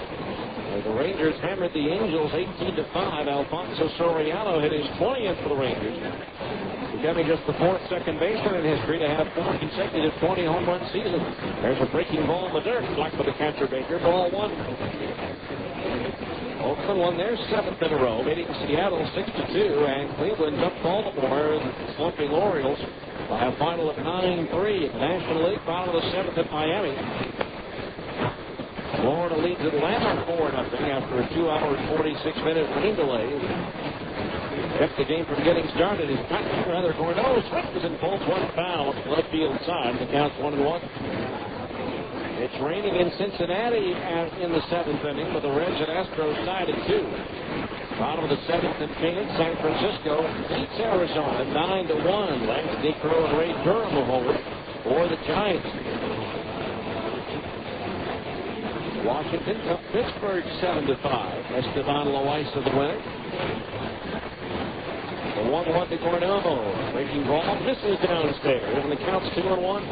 The Rangers hammered the Angels 18-5. Alfonso Soriano hit his 20th for the Rangers, becoming just the 4th second baseman in history to have 4 consecutive 20 home run seasons. There's a breaking ball in the dirt, blocked by the catcher Baker. Ball 1. Oakland won their 7th in a row, beating Seattle 6-2, and Cleveland jumped Baltimore, slumping Orioles by a final of 9-3 in the National League. Bottom of the 7th at Miami. Florida leads Atlanta 4-0 after a 2-hour and 46-minute rain delay. Kept the game from getting started. His Gordeau swings and pulls one foul to the left field side. The count's 1-1. It's raining in Cincinnati in the 7th inning, but the Reds and Astros tied at 2. Bottom of the 7th in Phoenix, San Francisco beats Arizona 9-1. Lance Necro and Ray Durham will hold it for the Giants. Washington took Pittsburgh 7-5. Esteban Loaiza the winner. The 1-1 to Gordeau. Breaking ball misses downstairs, and the count's 2-1.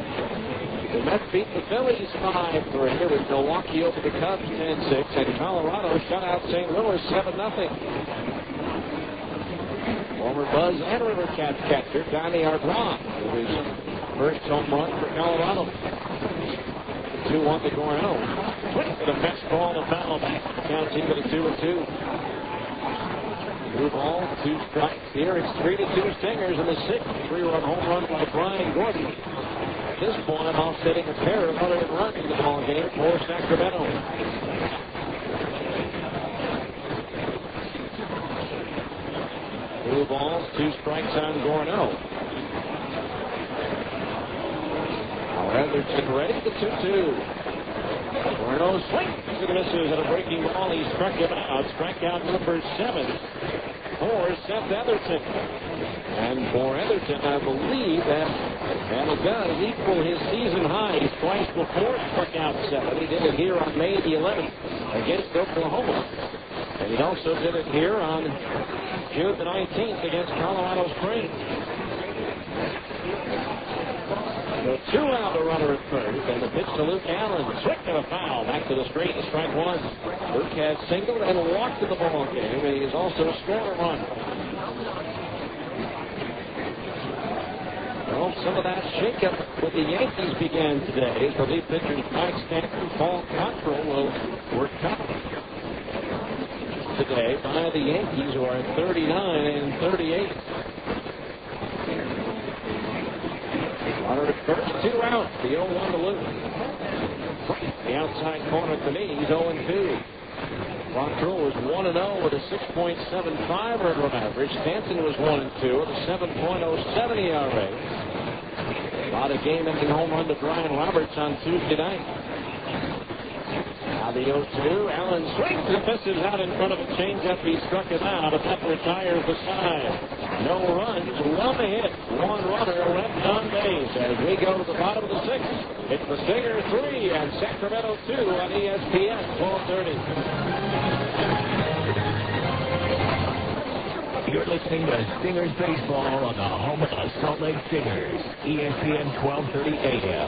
The Mets beat the Phillies 5-3 with Milwaukee over the Cubs 10-6, and Colorado shut out St. Louis 7-0. Former Buzz and River Cats catcher Donnie Arbraun with his first home run for Colorado. 2-1 to Gordeau. Quick for the fastball to foul back. Counts even at 2-2. 2 balls, 2 strikes. Here it's 3-2 Stingers in the 6th. 3-run home run by Brian Gordon. At this point, offsetting a pair of other runs in the ball game for Sacramento. Two balls, 2 strikes on Gordeau. Heatherton ready, the 2-2. Gordeau swings and misses at a breaking ball. He struck him out. Strikeout number 7 for Seth Heatherton. And for Heatherton, I believe that it does equal his season high. He's twice before struck out 7. He did it here on May the 11th against Oklahoma. And he also did it here on June the 19th against Colorado Springs. So 2 out, the runner at first, and the pitch to Luke Allen. Swing and a foul. Back to the straight and strike 1. Luke has singled and walked in the ball game, and he has also scored a run. Well, some of that shakeup with the Yankees began today. The lead pitchers Mike Stanton and Paul Cottrell will work top. today by the Yankees, who are at 39 and 38. Runner at first, 2 out. The 0-1 to Luke. The outside corner at the knees, 0-2. Quantrill was 1-0 with a 6.75 earned run average. Stanton was 1-2 with a 7.07 ERA. About a game-ending home run to Brian Roberts on Tuesday night. Now the 0-2. Allen swings and misses out in front of a changeup. He struck it out, but that retires the side. No runs, 1 hit, 1 runner left on base as we go to the bottom of the 6th. It's the Stingers 3 and Sacramento 2 on ESPN 1230. You're listening to Stingers Baseball on the home of the Salt Lake Stingers, ESPN 1230 AM.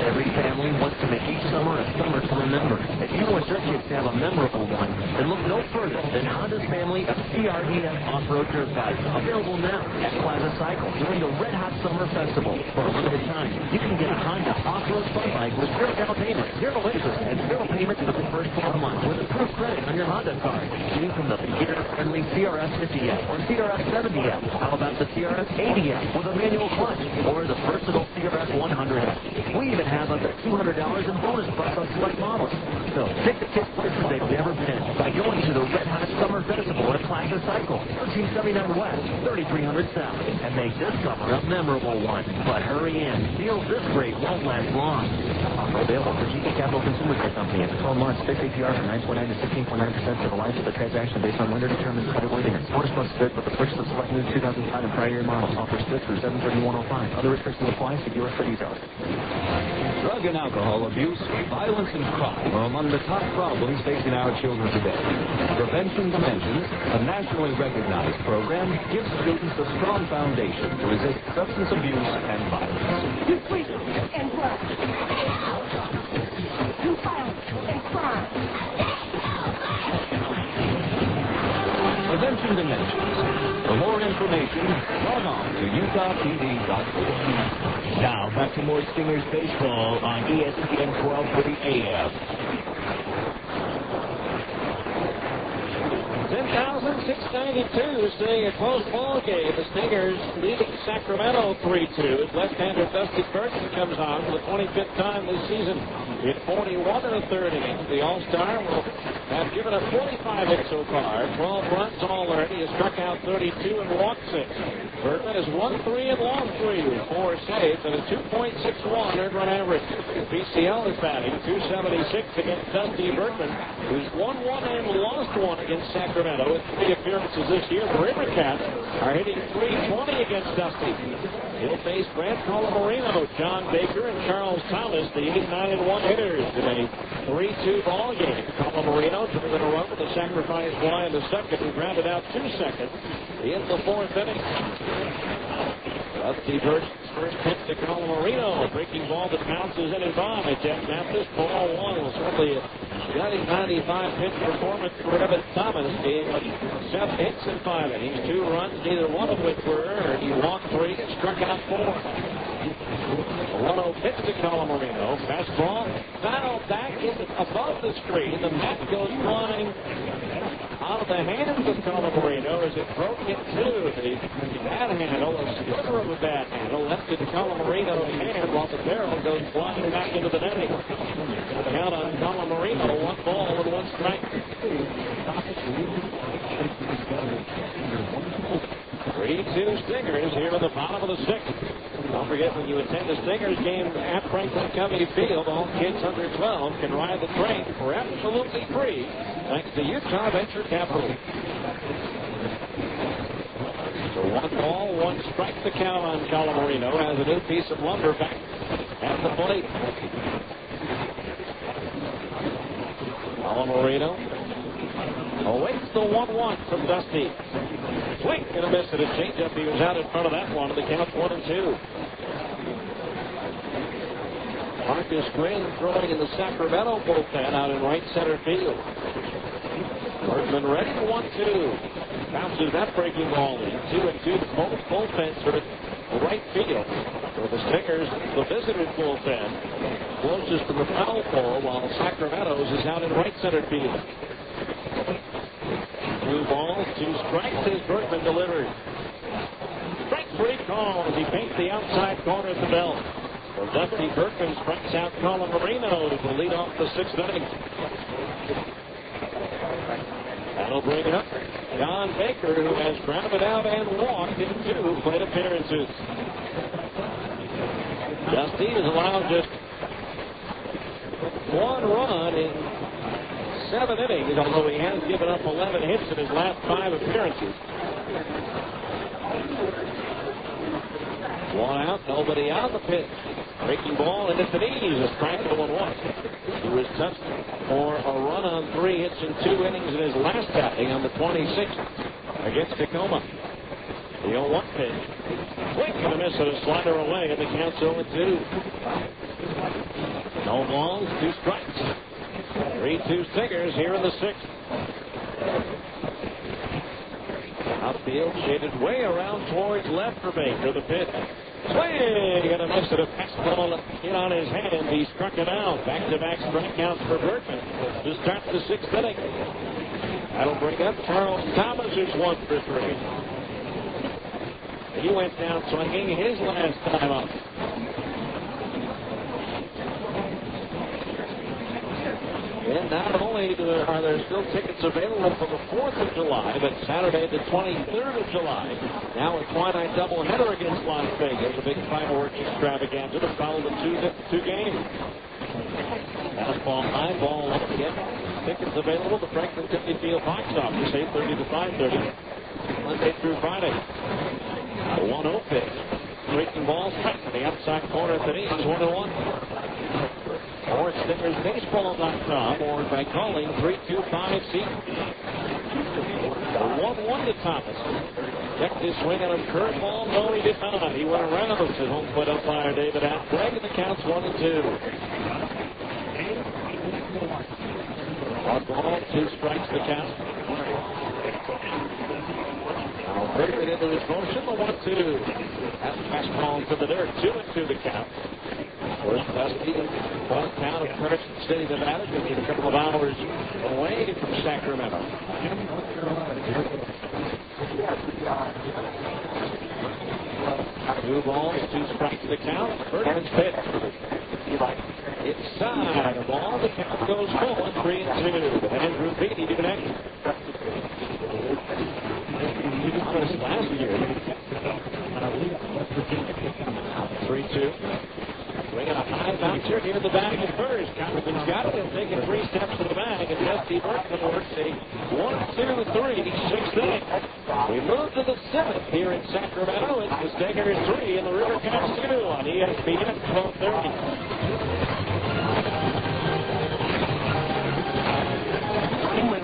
Every family wants to make each summer a summer to remember. If you want your kids to have a memorable one, then look no further than Honda's family of CREF off-road dirt bikes. Available now at Plaza Cycle during the Red Hot Summer Festival. For a limited time, you can get a Honda off-road fun bike with 0 down payment, 0 interest, and 0 payments for the first 12 months with approved credit on your Honda card. Choose from the beginner-friendly CRF 50F or CRF 70F. How about the CRF 80F with a manual clutch or the versatile CRF 100F? We even have up to $200 in bonus bucks on select models. So take the kids places they've never been by going to the Red Hot Summer Festival at Plaza Cycle, 1379 West, 3300 South, and make this summer a memorable one. But hurry in. Deals this great won't last long. Offer available for GE Capital Consumer Care Company after 12 months. Fixed APR from 9.9 to 16.9% for the life of the transaction based on lender-determined creditworthiness. Bonus plus fit with the purchase of select new 2005 and prior year models. Offers fit through 7/31/05. Other restrictions apply. See dealer for details. Drug and alcohol abuse, violence, and crime are among the top problems facing our children today. Prevention Dimensions, a nationally recognized program, gives students a strong foundation to resist substance abuse and violence. You sleep and drugs. You violence and crime. Prevention Dimensions. For more information, log on to UtahTV.org. Now, back to more Stingers Baseball on ESPN 1230 AM. 10,692 staying a close ball game. The Stingers leading Sacramento 3-2 as left-hander Dusty Burton comes on for the 25th time this season. In 41 1/3 innings, the All-Star will have given up 45 hits so far, 12 runs all earned. He has struck out 32 and walked 6. Bergman has won 3 and lost 3 with 4 saves and a 2.61 earned run average. PCL is batting .276 against Dusty Bergman, who's won 1 and lost 1 against Sacramento in 3 appearances this year. The Rivercats are hitting .320 against Dusty. He'll face Brant Colamarino, John Baker, and Charles Thomas, the 8-9-1 hitters in a 3-2 ball game. Colamarino took in a run with a sacrifice fly in the second and grounded out 2 seconds in the 4th inning. Dusty Burton's first pitch to Colamarino, breaking ball that bounces in and by Jeff Mathis. Ball 1 was certainly a 95 pitch performance for Evan Thomas. Gave 7 hits in 5 innings, 2 runs, neither one of which were earned. He walked 3 and struck out 4. A 1-0 pitch to Colamarino. Fastball fouled back above the screen. The bat goes flying out of the hands of Colamarino as it broke in 2. The bat handle, a sliver of a bat handle, left in Colamarino's hand while the barrel goes flying back into the netting. Count on Colamarino, 1 ball and 1 strike. 3-2 Stingers here in the bottom of the 6th. Don't forget, when you attend a Stingers game at Franklin Covey Field, all kids under 12 can ride the train for absolutely free, thanks to Utah Venture Capital. So 1 ball, 1 strike to count on Colamarino as a new piece of lumber back at the plate. Colamarino awaits the 1-1 from Dusty. Swing and a miss at a changeup. He was out in front of that one. The count 1-2. Marcus Green throwing in the Sacramento bullpen out in right center field. Bergman ready for 1-2. Bounces that breaking ball in. 2-2. Both bullpens are at right field. For the Stingers, the visitors bullpen closest to the foul pole, while Sacramento's is out in right center field. 2 balls, 2 strikes as Berkman delivers. Strike 3 call as he paints the outside corner at the belt. So Dusty Berkman strikes out Colin Marino to lead off the 6th inning. That'll bring up John Baker, who has grounded out and walked in 2 plate appearances. Dusty has allowed just 1 run in 7 innings, although he has given up 11 hits in his last 5 appearances. 1 out, nobody on the pitch. Breaking ball into Feliz, a strike 0-1. He was touched for a run on 3 hits in 2 innings in his last outing on the 26th against Tacoma. The 0-1 pitch. Quick and a miss and a slider away, and the count's 0-2. No balls, 2 strikes. 3-2 Stingers here in the 6th. Outfield shaded way around towards left for Baker. The pitch. Swing and a miss at a fastball in on his hand. He struck it out. Back-to-back strikeouts for Berkman to start the 6th inning. That'll bring up Charles Thomas, who's 1 for 3. He went down swinging his last time up. And not only are there still tickets available for the 4th of July, but Saturday the 23rd of July. Now a twilight doubleheader against Las Vegas, a big fireworks extravaganza to follow the two games. Fastball, high ball, up again. Tickets available at the Franklin Tiffany Field box office, 8:30 to 5:30, Monday through Friday. A 1-0 pitch. Breaking ball, strike to the outside corner at the knees, 1-1. Or StingersBaseball.com or by calling 325-SEAT. 1-1 to Thomas. Checked his swing on a curveball. No, he did not. He went around to home plate umpire David Outbrag, and the count's 1-2. One ball, 2 strikes the count. Now Berkman into his motion, the 1-2. That fastball to the dirt, 2-2 the count. First Dusty, hometown of Carson City, Nevada, going to be a couple of hours away from Sacramento. 2 balls, 2 strikes to the count. Berkman's pitch. Inside a ball, the count goes full, 3-2. Andrew Beatty to connect. Last year. 3-2. Bringing a high bouncer near the bag at first. Copperman's got it. He'll take it 3 steps to the bag, and Dusty Berkman works a 1-2-3 6th inning. We move to the 7th here in Sacramento. It's the Stingers 3 and the River Cats 2 on ESPN 1230.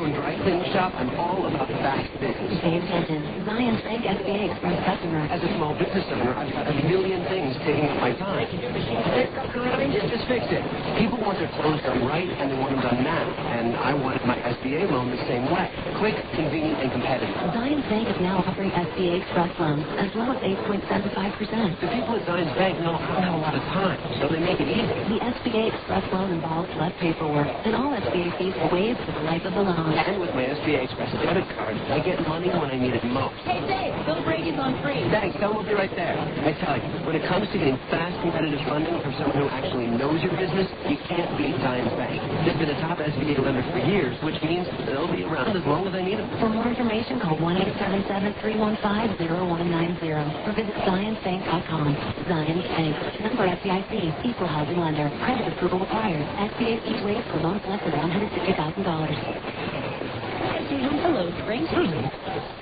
Dry cleaning shop, I'm all about fast business. Pay attention. Zion's Bank SBA Express customer. As a small business owner, I've got a million things taking up my time. Just fix it. People want their clothes done right, and they want them done now. And I wanted my SBA loan the same way. Quick, convenient, and competitive. Zion's Bank is now offering SBA Express loans as low as 8.75%. The people at Zion's Bank don't have a lot of time, so they make it easy. The SBA Express loan involves less paperwork, and all SBA fees are waived for the life of the loan. And with my SBA Express debit card, I get money when I need it most. Hey, Dave, Bill Brady's on free. Thanks, Tom will be right there. I tell you, when it comes to getting fast, competitive funding from someone who actually knows your business, you can't beat Zions Bank. They've been a top SBA lender for years, which means they'll be around as long as I need them. For more information, call 1-877-315-0190 or visit ZionsBank.com. Zions Bank. Member FDIC. Equal housing lender. Credit approval required. SBA fees waived for loans less than $150,000. Hello, Spring. Susan,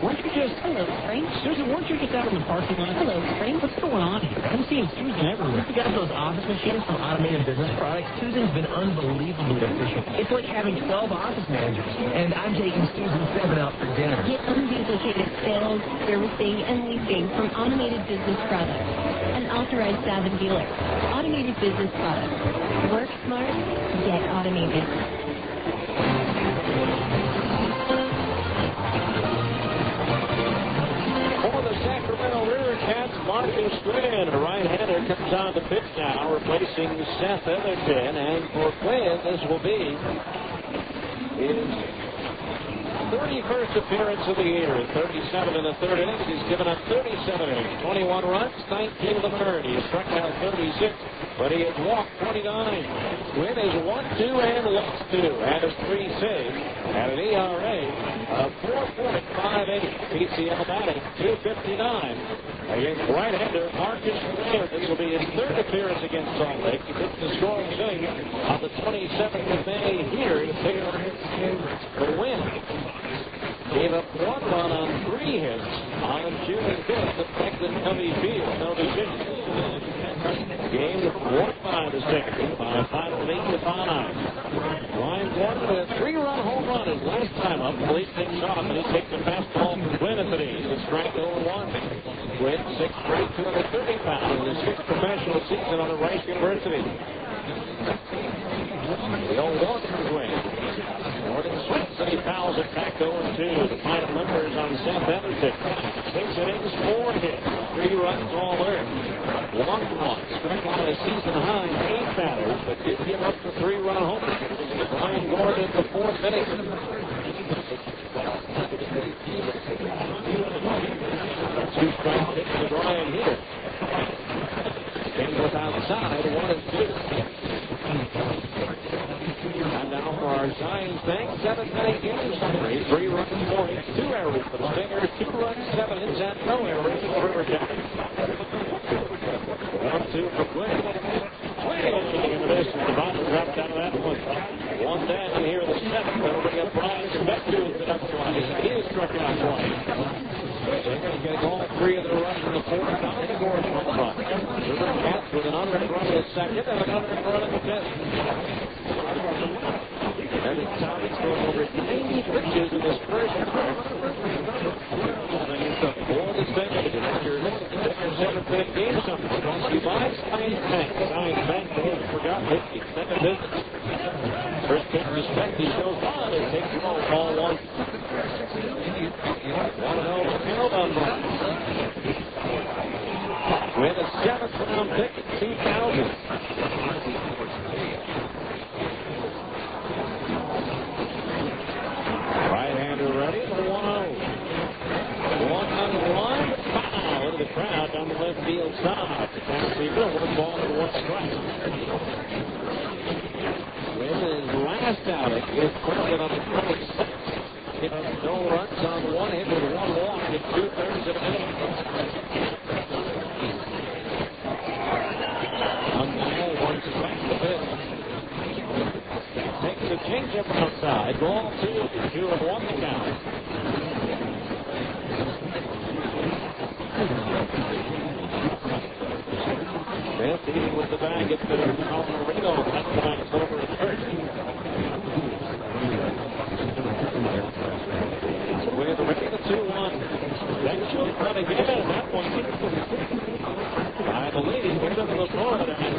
weren't you just... Hello, Spring. Susan, weren't you just out in the parking lot? Hello, Spring. What's going on here? I'm seeing Susan everywhere. You got those office machines from Automated Business Products? Susan's been unbelievably efficient. It's like having 12 office managers. And I'm taking Susan 7 out for dinner. Get unduplicated sales, servicing, and leasing from Automated Business Products. An authorized Savin dealer. Automated Business Products. Work smart, get automated. Sacramento River Cats, Marcus Quinn, a right-hander, comes on the pitch now, replacing Seth Etherton. And for Quinn, this will be his 31st appearance of the year. 37 in the third inning. He's given up 37 innings, 21 runs, 19 of them earned. He has struck out 36, but he has walked 29. Quinn is 1-2 and lost 2. Has 3 saves at an ERA of 4.58. PCL batting 259 against right-hander Marcus Blair. This will be his third appearance against Salt Lake. He took the scoring swing on the 27th of May here to pick up the win. Gave up 1 run on 3 hits on June 5th at Franklin Covey Field. No decision. Game 4-5 is taken by a final of 8-5. Ryan Gordon with a 3-run home run his last time up. The lead things off, and he takes a fastball from Quinn at the knees. It's strike 0-1. Quinn, 6'3", 230 pounds in his 6th professional season on the Rice University. The 0-1 for Quinn. Gordon swings and he fouls it back 0-2. The final numbers on Seth Everton. 6 innings, 4 hits, 3 runs all earned. 1 walk, struck out a season high 8 batters, but did give up the 3-run homer. Ryan Gordon in the 4th inning. 2 strike pitch to Brian here. King with outside, 1-2. And now for our Giants thing, 7th-inning game summary. 3 runs, 4 hits, 2 errors for the Stingers, 2 runs, 7 hits, and no errors for the River Cats. 1-2 for Quinn. Swing into this, and the bottom dropped out of that one. 1 down here in the 7th. That'll bring up Brian Spector, who's been up twice. He is struck out twice. Stingers getting all 3 of their runs in the 4th. Not scored from the front. River Cats with an unearned run in the 2nd and an unearned run in the 5th. Evan Thomas thrown over 90 pitches in this first half. It's up for the Stingers. Your 7th-inning game summary. Brought to you by Science Bank. Science Bank, for those who forgot, it's extended business. First pitch to Spector goes on and takes the ball 1. 1-0 to count on that. With a 7th-round pick in 2000. Right-hander ready for 1-0. 1-1. Foul into the crowd down the left field side. Tennessee Bill, 1 ball and 1 strike. With his last outing, with Quinlan on the 26th. No runs on 1 hit with 1 walk in 2/3 of an inning. Now 1 strike to pitch. Takes a changeup outside. Ball 2, 2-1 to count. Smith eating with the bag. It's been a foul for Reno. That one is over at third. With the ready, the 2-1. That should run again. That one. I believe he's into the Florida and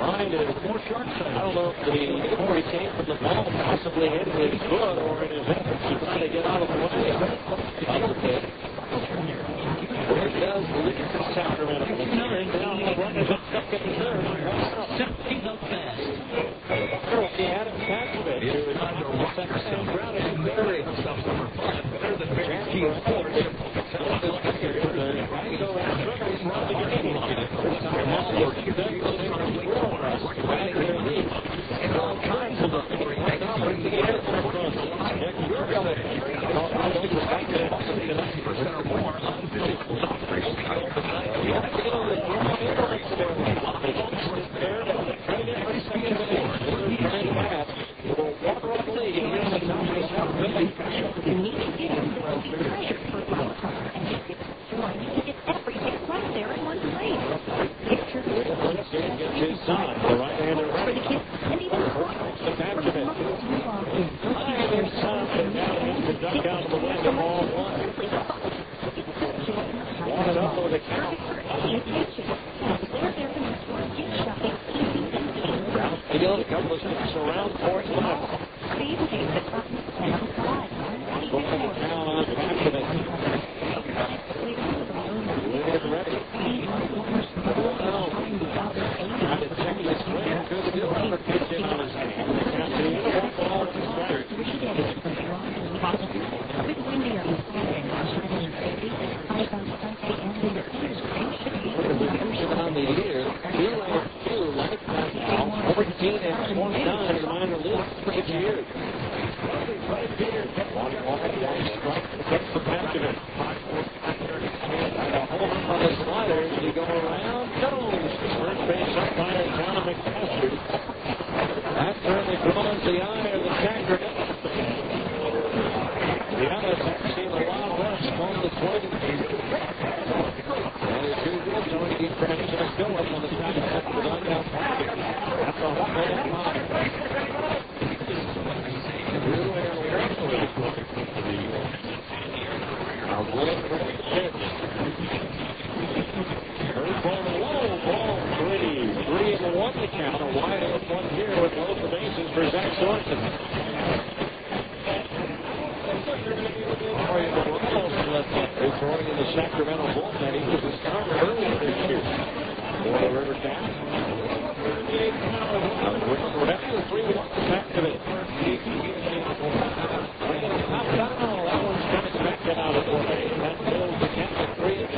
Line is more short side. I don't know if before he came from the ball, possibly hitting his foot or in his efforts to try to get out of the way of the pitch. Where does Sacramento? Now the runners up second and third. He's up fast. He had him catch it. He was on the second and ground and third. Better than Barry Keith's four. 2-2 lifetime now. 14 and 29 in the minor leagues for 6 years. One strike against the Packers. And a home run on the sliders. They go around. Jones. First base umpire John McMaster. That certainly draws the eye of the Sacramento. The others have seen a lot of rush on the 20. And it's too good. Tony DeFrancis is still up on the side of the dugout. That's a home run line. Three and one to count. A wide open here with both the bases for Zach Sorensen. Throwing in the Sacramento bullpen. He was a starter earlier this year for the River Cats. We're 3-1 back to it. That one's kind of smacked it out of the way. That fills the count at 3-2.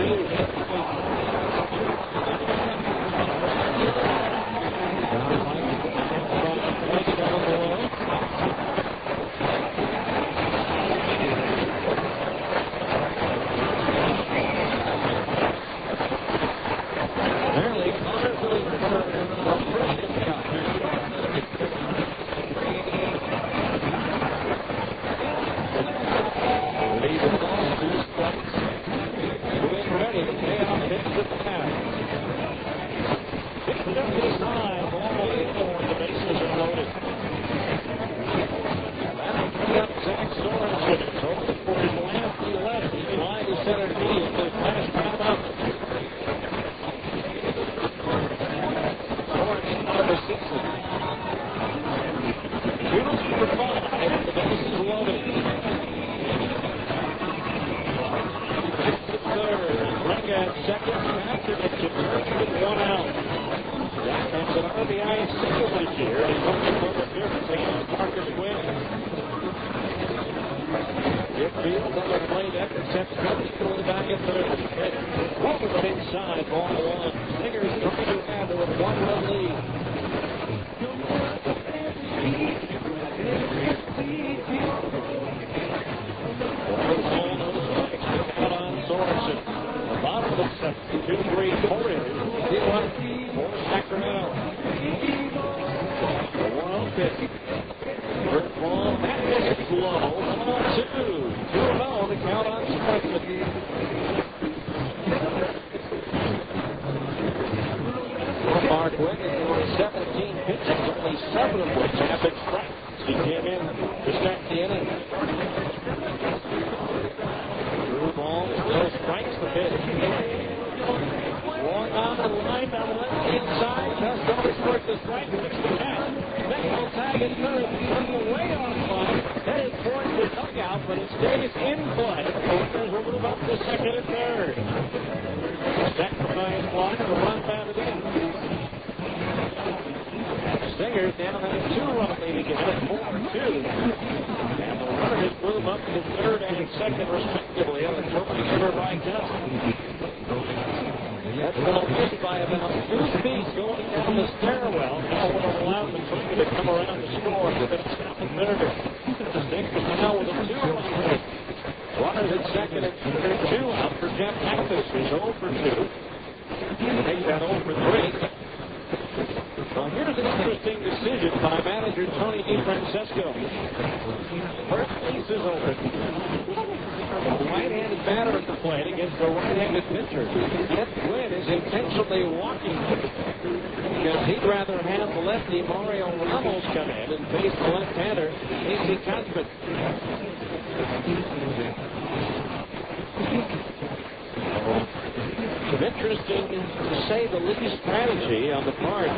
Interesting, to say the least, strategy on the part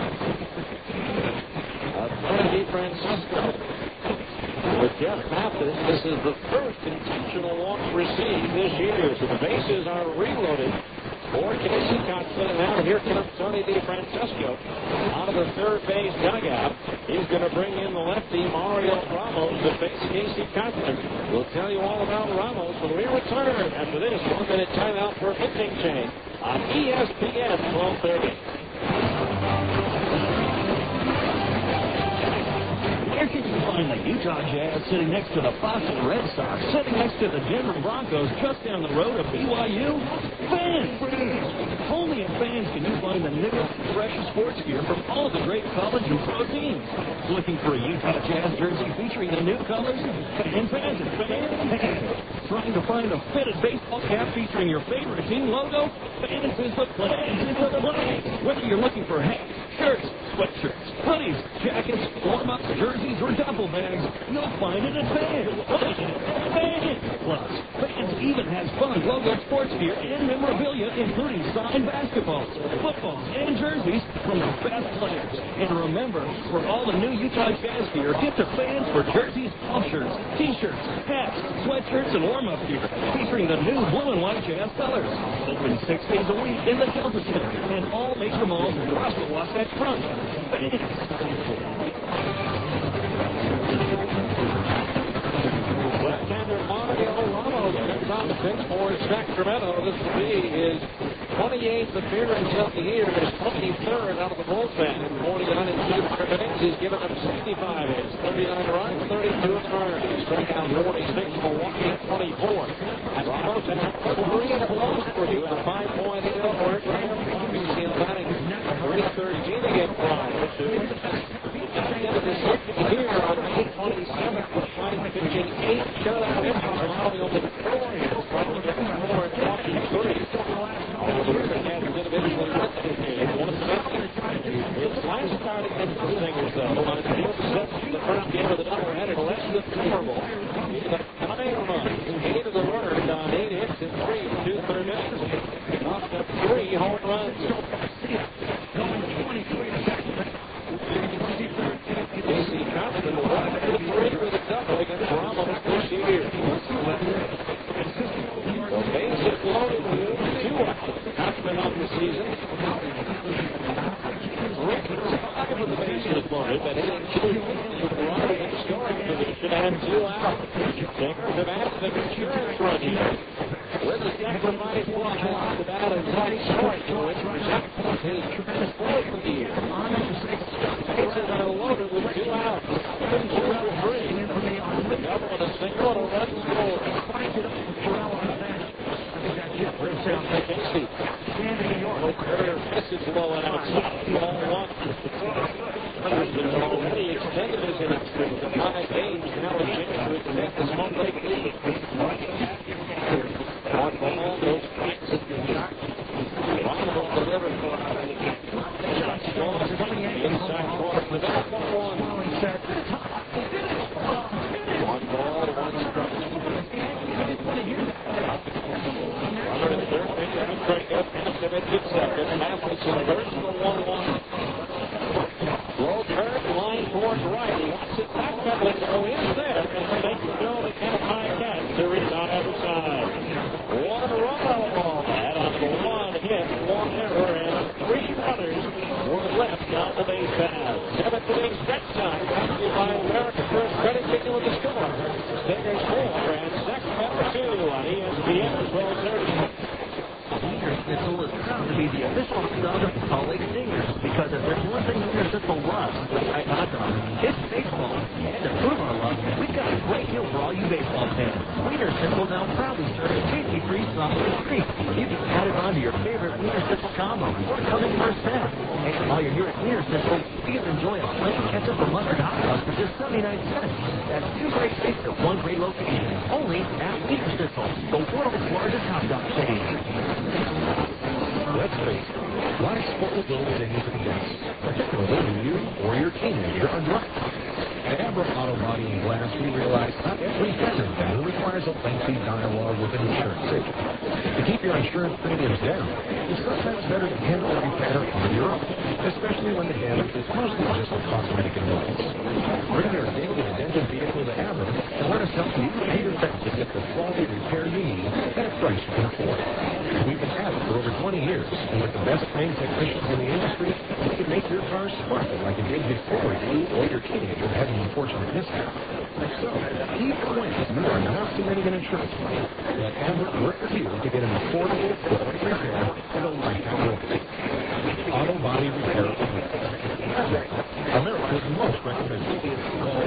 of Tony DeFrancisco. With Jeff Mathis, this is the first intentional walk received this year, so the bases are reloaded for Casey Conklin. And now here comes Tony DeFrancisco out of the third base dugout. He's going to bring in the lefty Mario Ramos to face Casey Conklin. We'll tell you all about Ramos when we return after this 1-minute timeout for a pitching change on ESPN 1230. Utah Jazz, sitting next to the Boston Red Sox, sitting next to the Denver Broncos, just down the road of BYU? Fans! Only at Fans can you find the newest, freshest sports gear from all the great college and pro teams. Looking for a Utah Jazz jersey featuring the new colors? Fans! Trying to find a fitted baseball cap featuring your favorite team logo? Fans is the place. Whether you're looking for hats, shirts, sweatshirts, hoodies, jackets, warm-ups, jerseys, or duffel bags, you'll find it at Fans. Plus, Fans even has fun logo sports gear and memorabilia, including signed basketballs, footballs, and jerseys from the best players. And remember, for all the new Utah Jazz gear, get to Fans for jerseys, golf shirts, t-shirts, hats, sweatshirts, and warm-up gear, featuring the new blue and white Jazz colors. Open 6 days a week in the Delta Center and all major malls across the Wasatch Front. Left-hander Mario Ramos comes on 6 for Sacramento. This will be his 28th appearance of the year, his 23rd out of the bullpen. 49 and 2 innings. He's given up 65 hits, 39 runs, 32 in the earned. He struck out 46, Milwaukee 24. And Ramos has 3 and a loss for you in a 5.8 over. You see him batting 313 again from. Here on May 27th, White pitching 8 shutout innings. Mario with 4 hits, probably getting 4 and walking 3. His last start against the Stingers, though, on the first game of the doubleheader, less than terrible. He's got 9 runs, 8 of the earned on 8 hits and 3 2/3 innings. Lost up 3 home runs. Casey Johnson will run to the 3 with a double against Ramos this year. So bases loaded with 2 outs. That's been on the season. Rick is 5 with the bases loaded, but hitting 2 with the running and scoring position and 2 out. Stingers have asked an insurance run here. With a sacrifice fly off the bat and tight short to it, his 4th of the year. Bases are loaded with 2 outs. 2 for 3. The double and a single and a run scored. Casey. Message low and outside. Ball 1. He's already extended his innings to 5 games. Now a chance to extend this one-leg lead. One ball, no strikes. Ronald delivered for inside corner for the 1-1. One ball, 1 strike. Runner in third base, good strike up, past him at second. Mathis reverses the 1-1. Low curve, line towards right. He wants it back, pedaling, so is there. And makes the throw to kind of high catch to reach on the other side. 1 run out of the ball. That on the 1 hit, 1 error, and 3 runners were left on the base path. 7th inning stretch time, brought to you by America First Credit Union with the score. Stingers 4 and Sacramento 2 on ESPN 1230. Schnitzel is proud to be the official dog of the Salt Lake Stingers because if there's one thing Wiener Schnitzel loves, it's baseball. And to prove our love, we've got a great deal for all you baseball fans. Wiener Schnitzel now proudly serves tasty-free sausage treat. You can add it on to your favorite Wiener Schnitzel combo or come in for a set. And while you're here at Wiener Schnitzel, you can enjoy a plain ketchup or mustard hot dog for just 79 cents. That's 2 great steaks at 1 great location. Only at Wiener Schnitzel, the world's largest hot dog chain. Let's face it, life's full of little things and dents, particularly when you or your teenager are driving. At Abra Auto Body and Glass, we realize not every fender bender requires a lengthy dialogue with an insurance agent. To keep your insurance premiums down, it's sometimes better to handle a repair on your own, especially when the damage is mostly just a cosmetic annoyance. Bring your daily dented vehicle to Abra and let us help you pay your best to get the quality repair you need at a price you can afford. We've been at it for over 20 years, and with the best trained technicians in the industry, we can make your car smarter like it did before you or your teenager had an unfortunate mishap. So, either way, you are not submitting an insurance claim. Let Amber work with you to get an affordable, quality repair and a lifetime warranty. Auto Body Repair. America's most recommended. Call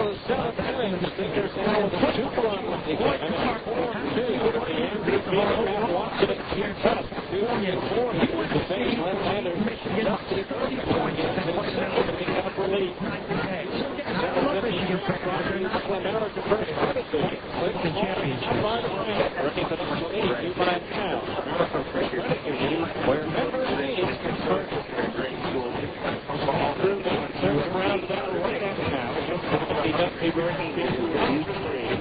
of the seventh inning, the Stingers now with a 2-run lead. And it's 4-2 for Andrew Beal and Watson and Jim Tusk. 2-4. He was the same left-hander. Dusty 30 points in the second inning up for lead. America first courtesy. Click the championship. Ready for the lead. 2-5 now. America first courtesy. Where members needs can start to around about right now. He does be very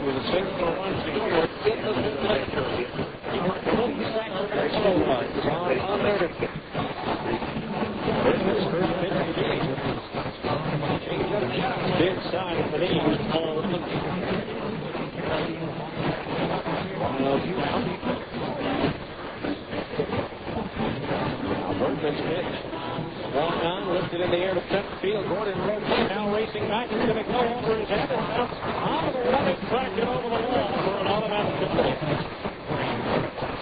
with a 6-1 score in the on there to big side of the knee. Bergman's pitch. Walk on, lifted in the air to center field. Gordon Rhodes now racing back. He's going to go over his head and bounce out of the running track and over the wall for an automatic goal.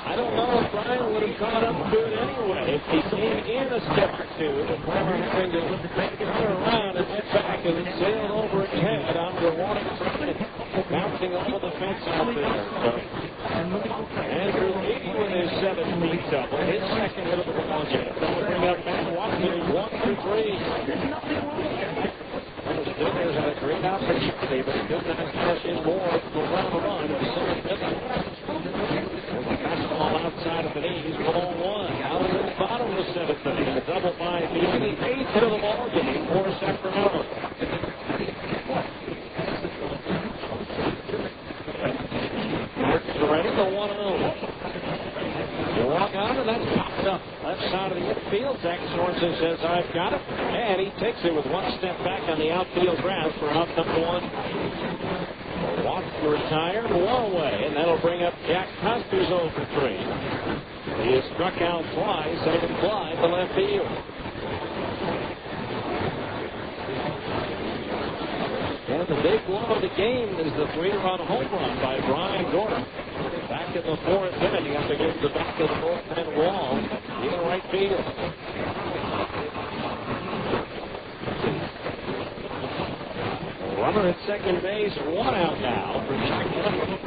I don't know if Brian would have gone up to it anyway if he came in a step or two before having to turn around and head back and sail over his head onto the warning track and bouncing over the fence out there. So, Andrew Lee with his 7-feet double, his second hit of the ball game. They'll bring up Matt Watson, 1-3. The Stingers had a great opportunity, but he could not cash in more to run the run in the seventh inning. Fastball outside of the knees, ball one. Out in the bottom of the seventh inning, a double by the 8th hit of the ball game for Sacramento. Ready for 1-0. You walk on, and that's popped up left side of the infield. Zach Sorensen says, I've got it. And he takes it with one step back on the outfield grass for out number one. Watson retired, one away, and that'll bring up Jack Coster's 0 for 3. He has struck out twice, and fly to left field. And the big blow of the game is the 3-run home run by Brian Gordon. Back in the 4th inning, up against the back of the bullpen wall in right field. Runner at second base, 1 out now for Sacramento.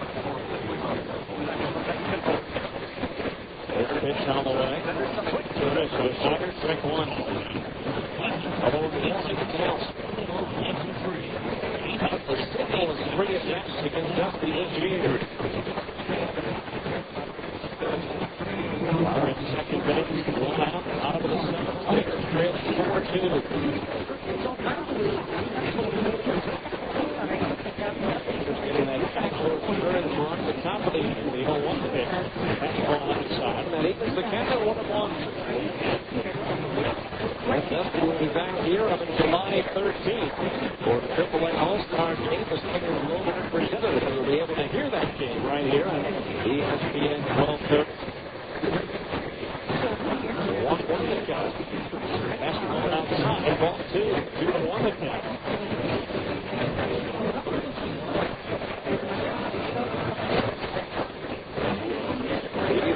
There's a pitch on the way. Service to Sutter, strike 1. Although the inside counts. The signal is 3 attacks against Dusty this year. Runner at second base, 1 out of the 7th. Trailing 4-2. Getting that backward turn run at the top of the 0-1 pitch. Fastball outside, and that equals the count at 1-1. Dusty will be back here on July 13th for the AAA All-Star game. The Stingers will be represented. You'll be able to hear that game right here on ESPN 1230. 1-1 the count. Fastball outside, ball 2. 2-1 the count.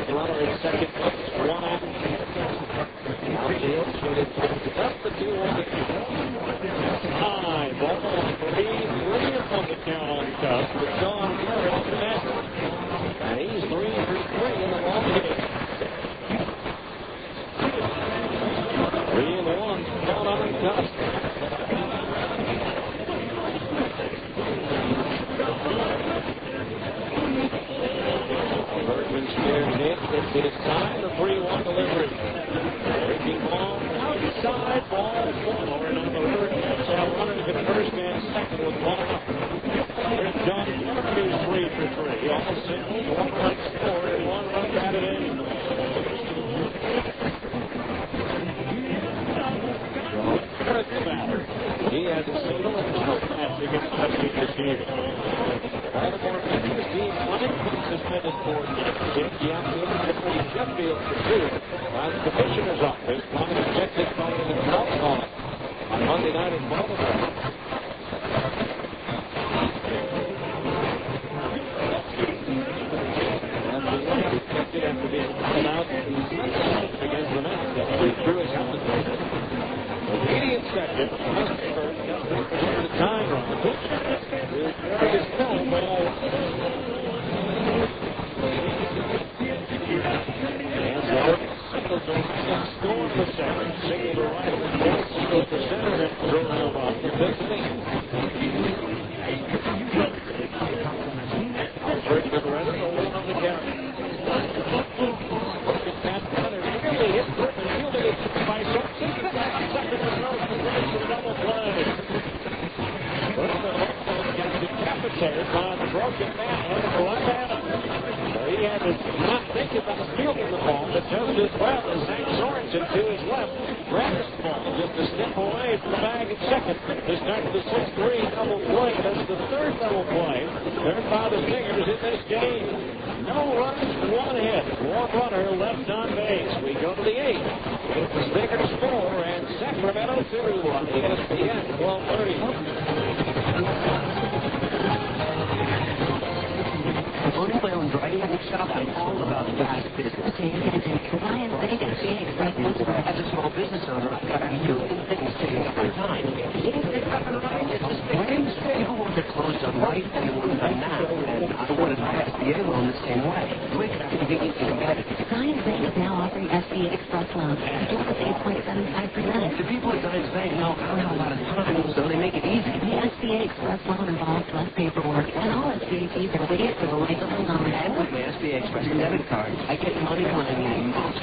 Runner at second base, 1 out. Outfield, shooting up the 2-1. High ball, 3 from the count on Tusk, but John Garrett on the net. And he's 3 for 3 in the ball game. 3-1, count on Tusk. Bergman's scared hit. It's his time. The 3-1 delivery. Breaking ball outside. Ball forward on the third pitch. Out running to first and second with ball up. There's John Murphy's 3 for 3. All singles, 1 run scored, and 1 run batted in. He has a single and 2 pass against Dusty this year. Baltimore Memphis team playing suspended for Jake Youngfield and Jeffrey Sheffield for 2. On the commissioner's office, one ejected by an adult on Monday night in Baltimore. Ejected after being pulled out against the Mets that threw his helmet. The 80th second, first, the time run. irritated by the broken bat and the left-hander. So he had to not think about fielding the ball, but just as well as Zach Sorensen to his left grabs the ball just a step away from the bag at second. To start the 6-3 double play. That's the third double play earned by the Stingers in this game. No runs, one hit. One runner left on base. We go to the 8th. It's the Stingers 4 and Sacramento 2 on ESPN 1230. Owning my own dry cleaning shop, I'm all about fast business. As a small business owner, I've got a million things taking up my time. People want their clothes done right and they want it done now, and I wanted my SBA loan the same way. Quick, convenient, and competitive. Zions Bank is now offering SBA Express loans. Just at 8.75%. The people at Zions Bank know I don't have a lot of time, so they make it easy. The SBA Express loan involves less paperwork, and all SBA fees are waived for the life of the loan. And with my SBA Express debit card, I get the money when I need it most.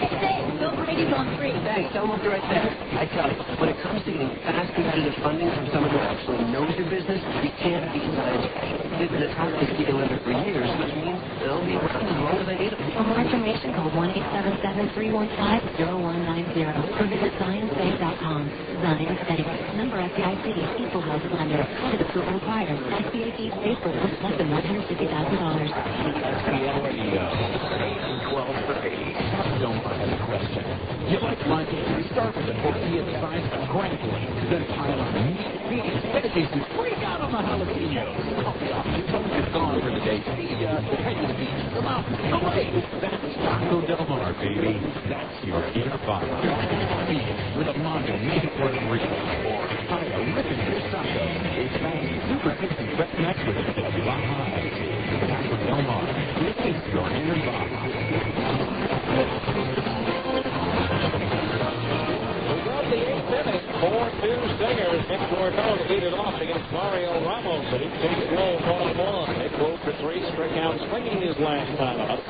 Bill Brady's on free. Thanks, I'll look right there. I tell you, when it comes to getting fast, competitive funding from someone who actually knows your business, you can't beat Zions Bank. They've been a top SBA lender for years, which means they'll be around as long as I need them. For more information, call 1-877-315-0190 or visit ZionsBank.com. Zions Bank. Member FDIC. Equal housing lender. Credit approval required. SBA fees paid for less than $150,000. ESPN Radio, 1230. Don't have a question. You like lunch? Start with a tortilla the size of a crampling. Then pile on meat, beans, veggies, and freak out on the jalapenos. Coffee off. You're gone for the day. See ya. Head to the beach, the mountains, the lake. That's Taco Del Mar, baby. That's your inner fire. Beef with a mondo made in Puerto Rico. Or try a ripping fish taco. It's fancy, super tasty, fresh next with it. Taco Del Mar. It's your inner fire. The 8th inning, 4-2 Stingers. Nick Gordon lead it off against Mario Ramos, and he takes Will 1-1. Nick rolled for 3, struck out swinging his last time up.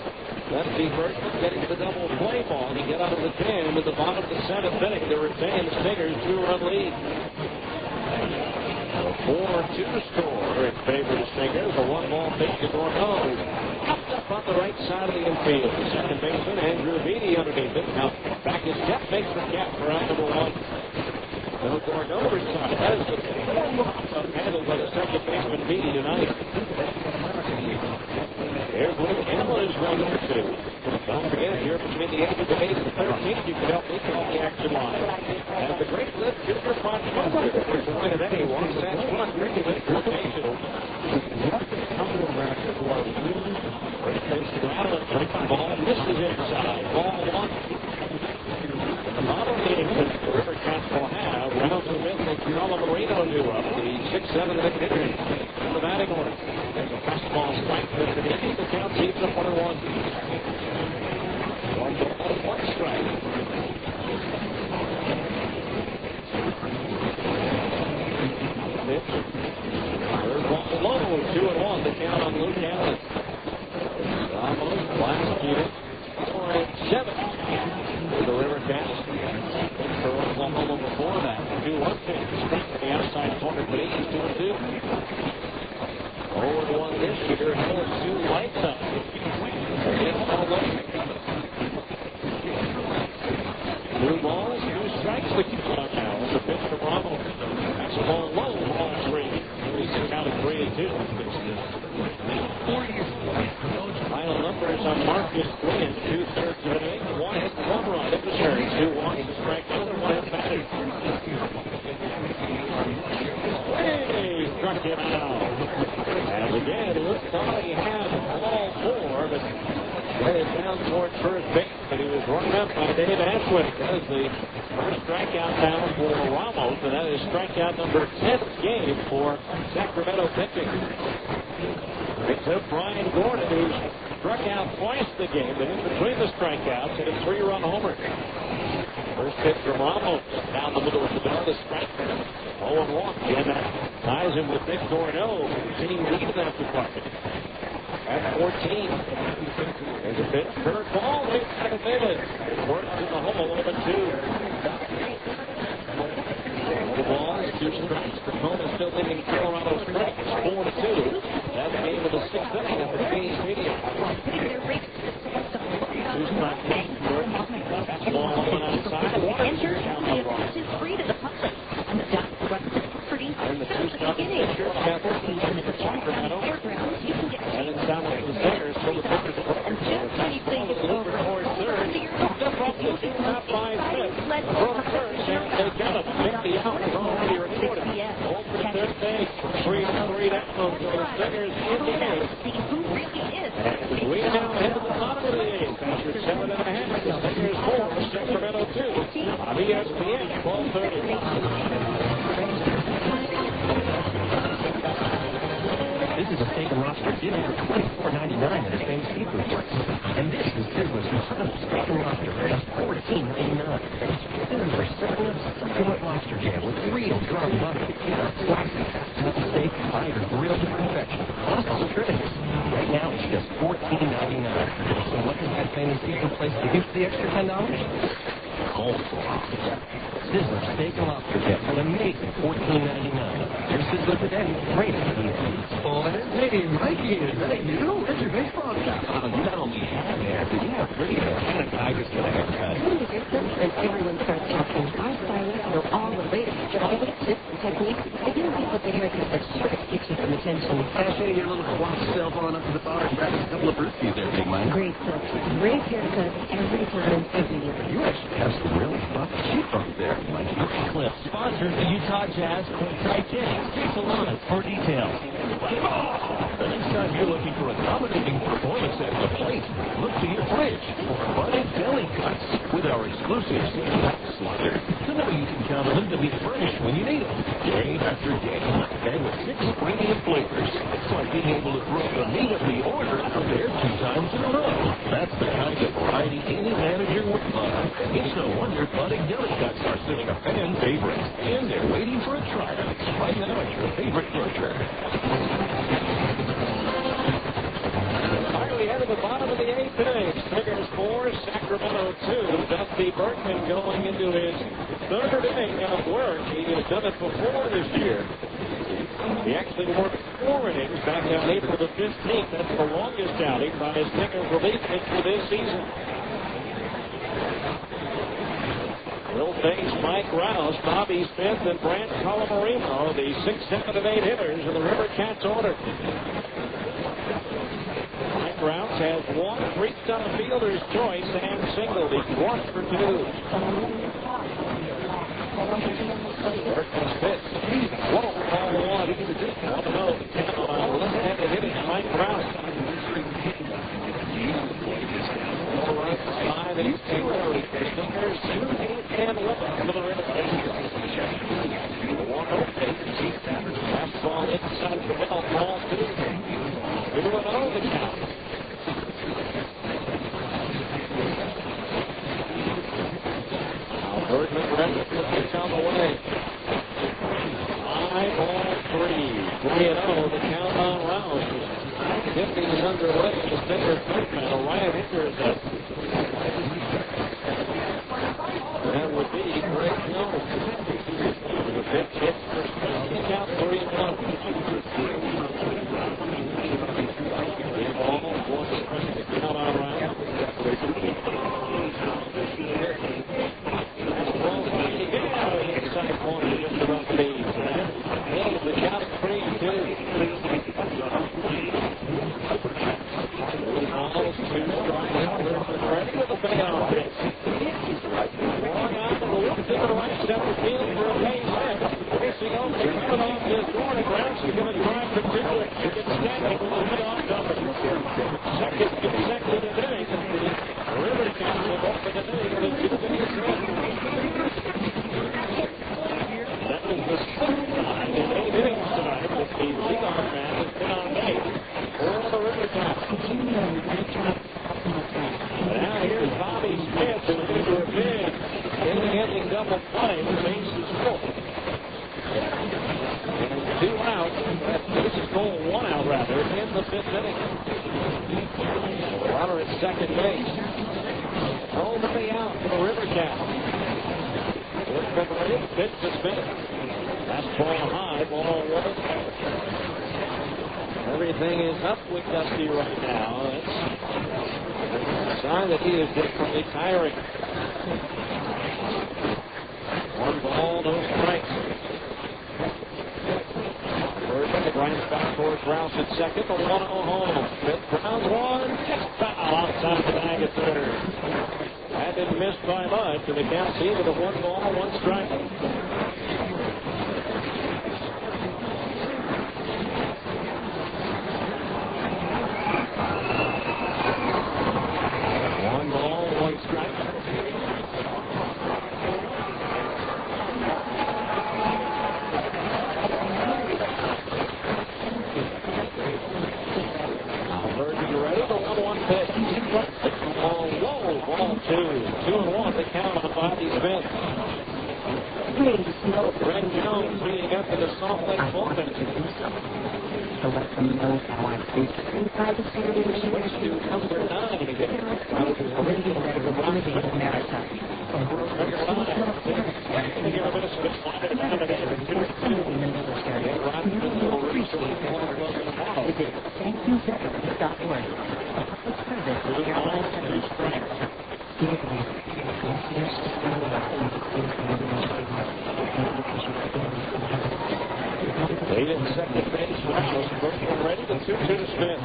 Lefty Bergman getting the double play ball. He get out of the 10 into the bottom of the 7th inning to retain the Stingers' 2-run lead. A 4-2 score in favor of the Stingers. A 1-ball pitch to Gordon. Popped up on the right side of the infield. The second baseman, Andrew Beatty, underneath it. Now, back his step makes the cap for out number 1. So Gordon side has the 4 blocks handled by the second baseman, Beatty, tonight. Here's Luke Allen is 1-2. Don't forget, here between the ages of 8 and 13, you can help me call the action line. And the great lift, Junior Podcaster, is point at any one. That's one regular rotation. First pitch to Allen, breaks the ball, misses inside. Ball 1. The model meeting that the River Cats will have rounds the middle of Carlo Marino new up, the 6'7" hitter in the batting order. There's a fastball strike to the inning. The count keeps up 1-1. 1 strike. Pitch. Third ball low, 2-1. The count on Luke Allen. Ramos last year, 4-7 for the River Cats. For Oklahoma before that, 2-1 pitch. Straight to the outside corner, but he's 2-2. 0-1 this year, 0-2 lights up. Two balls, 2 strikes. The count now. The pitch to Ramos. That's ball low, ball 3. He's counted 3-2. Final numbers on Marcus Quinn, 2/3 of an inning, 1 hit, 1 run in the series, 2 walks, a strike, another 1 hit batter. Hey, struck him out. And again, it looks like he had all 4, but headed down towards first base, but he was run up by Dave Ashwick. That is the first strikeout now for Ramos, and that is strikeout number 10 game for Sacramento pitching. Picks up Brian Gordon, who's struck out twice the game, but in between the strikeouts, hit a 3-run homer. First pitch from Ramos, down the middle of the door, the strike. 0-1. Again, that ties him with Nick Gordon, team lead in that department. At 14. There's a pitch, curved ball, makes second base. Works in the hole, 0-2. The ball is 2 strikes. The Cone is still leading Colorado strikes, 4-2. into the sixth inning at the Cheney Stadium. Ball on outside. Enter the free to the public. And the doctor runs it pretty in the two-stop picture. Sacramento. And it's down to the Stingers. So the pitchers and just anything is over towards third. Step up to the top 5 minutes. From first, and they got it. 50 out. It's already recorded. Over to third base. 3-3 down. So the Stingers in the eighth. Who really is? And we now head to the bottom of the eighth. After 7.5. The Stingers 4. Sacramento 2. On ESPN 1230. This is a steak and lobster dinner for $24.99 at a famous seafood place. And this is Sizzler's incredible steak and lobster for just $14.99. Sizzler serving up succulent lobster jam with real dry butter, slices, tough steak, fried or grilled to perfection. Plus all trinity. Right now it's just $14.99. So what does that famous seafood place give you for the extra $10? Coleslaw. Sizzler steak and lobster jam for an amazing $14.99. Here's Sizzler today. Great idea. Hey, Mikey, is that you? Where's your baseball cap? You not only have hair, but you have pretty hair. I just got a haircut. And everyone starts talking. Our stylists know all the latest styles, tips, and techniques. They do leave with the haircut that's sure to get you some attention. Sashay your little squat self on up to the bar and grab a couple of brewskis there, big man. Great stuff. Great haircuts every time, every year. You actually have some really buff sheep up there, Mikey. Clip sponsors the Utah Jazz Quick Titanic. See Salon for details. The next time you're looking for a dominating performance at the plate, look to your fridge for budded deli cuts with our exclusive slider. To know you can count on them to be fresh when you need them, day after day, and with 6 premium flavors. It's like being able to throw the meat of the order prepared 2 times in a row. That's the kind of variety any manager would love. It's no wonder budding deli cuts are such a fan favorite, and they're waiting for a tryout. Right now at your favorite grocer. We head to the bottom of the 8th inning. Stingers 4, Sacramento 2. Dusty Berkman going into his 3rd inning of work. He has done it before this year. He actually worked 4 innings back on April the 15th. That's the longest outing by his Stingers relief pitch for this season. Will face Mike Rouse, Bobby Smith, and Brant Colamarino, the 6, 7, and 8 hitters in the River Cats order. Rouse has 1 reached on the fielder's choice and singled. He's 1 for 2. Berkman's pitch. Whoa, ball 1. 1-0. Left-handed hitting Mike Rouse. 4 runs, 5 innings, 2 errors. Stingers 2, 8, and 1 for the Red Sox. 1-0 pitch. Fastball inside the middle. Ball 2. 2-0 the count. Bergman ready to pitch on the way. 5-3. 3-0 the count on Rouse. 50 is underway. The Stingers Bergman. Ryan Hickers up. That would be Greg Jones. The pitch hits for the count 3-1. Ball was the count on Rouse. Inside corner, just about the beat. The count of 3-2. Almost 2 strikes. Ready with a payoff pitch. Going out to the left to the right center field for a base hit. Racing over to cut off this corner. Grounds is going to drive for 2. He gets standing with a payoff cover. Second consecutive inning. The River Cats have opened the inning with a 2-inning run. That is the 6th time in 8 innings tonight that the leadoff man has been on base for the River Cats. Now here's Bobby Smith, who is into a big inning double play. The base is full. And 2 out. That base is full, 1 out rather, in the 5th inning. Runner at second base. Over the out for the River Cats. Pitch to Smith. That's ball high, ball 1. Every everything is up with Dusty right now. It's a sign that he is definitely tiring. 1 ball, no strikes. Burton grinds back towards Rouse at second. The 1-0 home. Smith grounds one. Foul outside the bag at third. That didn't miss by much. And the count's even to 1 ball, 1 strike. Greg Jones leading up to the Salt Lake bullpen. To let them know how I feel. Inside the stadium, she was to number 9 again. I was already ready to run the America. Number 5. They give a bit of spit slide down to David. In the military. Thank you very much. Stop work. A public service is your life and strength. Late in second base, Russell's working ready. The 2-2 to Smith.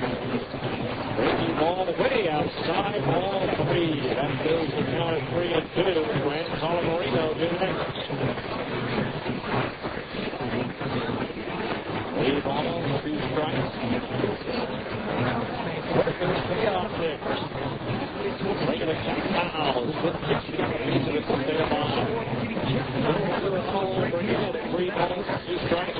Breaking ball way outside, ball 3. That fills the count at 3-2. Grant Colamarino did next. 3 balls, 2 strikes. Working the payoff there. Making a check fouls with 60 feet to the center line. 2-2 all over again at 3 balls, 2 strikes.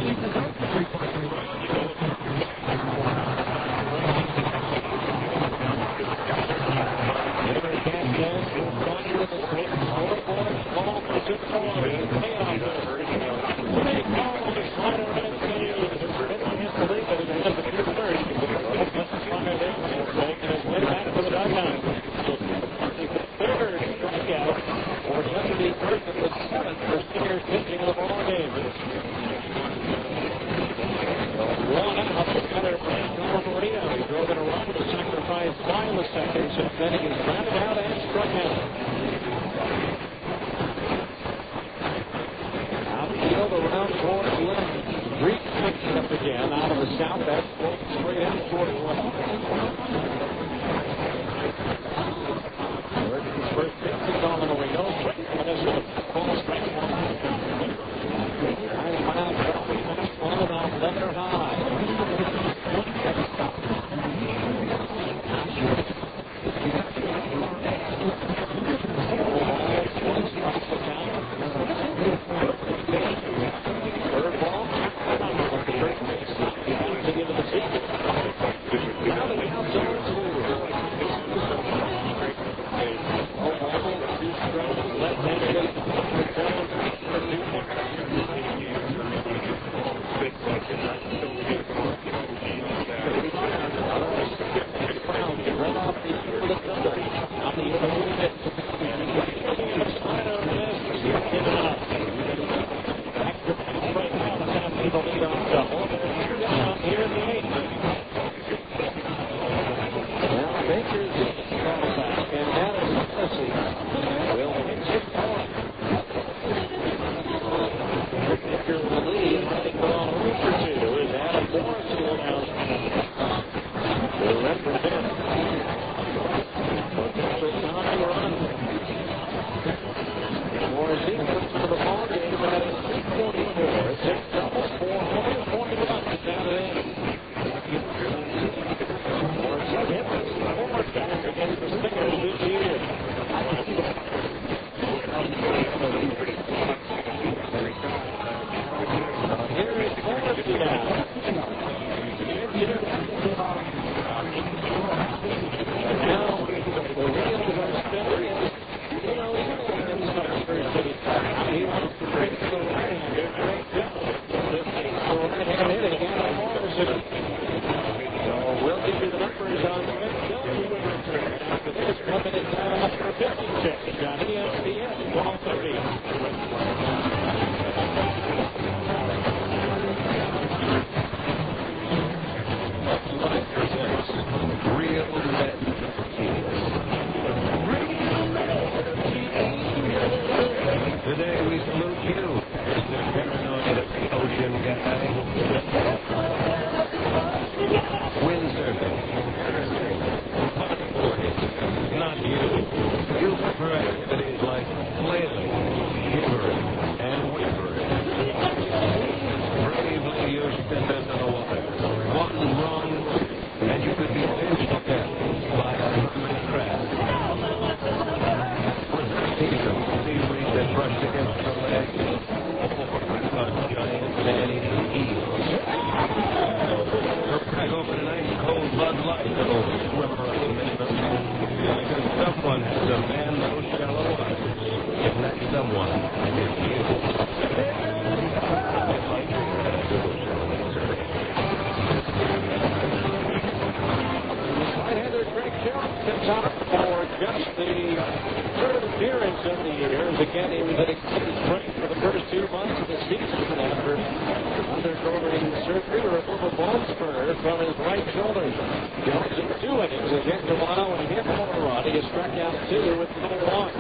out for just the third appearance of the year. Again, he was at extended break for the first 2 months of the season after undergoing surgery to remove a bone spur from his right shoulder. Jones in 2 innings has hit Romano and hit home run. He has struck out 2 with no one.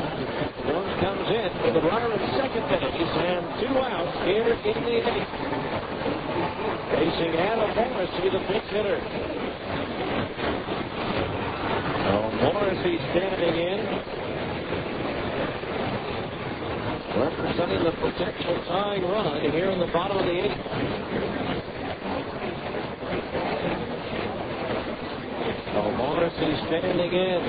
Jones comes in with the runner in second base and 2 outs here in the 8th. Facing Adam Morrissey, the pinch hitter. Morrissey standing in, representing the potential tying run here in the bottom of the 8th. Morrissey standing in.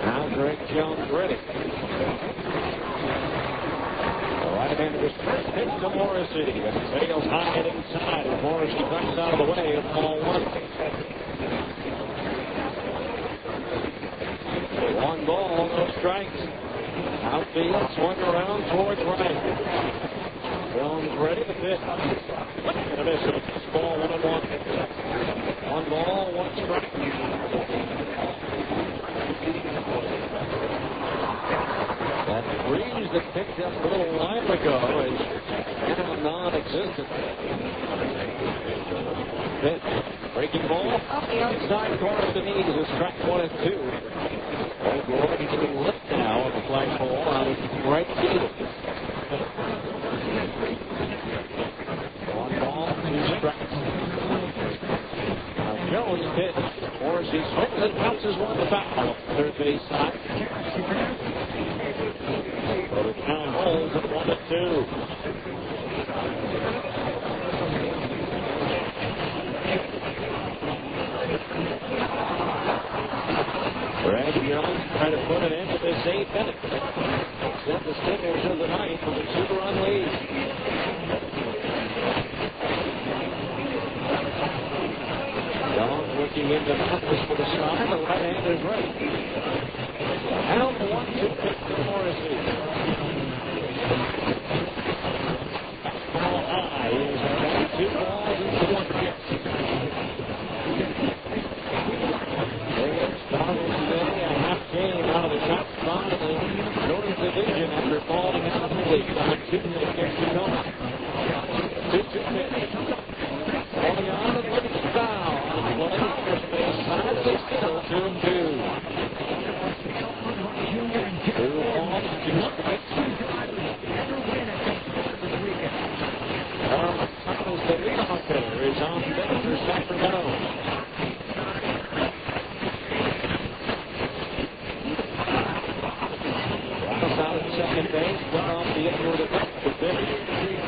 Now Greg Jones ready. The right-hander was first pitch to Morrissey. Sails high and inside as Morrissey cuts out of the way of ball 1. 1 ball, no strikes. Outfield swung around towards right. Jones ready to pitch. And a miss. It's ball 1-1. 1 ball, 1 strike. That breeze that picked up a little while ago is now non-existent. Pitch. Breaking ball. Inside corner of the knees is strike 1 and 2. Gordon getting lift now of the flagpole on his right field. 1 ball, 2 strikes. Now Jones pitch. Morrissey swings and bounces one to foul. Third base side. So the count holds at 1-2. Brad Jones trying to put an end to this 8th inning. Set the Stingers of the 9th with a 2-run lead. Jones looking into Memphis for the side. The right-hander's ready. Down the 1-2 pitch to Morrissey. Ball high. He's got 2 balls into 1 pitch. Game out of the top spot of the Northern Division after falling out of the league. On Tuesday against Tacoma. 2-2 pitch. Falling out of the league foul. On the play, first base side, it's still 2-2. 2 balls, 2 strikes. Thomas, the leadoff hitter, is on deck for Sacramento. Second base, got off the end with a back to pitch.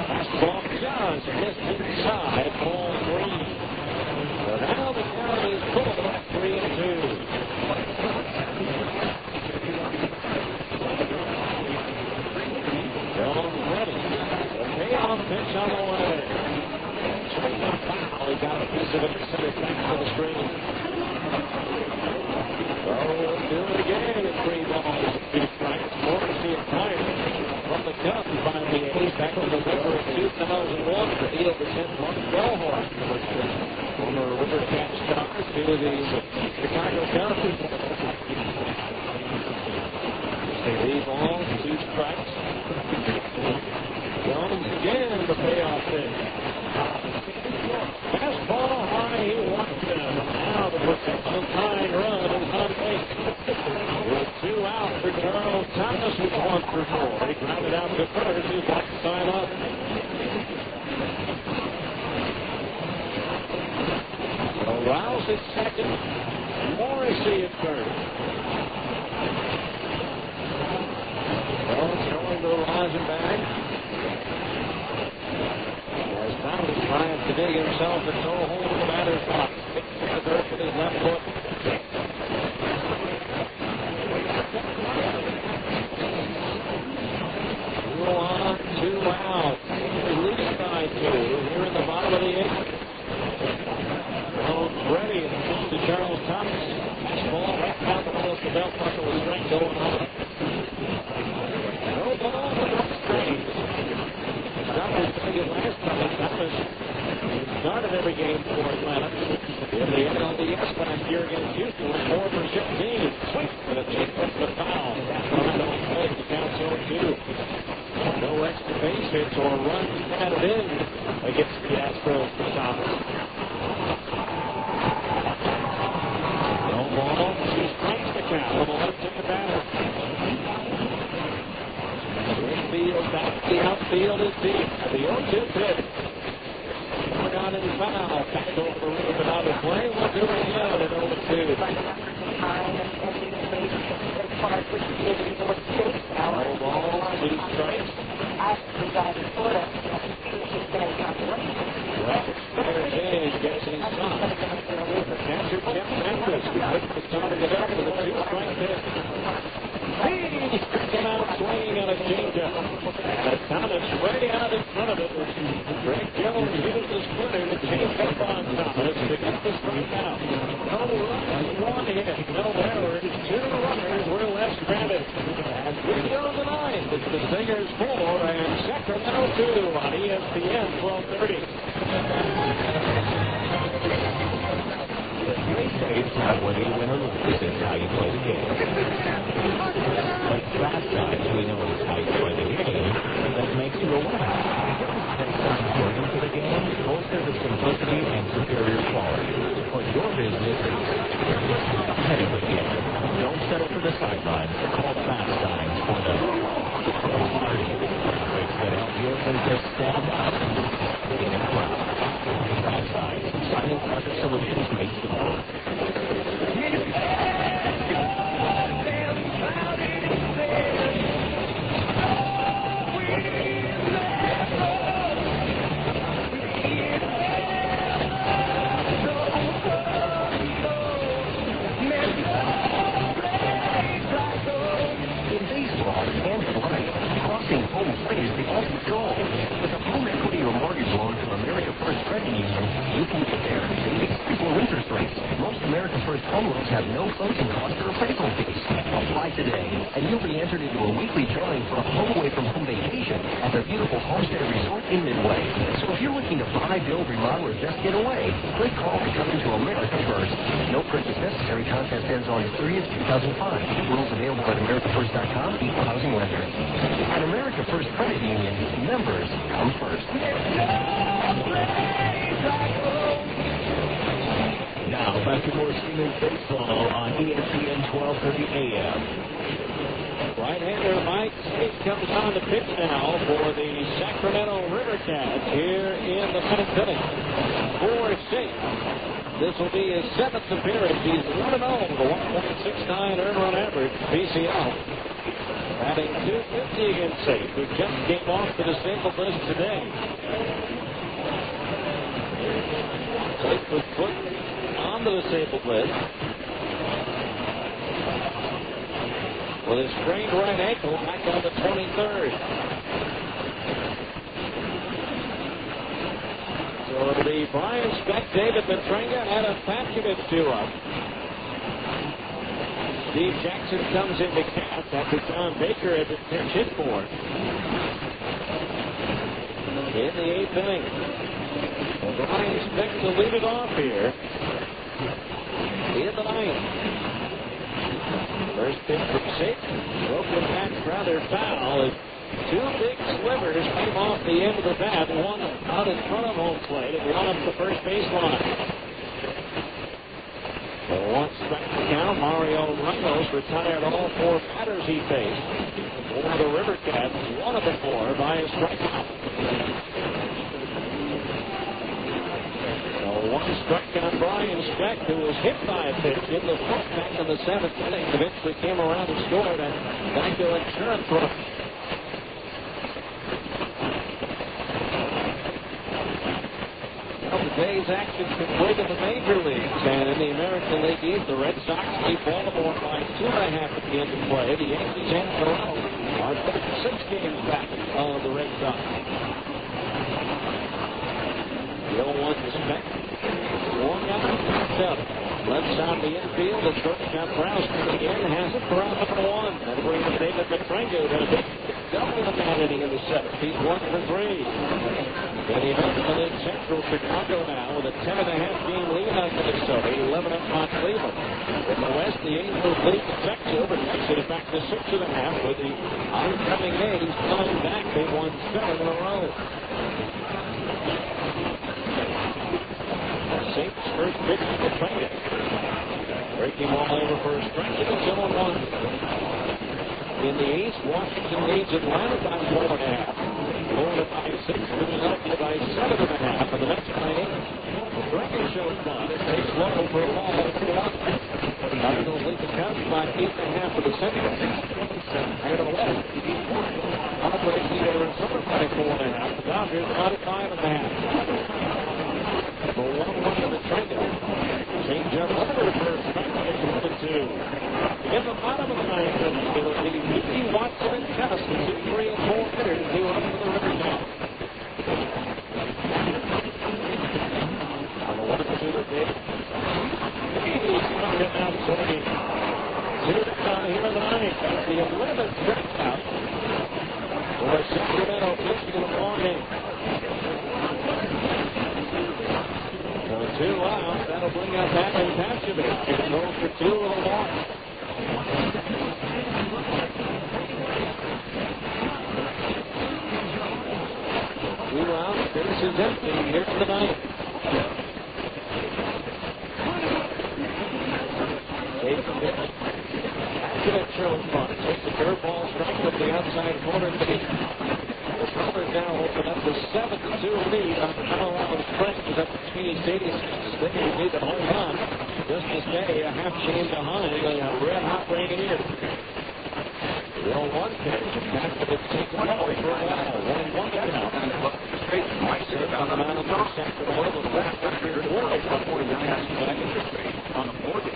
Fastball just missed inside, ball 3. So now the count is pulled up 3-2. Jones ready. The payoff pitch on the way. Swing and foul. He got a piece of it to send it back to the screen. So we'll do it again at 3 balls, 2 strikes. Morrissey acquired from the Cubs by the A's back in November of 2001 for 8/10 Mark Bellhorn, former River Cat star to the Chicago Cubs. 3 balls, 2 strikes. Jones again the payoff pitch. Fastball high, he walked him. Now the potential tying run is on base. With 2 out for Charles Thomas, who's 1 for 4. He grounded out to first. He's got to sign up. So Rouse at second. Morrissey at third. Jones going to the Rosenbach. As Thomas trying to dig himself into a hole in the batter's box. Hits the dirt with his left foot. 2 out. Released by 2 here in the bottom of the 8th. Jones ready to Charles Thomas. Ball right down the middle of the belt buckle with strength going on. No ball, but no strength. Stop his did last time. Thomas started every game for Atlanta. In the NLDS last year against Houston, was 4 for 16. Sweet, but it takes up the foul. The count's 0-2. No extra base hits or runs added in against the Astros for Thomas. No ball. 2 strikes the count on the left-handed batter. Infield, back to the outfield is deep. The 0-2 pitch. Got in foul. Back over the roof and out of play. We'll do it again at 0-2. No ball. 2 strikes. Gets in stop. Catcher Tim Memphis. He started it up with a 2-strike pitch. He came out swinging on a changeup. And Thomas way out in front of it. Greg Jones uses the splitter to change up on Thomas to get the strikeout. No runs, 1 hit, no errors, 2 runners were left stranded. And we go to the 9th. It's the Stingers 4 and Sacramento 2 on ESPN 1230. It's not whether you win or lose, it's how you play the game. But fast times, we know it's how you play the game that makes you a winner. That's not important to the game. Most of the simplicity and superior quality. But your business is ahead of the game. Don't settle for the sidelines. Call fast times for the party tricks that help your business stand out in a crowd. Fast times. Silent Project Solutions makes the work. Home plate is the ultimate goal. With a home equity or mortgage loan from America First Credit Union, you can get there at low interest rates. Most America First home loans have no closing costs or appraisal fees. Apply today, and you'll be entered into a weekly drawing for a home away from home vacation at their beautiful Homestead Resort in Midway. So if you're looking to buy, build, remodel, or just get away, click call to come into America First. No purchase necessary. Contest ends August 30th, 2005. Rules available at AmericaFirst.com. Equal housing lender. At America First Credit Union, members come first. Now, back to more Stingers baseball on ESPN 1230 AM. Right-hander Mike State comes on to pitch now for the Sacramento Rivercats here in the 7th inning. For State, this will be his 7th appearance. He's 1-0 with a 1.69 earned run average, PCL. Batting .250 against State, who just came off the disabled list today. State was put on the disabled list with his sprained right ankle back on the 23rd. So it'll be Brian Speck, David Petrenga, and Adam Patchevich to up. Steve Jackson comes into cast after John Baker had been pinch hit for. In the 8th inning, Brian Speck to lead it off here. In the 9th. First pitch from State. Broken back rather foul as 2 big slivers came off the end of the bat. One out in front of home plate and one up the first baseline. One strike count. Mario Ramos retired all 4 batters he faced. For the Rivercats, 1 of the 4 by a strikeout. So 1 strike on Brian Speck, who was hit by a pitch in the foot back in the 7th inning. Eventually came around and scored a Geico insurance run. Today's action complete in the major leagues, and in the American League East, the Red Sox beat Baltimore by 2.5 at the end of play. The Yankees and Toronto are 6 games back of the Red Sox. The 0-1 to Speck. 1 out, 7. Left side of the infield, the shortstop Browse coming in, has it for out number 1. That'll bring up David Petrenga to double the man inning in the seventh. He's 1 for 3. Benny Benson in central Chicago now with a 10.5-game lead on Minnesota, 11 up on Cleveland. In the West, the Angels lead the Texans, but takes it back to 6.5 with the oncoming A's coming back. They've won 7 in a row. Saints first pitch to the plate. Breaking ball over for a strike. It's 0-1. In the East, Washington leads Atlanta by 4.5. Florida by 6, Philadelphia by 7.5, and the Mets by 8. The Breaking Show fun. It takes low for a ball. Cardinals lead the Cubs by 8.5 for the Central. Here to the West. Padres lead Arizona by 4.5. The Dodgers by 5.5. The 1-1 in the trade. Change up over the first strike. It's 1-2. In the bottom of the ninth, it'll be Mickey Watson and Tennyson, 2, 3, and 4 hitters. They were up for the River now. On the 1-2 to Dave. He's struck him out swinging. 2 down here in the ninth. That's the 11th strikeout for Sacramento pitching in the morning. So 2 outs. That'll bring up Adam Pashovich. He goes for 2 with a walk. 2 outs. Base is empty. Here's the ninth. Takes the pitch. Pashovich shows fun. Takes the curveball, strike up the outside corner. The Brewers now open up the 7-2 lead on Colorado Springs at the Sweeney Stadium. They need to hold on just to stay a half game behind the red-hot Rainiers. The 0-1 pitch. Pastovich takes it away for a while. 1-1 now. Straight Meister on the mound for Sacramento. The last record was 1.49 interest rate on a mortgage.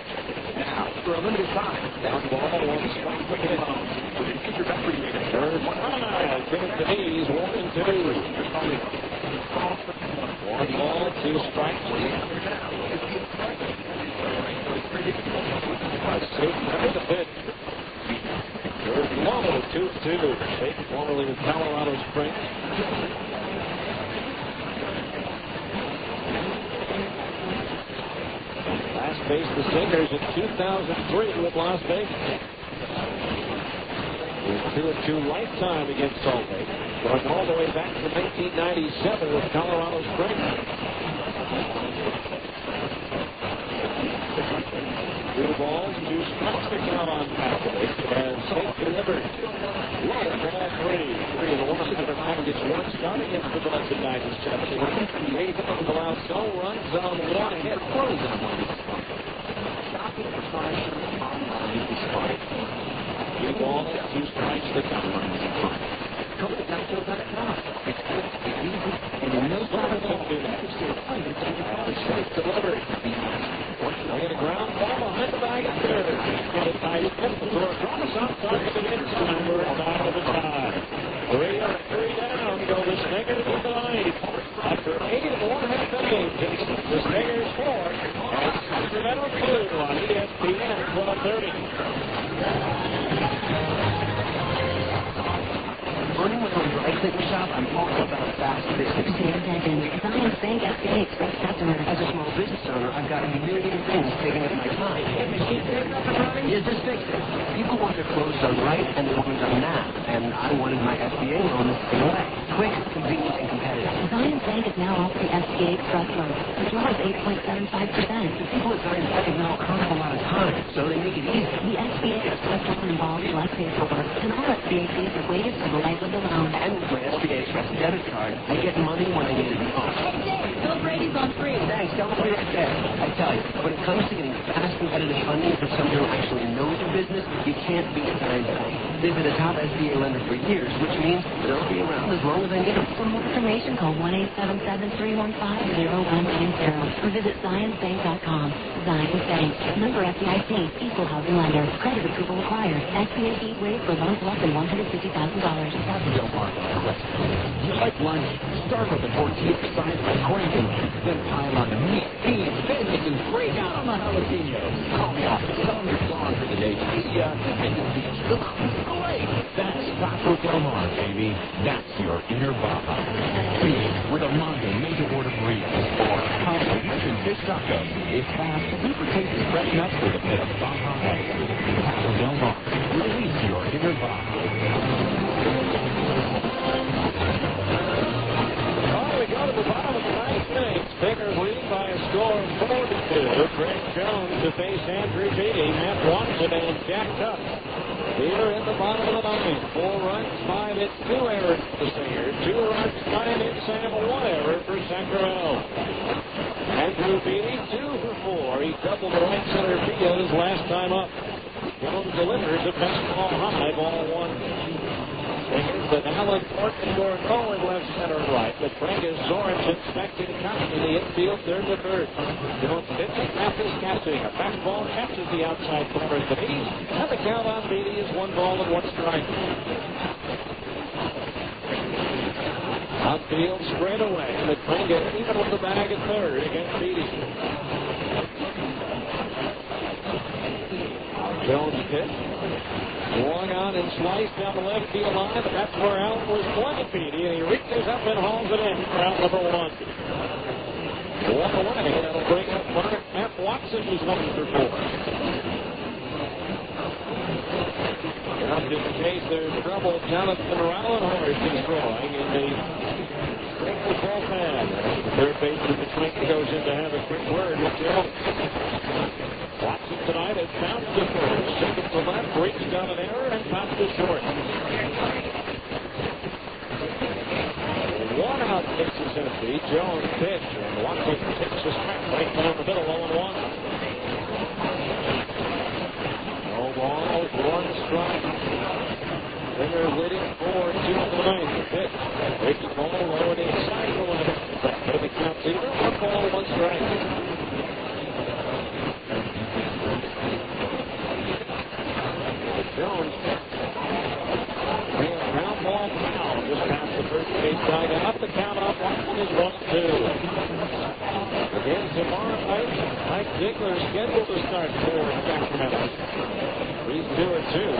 Now, for a limited time, down ball, 1 strike for him. With an future battery rating. Third, 1 give it to Knees, 1-2. 1 ball, 2 strikes. There's the pitch. Third low, 2-2. Shake formerly with Colorado Springs. Last faced the Stingers in 2003 with Las Vegas. With 2-2 lifetime against Salt Lake. Going all the way back to 1997 with Colorado Springs. 2 balls, 2 strikes to count on Pastovich. And Saint delivered. Low ball 3. 3-1. Center Tiger gets 1 start against the Blessed Knights. They don't allow no runs on 1 hit. Closing on 2 balls, 2 strikes to count on. Delivered. They get a ground ball behind the bag of third. Get it tight. For a cross off target and inside. We're inside of the tie. 3 down. Go the Stingers with the lead. After 8.5 innings, the Stingers 4 and Sacramento 2 on ESPN 1230. Running with my dry cleaning shop, I'm all about fast business. Zions Bank FBA Express customer. As a small business owner, I've got a million things taking up my time. Yeah, just fix it. People want their clothes done right, and they want it done now. And I wanted my SBA loan the same way. Quick, convenient, and competitive. Zions Bank is now offering SBA Express loans, as well as 8.75%. The people at Zions Bank now don't have a lot of time, so they make it easy. The SBA Express loan involves less paperwork, and all SBA fees are waived for the life of the loan. And with my SBA Express debit card, I get money when I need it most. Hey, Dave, Bill Brady's on free. Thanks, don't be right there. I tell you, when it comes to getting fast, competitive funding from someone who actually knows your business, you can't beat Zions Bank. They've been a top SBA lender for years, which means they'll be around as long as I need them. For more information, call 1-877-315-0190 or visit ZionsBank.com. Zions Bank, member FDIC, equal housing lender. Credit approval required. SBA fee waived for loans less than $150,000. You like lunch? Start with a tortilla the size of a cramping, then pile on the meat, beans, veggies, and freak out on the jalapenos. Call me off. Tell them you're gone for the day. See ya. And you'll be great. That's Taco Cinco Del Mar, baby. That's your inner Baja. Big with a Monte made-to-order burritos or combination fish tacos. It's fast, super tasty, fresh nuts with a bit of Baja attitude. Cinco Del Mar. Release your inner Baja. We go to the bottom of the ninth inning. Stingers leading by a score of 4-2. Greg Jones to face Andrew Beatty, Matt Watson, and Jack Tuck. Here in the bottom of the ninth. 4 runs, 5 hits, 2 errors for the Stingers. 2 runs, 9 hits, and 1 error for Sacramento. Andrew Beatty, 2 for 4. He doubled the right center field his last time up. Jones delivers a fastball high, ball 1. But Allen Ford can score no in left, center, and right. But Francis Sorensen expecting to come in the infield, third to third. Jones pitching, Mathis catching. A fastball catches the outside corner of the knees. And the count on Beatty is 1 ball and 1 strike. Outfield straight away. But Francis even with the bag at third against Beatty. Jones pitch. Swung on and sliced down the left field line. That's where Allen was playing Beatty, and he reaches up and hauls it in for out number 1. 1 away. That'll bring up Matt Watson, who's 1 for 4. Now, just in case there's trouble, Jonathan Rallenhorst is throwing in the straight to bullpen. The third baseman between goes in to have a quick word with Jones. Watson tonight has bounced to first. Second to left, reached down an error and popped to short. 1 out, 6 is empty. Jones pitch, and Watson takes a strike right down the middle, 0-1. No balls, 1 strike. Stingers leading 4-2 in the ninth. Pitch, breaking ball, lowered inside the limit. But the count's even, 1 ball, 1 strike. Jones. Ground ball foul. Just past the first base dugout. The count on Watson is 1-2. Again tomorrow night, Mike Ziegler is scheduled to start for Sacramento. He's 2-2.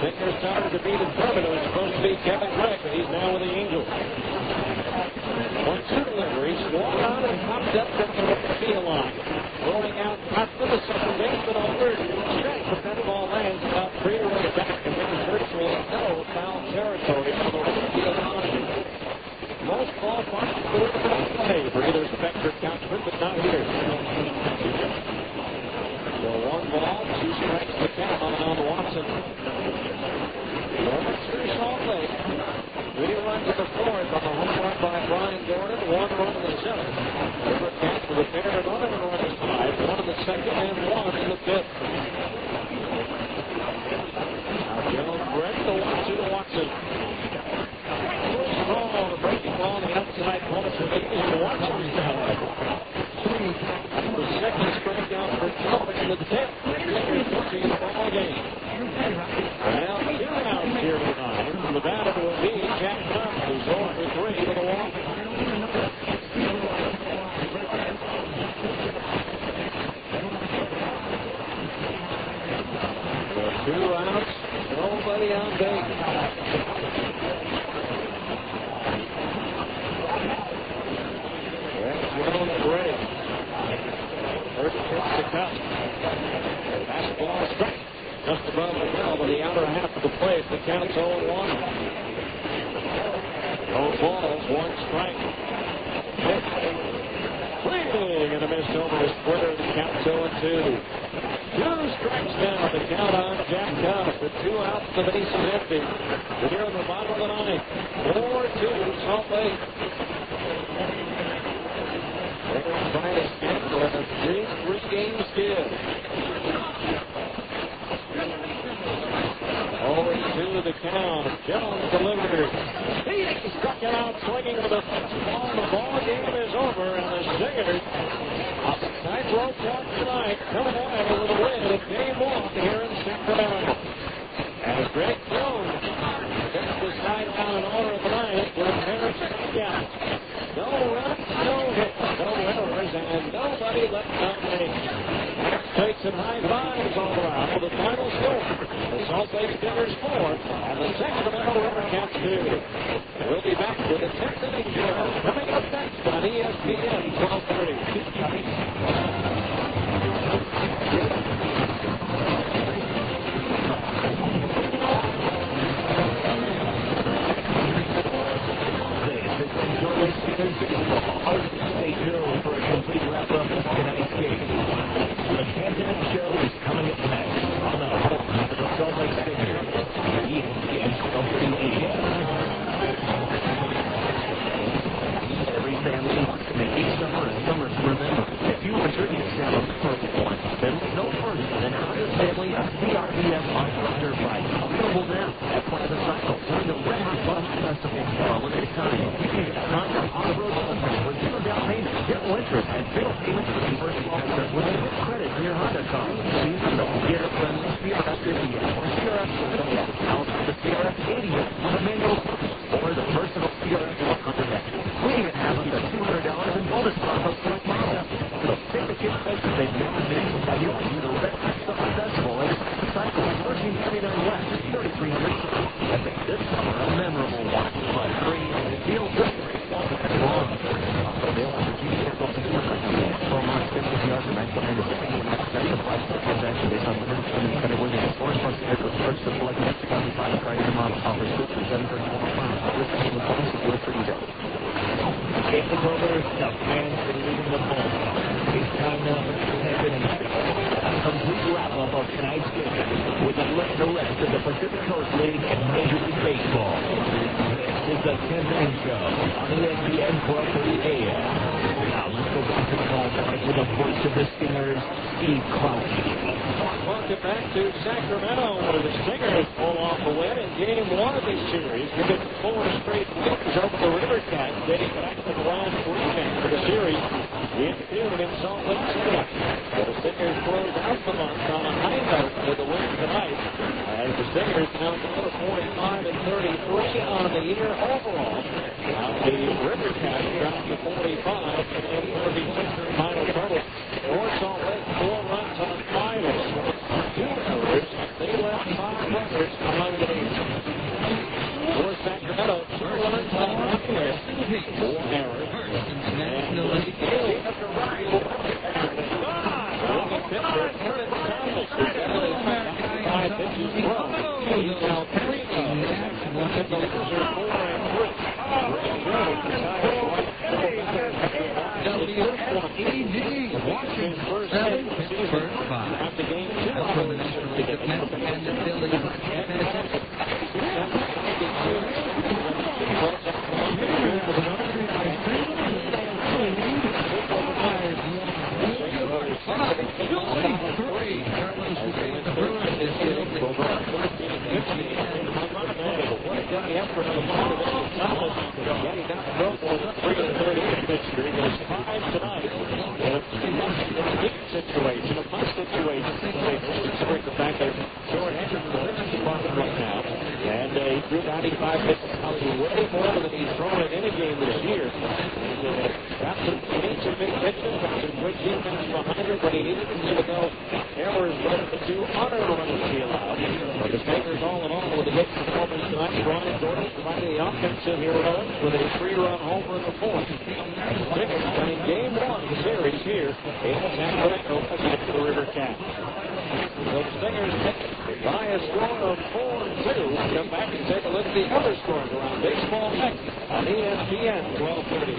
Stingers started to be determined. It was supposed to be Kevin Gregg, but he's now with the Angels. 1-2 delivery. Swung on and popped up to the field line. Rolling out, out to the second baseman over. But that ball lands about 3 rows back and then virtually no foul territory on the left field line. Most ballparks do it play for either Spector Couchman, but not here. So 1 ball, 2 strikes to count on Watson. Over to Salt Lake. 3 runs in the 4th on the home run by Brian Gordon, 1 run in the 7th. River Cats with a pair of 1 run in the 5, 1 in the 2nd, and 1 in the 5th. Jones breaks the 1-2 to Watson. Oh, the breaking ball on the outside corner for Watson's down. The second strikeout for Jones in the 10th. Stingers pushing the ball game. And now 2 outs here tonight. The batter will be Jack Tuck, who's 0 for 3 with a walk. So 2 outs. Nobody on base. That's Jones break. First pitch to Cup. Fastball strike. Just above the bell, but the outer half of the plate. The count's 0-1. No balls, 1 strike. Pitch. Swing and a miss over the splitter. The count's 0-2. 2 strikes now. The count on Jack Tuck. The 2 outs, the base is empty. We're here in the bottom of the ninth. 4-2 Salt Lake. They're trying to skip with a 3-game skid. 0-2 the count. Jones delivered. He struck it out swinging with a fastball. The ball game is over, and the Stingers tightrope walk tonight, coming away with a win at game 1 here in Sacramento. As Greg Jones gets the side down in order of the ninth with a pair of strikeouts. No runs, no hits, no errors, and nobody left on base. Max takes some high fives all around with the final score. The Salt Lake Stingers 4 and the Sacramento Rivercats 2. We'll be back with the 10th inning show coming up next on ESPN 1230. Stay tuned for a complete wrap-up of tonight's game. The 10th inning show is coming up next on the home of the Salt Lake Stingers. ESPN 1230 AM. Every family wants to make each summer a summer to remember. If you want your kids to have a perfect one, then look no further than Honda's family of CRDF off-road dirt bikes. Available now at Plaza Cycle during the Red Hot Bus Festival for a limited time. You can get Honda on-the-road bus with zero down payment, zero interest, and zero payments for the first semester with a good credit for your Honda car. Please don't get a friendly CRF 50 or CRF 70 out of the CRF 80 on the manual or the personal CRF 100X. We even have up to $200 in bonus profits like Mazda. So take the kids places they've never been. And you'll see the Red Hot Summer Festival and Cycle 1339 West, 3300. I think this summer a memorable one. But hurry and feel good. Long. They'll have to keep their focus on the 12 months, 50 yards, and 1996. That's the price of the transaction based on limited spending credit worthy. Foreign plus vehicles purchased at select next 2005 Friday model. Offers good for 731 This is the bonus of your free day. It's over. The fans are leaving the ballpark. It's time now for the 10th inning show. A complete wrap-up of tonight's game with a look at the rest of the Pacific Coast League and Major League Baseball. This is the 10th inning show on ESPN 1230 AM. Now let's go back to the ballpark with the voice of the Stingers, Steve Crouch. Welcome back to Sacramento, where the Stingers pull off a win in Game 1 of this series. They've been 4 straight wins over the Rivercats, dating back to the last weekend for the series in June in Salt Lake City. So the Stingers close out the month on a high note with a win tonight, as the Stingers now go to 45-33 on the year overall. Now the Rivercats drop to 45 and 36 final total. North Salt Lake 4 runs on 5 and 2 errors. They left 5 runners behind the game. For Sacramento, 2 runs on 1 error, 4 errors. And the Daly up to right. Looking pitcher, Curtis Thomas, who's only 5 pitches thrown. He's now 3-0. One of the losers, 4 and 3. Ray Jones retired WSED Washington first hit of the season after game 2 operations to get the Phillies. Situation, a punt situation, despite the fact that short-handed in the pitching department right now, and he threw 95 pitches out way more than he's thrown in any game this year. Got some big pitches, got some good defense behind it, but he needed to go. Errors led to 2 unearned runs he allowed. But the Stingers, all in all, with a good performance tonight. Brian Gordon providing the offensive heroes with a 3-run homer in the 4th. The Stingers playing game 1 of the series here in Sacramento against the Rivercats. The Stingers by a score of 4-2. We'll come back and take a look at the other scores around baseball next on ESPN 1230.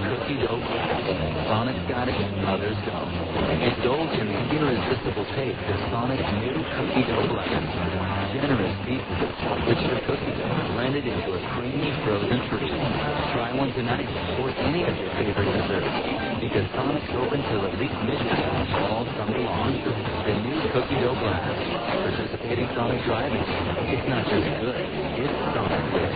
Cookie dough glass. Sonic's got it, others don't. Indulge in the irresistible taste of Sonic's new cookie dough glass. Generous pieces of chocolate chip cookie dough blended into a creamy frozen treat. Try one tonight or any of your favorite desserts. Because Sonic's open till at least midnight all summer long. The new cookie dough glass. Participating Sonic driving. It's not just good, it's Sonic good.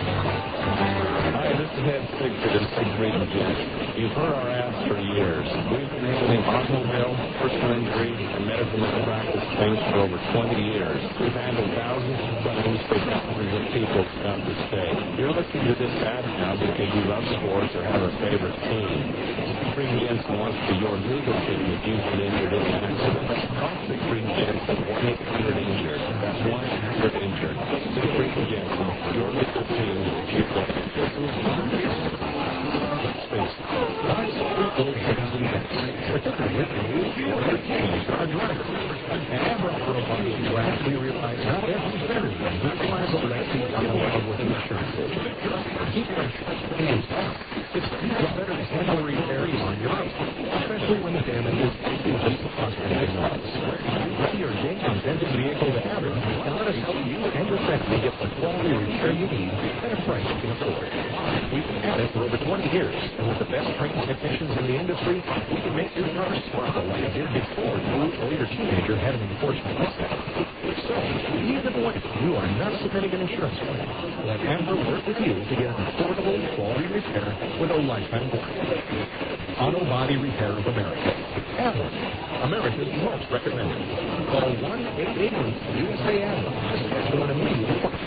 Hi, this is Ted Siegfried and Siegfried and Jensen. You've heard our ads for years. We've been handling automobile, personal injury, and medical malpractice claims for over 20 years. We've handled thousands of claims for thousands of people throughout the state. You're listening to this ad now because you love sports or have a favorite team. Siegfried and Jensen wants to be your legal team if you've been injured in an accident. Call Siegfried and Jensen, 1-800-INJURED. That's 1-800-INJURED. Siegfried and Jensen, your legal team if you've got we realize not every federal requires a lefty dialogue with an insurance agent. Keep your insurance premiums down. It's better to handle a repair on your own, especially when the damage is just frustrating noise. Bring your dinged and dented vehicle to Abra and let us help you and your family get the quality repair you need at a price you can afford. We've been at it for over 20 years, and with the best trained technicians in the industry, we can make your car sparkle like it did before you or your teenager had an unfortunate mishap. So, even when you are not submitting an insurance claim, let Amber work with you to get an affordable quality repair with a lifetime warranty. Auto Body Repair of America. Amber, America's most recommended. Call 1-888-USA-AMBER to schedule an immediate appointment.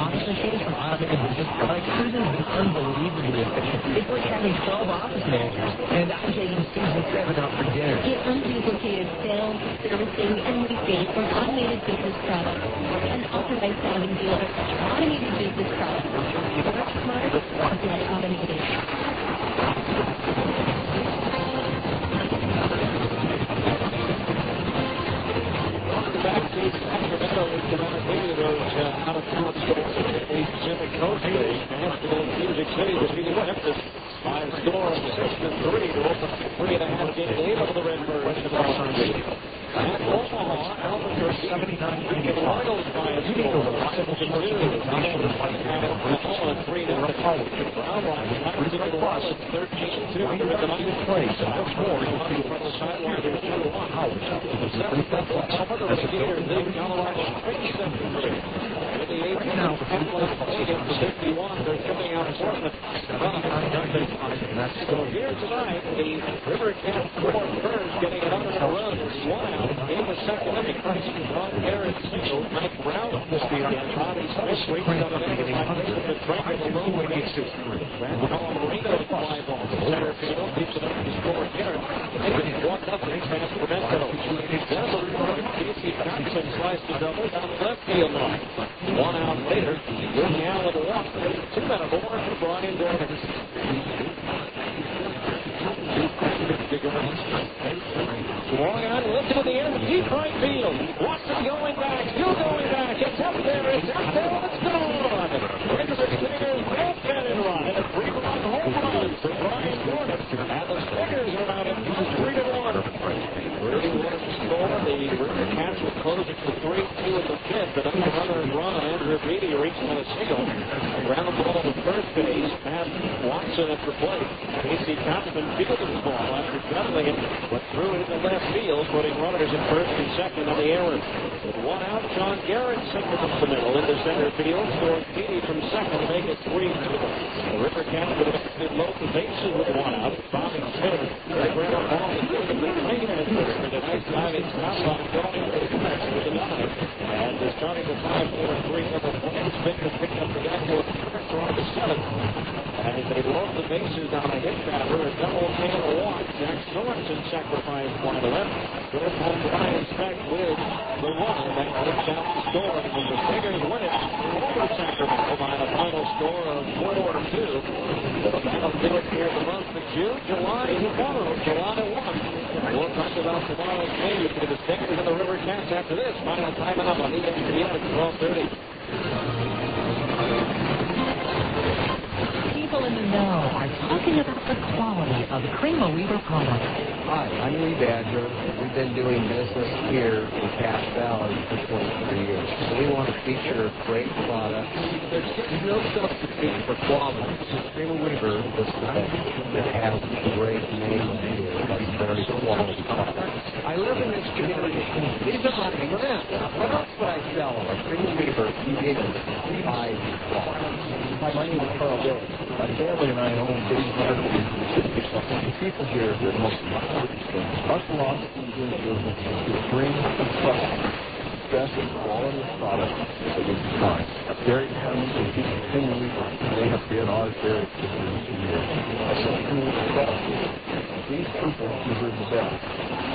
office machines from Automated Business Products, Susan's been unbelievably efficient. It's like having 12 office managers. And I'm taking Susan 7 out for dinner. Get unduplicated sales, servicing, and leasing from Automated Business Products. An authorized staffing dealer. Automated Business Products. Work smart, get automated. Backstage Sacramento is going to continue those out-of-town scores. The Pacific Coast League, Nashville, Music City defeated Memphis by a score of 6-3 to open a 3.5-game lead over the Redbirds in Los Angeles. At Omaha, Albuquerque, 79-3 Royals by a score of 7-2. Oklahoma 3-0. Brown Rock, New Orleans 13-2. They're in the ninth place. And what's more, you want to be on the sideline. There's 2-1. Howard. The seventh Oklahoma, the Gators lead Colorado 6-3. In the eighth now, against the 51, they're coming out Portland. So here tonight, the River Cat fourth Birds getting it under the run. One out in the second inning. Ron Garrett single. Mike Brown missed the Bobby Smith swings on the end of the track of the low way. Marino fly ball to center field. Keeps it up to score Garrett. It's 1-0 Sacramento. Then the Casey Thompson sliced the double down the left field line. 1 out later, Ricky Allen walked. 2 men aboard for Brian Dorman. Swung out and lifted in the air to deep right field. Watson going back, still going back. It's up there, and it's gone. Into the Stingers' bullpen run. And a 3-run home run for Brian Dorman. And the Stingers are out at 3-1. 31 to score. The River Cats were closing to 3-2 in the fifth. But under runner's run on Andrew Beatty reaching on a single. Ground ball to first base. Pat Watson at the plate. Casey Thompson fielded the ball after juggling it, but threw it into left field, putting runners at first and second on the error. With 1 out, John Garrett singled up the middle into center field. Scored Beatty from second to make it 3-2. The River Cats would have load the bases with 1 out. Bobby Smith, the ground ball is going to be taken at third. And the next time it's not on going to the 9. And they're starting the 5-4-3 number 1. Smith has picked up the backward on the 7th. As they load the bases on a hit batter, a double and a walk. Zach Sorensen sacrificed one to left. Good home Brian Speck with the run that works out the score. And the Stingers win it over Sacramento by a final score of 4-2. That'll do it here in the month of June. July tomorrow, July 1. We'll talk about tomorrow's game between the Stingers and the River Cats after this. Final timeout on ESPN at 12:30. People in the know are talking about the quality of Cream Weaver products. Hi, I'm Lee Badger. We've been doing business here in Cache Valley for 23 years. So we want to feature great products. There's no substitute for quality. Cream Weaver is the best that has a great name here. That's very quality products. I live in this community. These are my friends. What else would I sell them? A Cream Weaver, you need to buy these products. Hi, my name is Carl Bill. My family and I own big people here that most of our philosophy in doing business is to bring and trust the best quality of products that we can find. Dairy County and people continually, they have been our dairy for years. I said, these people deserve the best.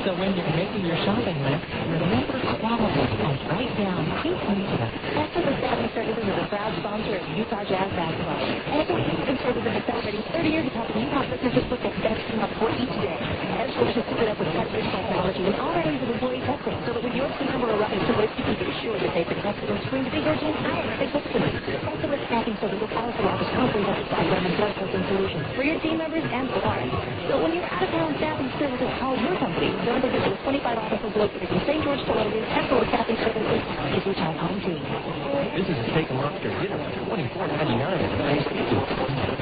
So when you're making your shopping list, remember quality and write down Cream Weaver. After the staffing services is a proud sponsor of Utah Jazz basketball. Every staffing services is celebrating 30 years of helping Utah businesses put their best team up for each day. Everyone should put up with cutting-edge technology and all areas of employee testing, so that when your team member arrives to work, you can be sure that they've been tested and screened to be your team's highest customers. Excellent staffing services also offers comprehensive background and drug testing solutions for your team members and for So when you're out of town, staffing services call your company. Don't forget the 25 offices located in St. George, Columbia. Excellent staffing services is Utah's home team. This is a steak and lobster dinner for $24.99 at the Nice Seafood.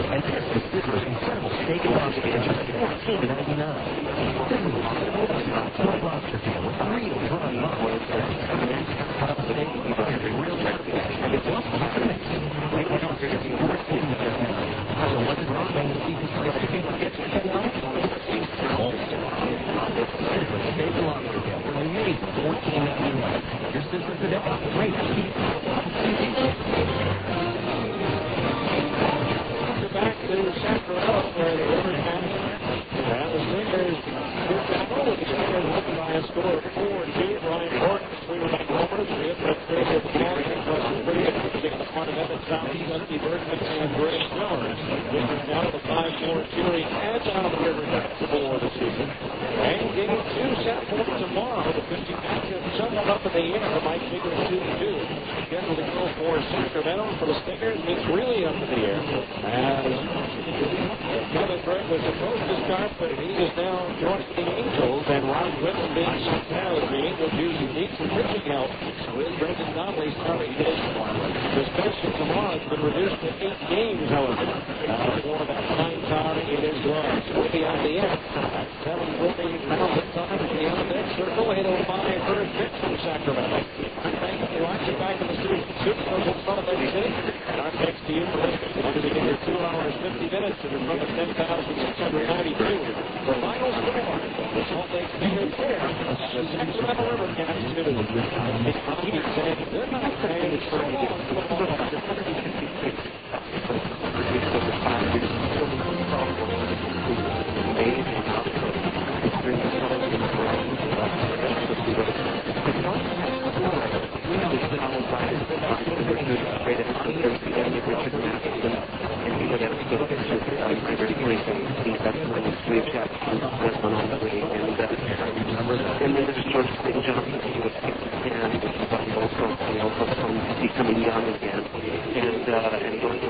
And this is Sizzler's incredible steak and lobster for just $14.99. This is a lobster dinner with real dry lobster. Steak, real turkey, and it's also a mix. Make it up here to be worth it just now. So what's it wrong with the seafood place to get $10? Sizzler's steak and lobster dinner for only $14.99. Your Sizzler today. Great seafood. Dusty Bergman and Gray Miller. This is now the 5-4 series and out of the River Cats for the season. And game 2 set for tomorrow. The 50 matchup somewhat up in the air. Mike Figure 2-2. Scheduled to go for Sacramento for the Stingers. It's really up in the air. As Kevin Gregg was supposed to start, but he is now joining the Angels, and Ron Whitman being sent down as the Angels using needs some pitching help. With Brendan Donnelly starting his suspension tomorrow, it's been reduced to 8 games, however. For that fine time, it is Lawrence. We'll be on the end at 7:40 Mountain Time in the on-deck circle. 8:05 first pitch from Sacramento. Thank you. Watching back in the studios in Salt Lake City. And our next to you for to get your 2 hours 50 minutes in front of 10,692. The final score, the Salt Lake Stingers there, the Sacramento River Cats 2. They're not saying it's for and then there's George St. John, and also becoming young again, and going to